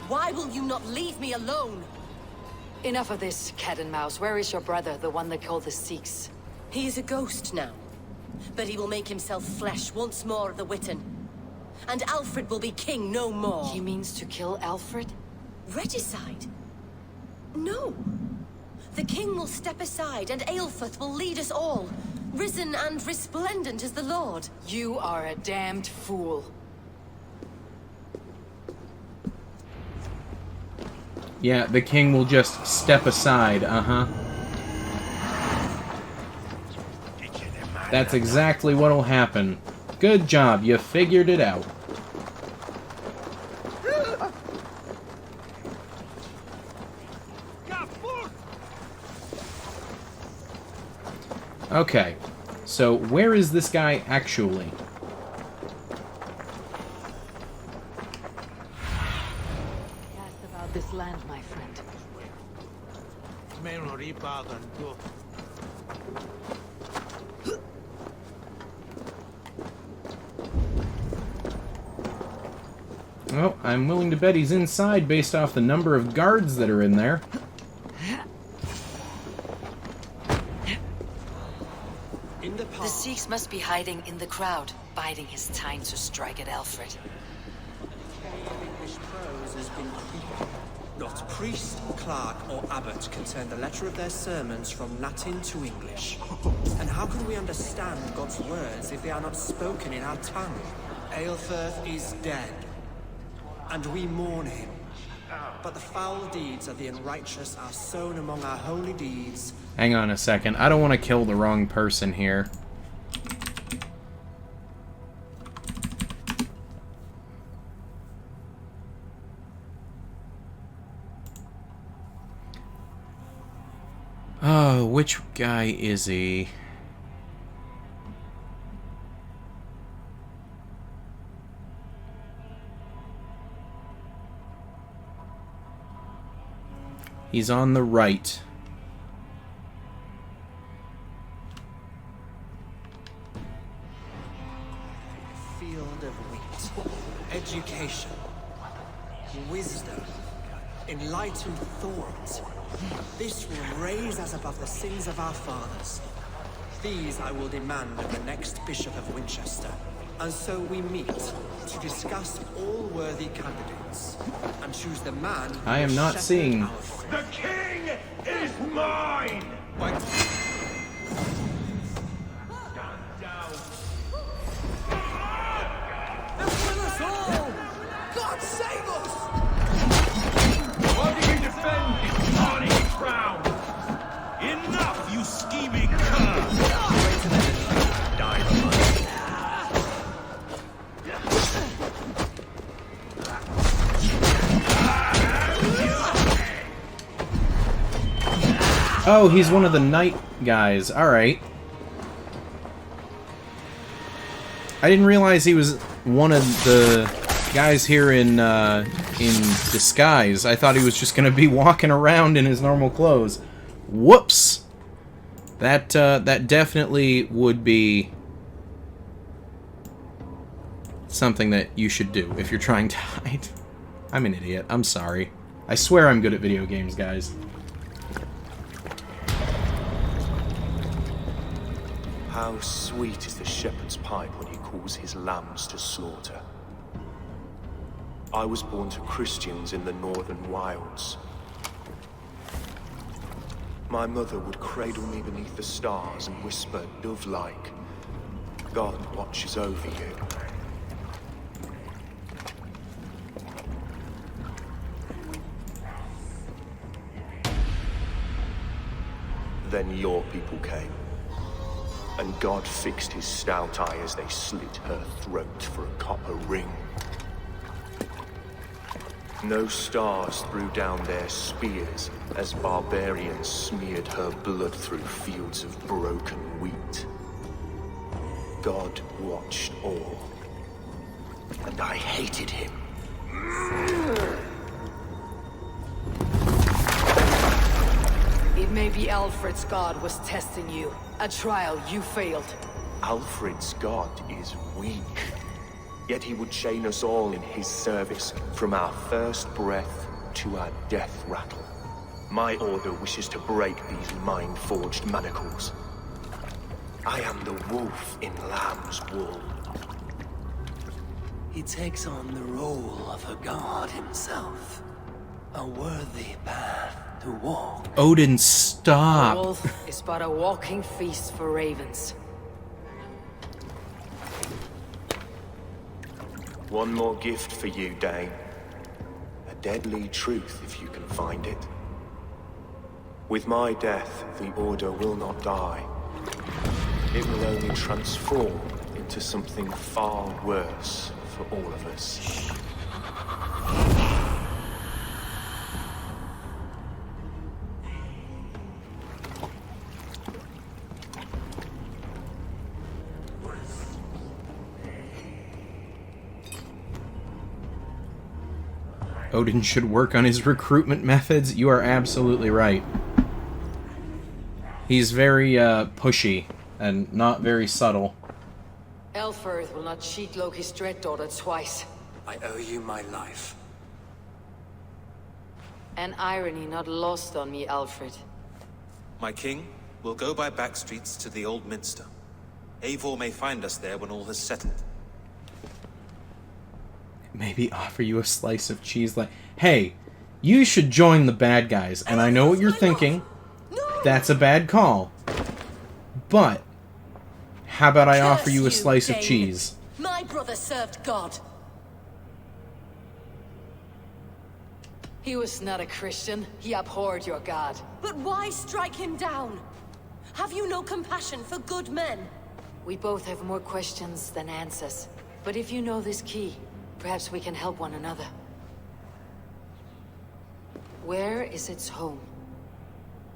Why will you not leave me alone? Enough of this, cat and mouse. Where is your brother, the one they call the Sikhs? He is a ghost now. But he will make himself flesh once more at the Witten. And Alfred will be king no more. He means to kill Alfred? Regicide? No. The king will step aside, and Aelfirth will lead us all. Risen and resplendent as the Lord. You are a damned fool. Yeah, the king will just step aside, uh-huh. That's exactly what'll happen. Good job, you figured it out. Okay, so where is this guy actually? Asked about this land, my friend. Well, I'm willing to bet he's inside based off the number of guards that are in there. The Sikhs must be hiding in the crowd, biding his time to strike at Alfred. English prose has been creeping. Not priest, clerk, or abbot can turn the letter of their sermons from Latin to English. And how can we understand God's words if they are not spoken in our tongue? Aelfirth is dead, and we mourn him. But the foul deeds of the unrighteous are sown among our holy deeds. Hang on a second. I don't want to kill the wrong person here. Oh, which guy is he? He's on the right. Field of wheat, education, wisdom, enlightened thought. This will raise us above the sins of our fathers. These I will demand of the next Bishop of Winchester. And so we meet to discuss all worthy candidates and choose the man who I am will not shepherd seeing. our faith. The king is mine! God save us! Why do you defend his tarnished crown? Enough, you scheming cur! Oh, he's one of the knight guys. Alright. I didn't realize he was one of the guys here in disguise. I thought he was just gonna be walking around in his normal clothes. Whoops! That definitely would be something that you should do if you're trying to hide. I'm an idiot. I'm sorry. I swear I'm good at video games, guys. How sweet is the shepherd's pipe when he calls his lambs to slaughter. I was born to Christians in the northern wilds. My mother would cradle me beneath the stars and whisper, dove-like, God watches over you. Then your people came. And God fixed his stout eye as they slit her throat for a copper ring. No stars threw down their spears as barbarians smeared her blood through fields of broken wheat. God watched all, and I hated him. It may be Alfred's god was testing you. A trial you failed. Alfred's god is weak. Yet he would chain us all in his service, from our first breath to our death rattle. My order wishes to break these mind-forged manacles. I am the wolf in lamb's wool. He takes on the role of a god himself. A worthy path to walk. Odin, The stop. wolf is but a walking feast for ravens. One more gift for you, Dane. A deadly truth, if you can find it. With my death, the Order will not die. It will only transform into something far worse for all of us. Odin should work on his recruitment methods. You are absolutely right. He's very pushy and not very subtle. Elfirth will not cheat Loki's dread daughter twice. I owe you my life. An irony not lost on me, Alfred. My king, we'll go by back streets to the Old Minster. Eivor may find us there when all has settled. Maybe offer you a slice of cheese like, hey, you should join the bad guys. And I know what you're thinking. That's a bad call. But, how about I offer you a slice of cheese? My brother served God. He was not a Christian. He abhorred your God. But why strike him down? Have you no compassion for good men? We both have more questions than answers. But if you know this key, perhaps we can help one another. Where is its home?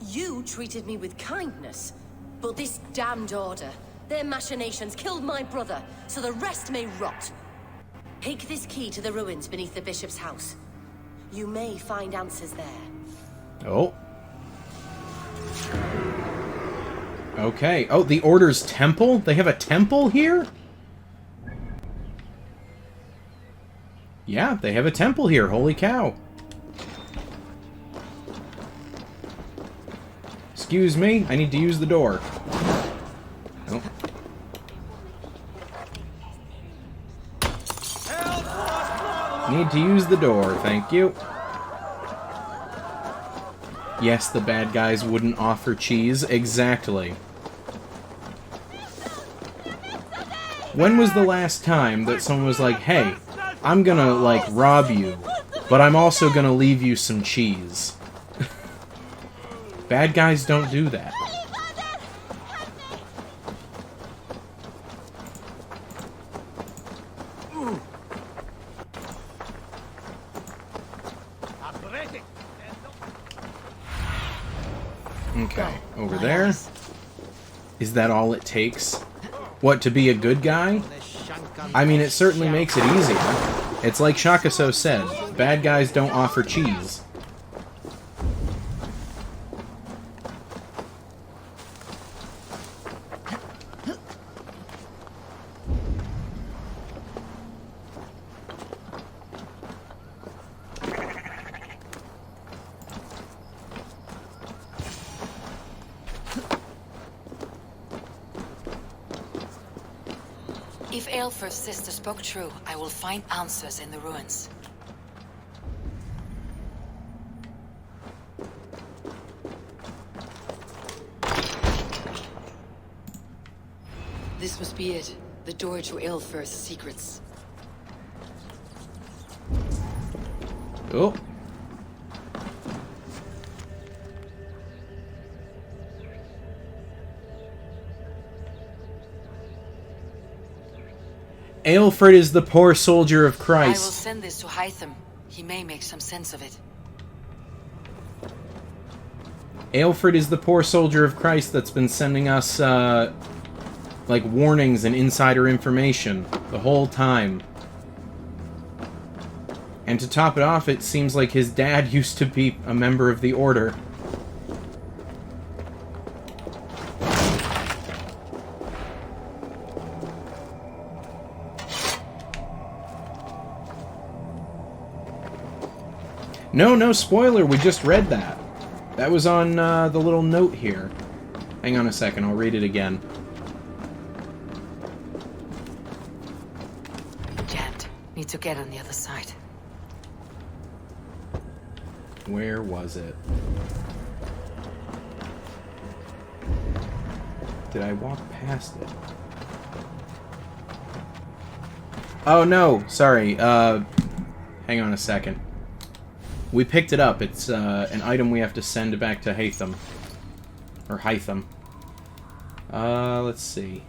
You treated me with kindness, but this damned order, their machinations killed my brother, so the rest may rot. Take this key to the ruins beneath the bishop's house. You may find answers there. Oh. Okay. Oh, the Order's temple? They have a temple here? Yeah, they have a temple here. Holy cow. Excuse me, I need to use the door. Oh. Need to use the door, thank you. Yes, the bad guys wouldn't offer cheese. Exactly. When was the last time that someone was like, hey, I'm gonna, like, rob you, but I'm also gonna leave you some cheese? Bad guys don't do that. Okay, over there. Is that all it takes? What, to be a good guy? I mean, it certainly makes it easier. It's like Shakaso said, bad guys don't offer cheese. If Aelfir's sister spoke true, I will find answers in the ruins. This must be it. The door to Aelfir's secrets. Oh. Aelfred is the poor soldier of Christ. I will send this to Hytham. He may make some sense of it. Aelfred is the poor soldier of Christ that's been sending us, like, warnings and insider information the whole time. And to top it off, it seems like his dad used to be a member of the Order. No spoiler, we just read that. That was on the little note here. Hang on a second, I'll read it again. Jammed. Need to get on the other side. Where was it? Did I walk past it? Oh no, sorry. Hang on a second. We picked it up. It's an item we have to send back to Hytham. Or Hytham. Let's see.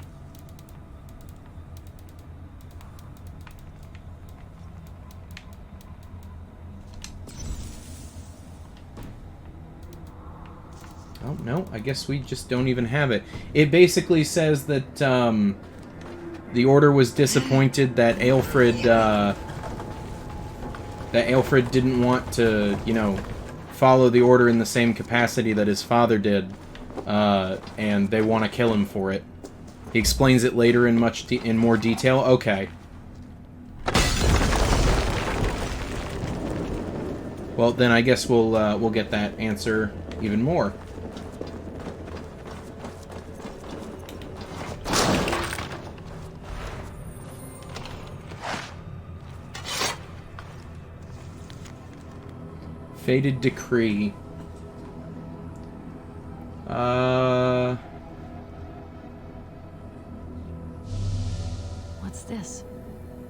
Oh, no, I guess we just don't even have it. It basically says that the Order was disappointed that Aelfred didn't want to, you know, follow the Order in the same capacity that his father did, and they want to kill him for it. He explains it later in more detail. Okay. Well, then I guess we'll get that answer even more. Fated decree. What's this?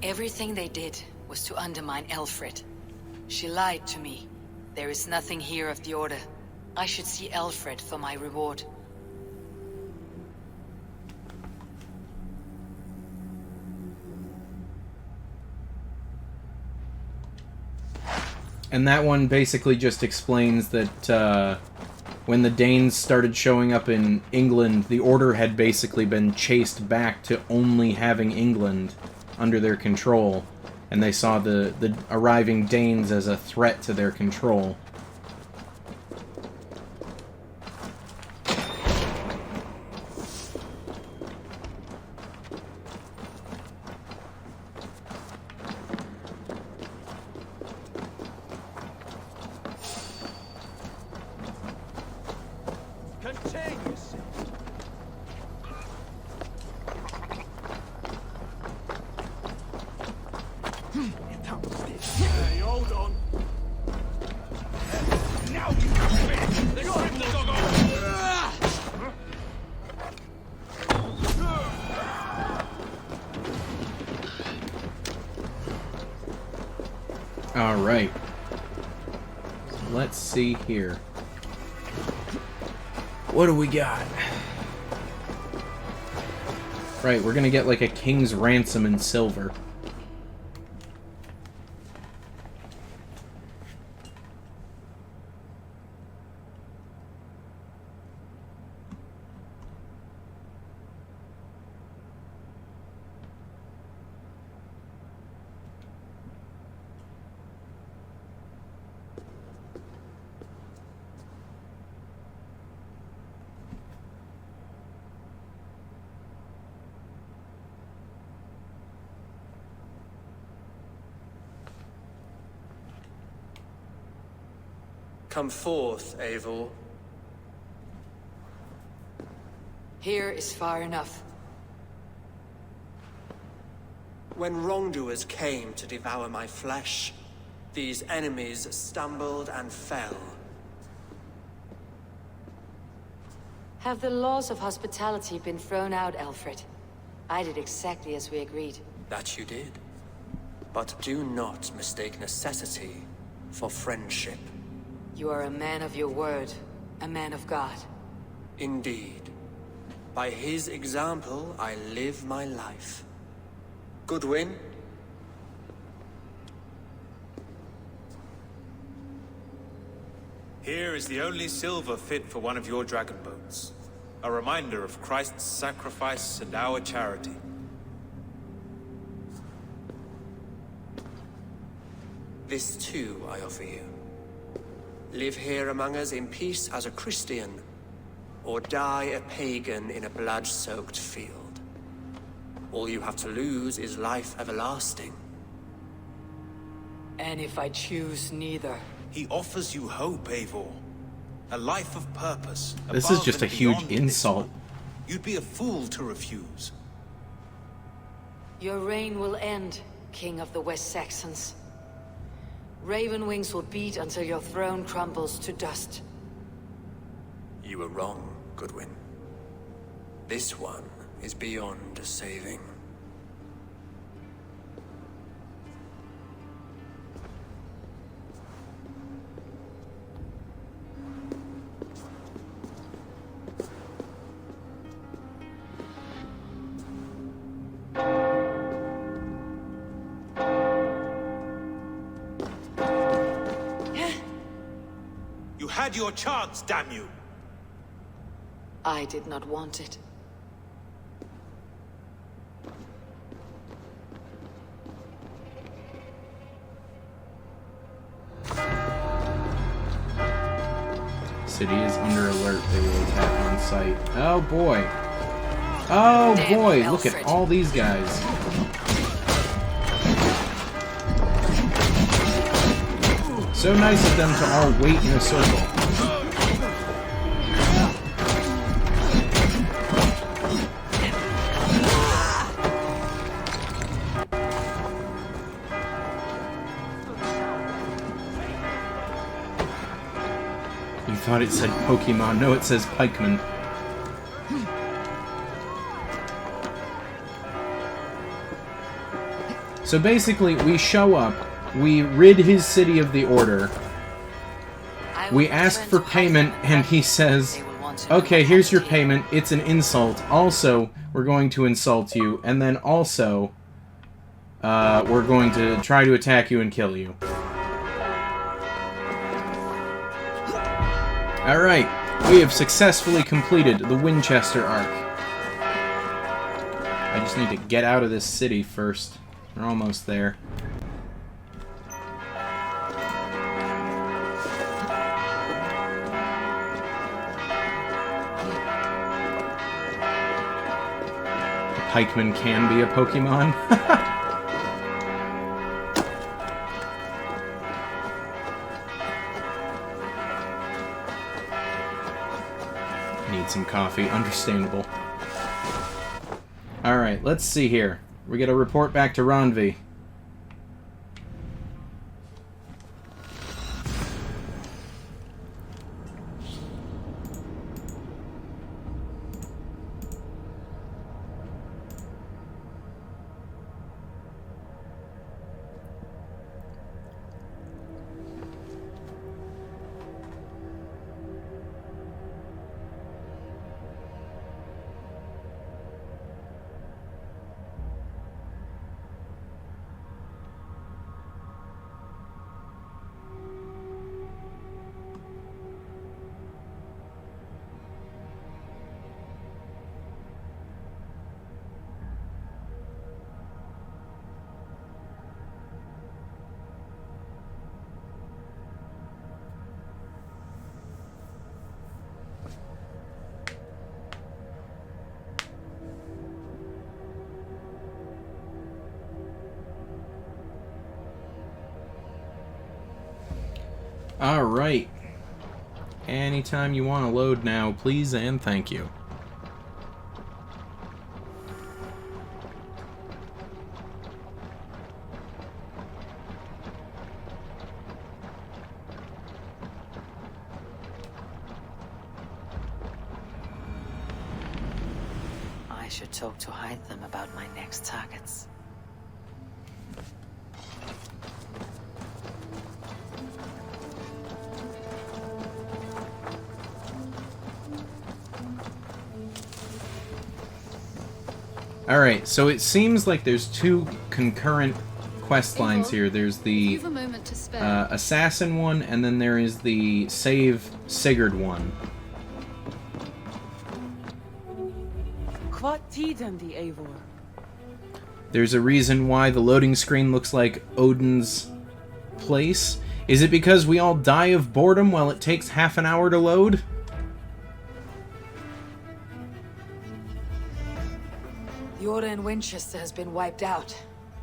Everything they did was to undermine Elfred. She lied to me. There is nothing here of the Order. I should see Alfred for my reward. And that one basically just explains that when the Danes started showing up in England, the Order had basically been chased back to only having England under their control, and they saw the arriving Danes as a threat to their control. Alright. Let's see here. What do we got? Right, we're gonna get like a king's ransom in silver. Come forth, Eivor. Here is far enough. When wrongdoers came to devour my flesh, these enemies stumbled and fell. Have the laws of hospitality been thrown out, Alfred? I did exactly as we agreed. That you did. But do not mistake necessity for friendship. You are a man of your word, a man of God. Indeed. By his example, I live my life. Goodwin? Here is the only silver fit for one of your dragon boats. A reminder of Christ's sacrifice and our charity. This too I offer you. Live here among us in peace as a Christian, or die a pagan in a blood-soaked field. All you have to lose is life everlasting. And if I choose neither? He offers you hope, Eivor. A life of purpose. This is just a huge insult. You'd be a fool to refuse. Your reign will end, King of the West Saxons. Raven wings will beat until your throne crumbles to dust. You were wrong, Goodwin. This one is beyond saving. You had your chance, damn you! I did not want it. City is under alert. They will attack on sight. Oh boy. Oh boy, look at all these guys. So nice of them to all wait in a circle. You thought it said Pokemon. No, it says Pikeman. So basically, we show up, we rid his city of the Order, we ask for payment, and he says, okay, here's your payment, it's an insult, also, we're going to insult you, and then also, we're going to try to attack you and kill you. Alright, we have successfully completed the Winchester arc. I just need to get out of this city first. We're almost there. The Pikeman can be a Pokemon. Need some coffee. Understandable. Alright, let's see here. We get a report back to Ronvi. Alright. Anytime you want to load now, please and thank you. I should talk to Hytham about my next targets. Alright, so it seems like there's two concurrent quest lines here. There's the assassin one, and then there is the save Sigurd one. There's a reason why the loading screen looks like Odin's place. Is it because we all die of boredom while it takes half an hour to load? The Order in Winchester has been wiped out,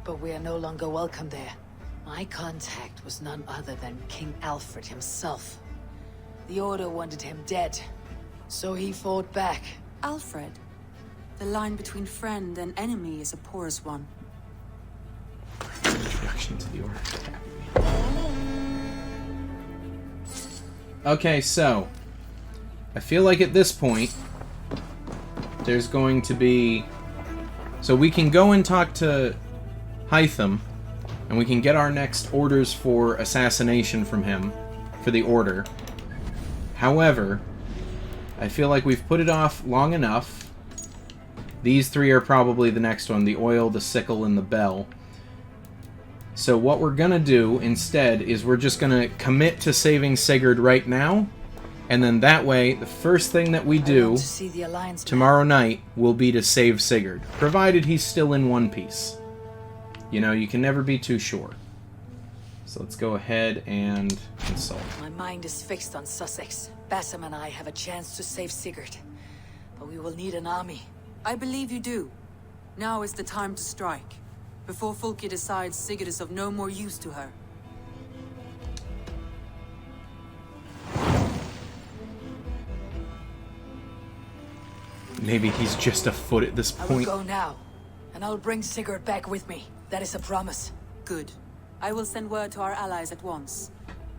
but we are no longer welcome there. My contact was none other than King Alfred himself. The Order wanted him dead, so he fought back. Alfred? The line between friend and enemy is a porous one. Introduction to the Order. Okay, so I feel like at this point there's going to be... So we can go and talk to Hytham, and we can get our next orders for assassination from him, for the Order. However, I feel like we've put it off long enough. These three are probably the next one, the oil, the sickle, and the bell. So what we're gonna do instead is we're just gonna commit to saving Sigurd right now, and then that way, the first thing that we do tomorrow night will be to save Sigurd, provided he's still in one piece. You know, you can never be too sure. So let's go ahead and consult. My mind is fixed on Sussex. Bassam and I have a chance to save Sigurd, but we will need an army. I believe you do. Now is the time to strike, before Fulke decides Sigurd is of no more use to her. Maybe he's just a foot at this I will point. go now, and I'll bring Sigurd back with me. That is a promise. Good. I will send word to our allies at once.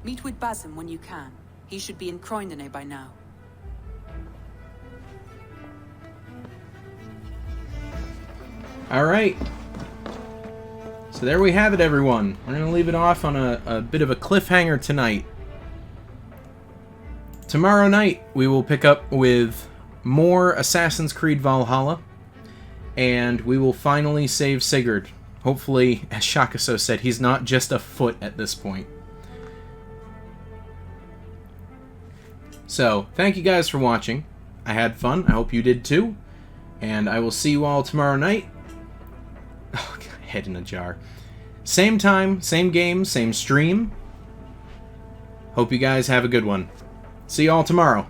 Meet with Basim when you can. He should be in Croydon by now. Alright. So there we have it, everyone. We're going to leave it off on a bit of a cliffhanger tonight. Tomorrow night, we will pick up with more Assassin's Creed Valhalla. And we will finally save Sigurd. Hopefully, as Shakaso said, he's not just a foot at this point. So, thank you guys for watching. I had fun. I hope you did too. And I will see you all tomorrow night. Oh, head in a jar. Same time, same game, same stream. Hope you guys have a good one. See you all tomorrow.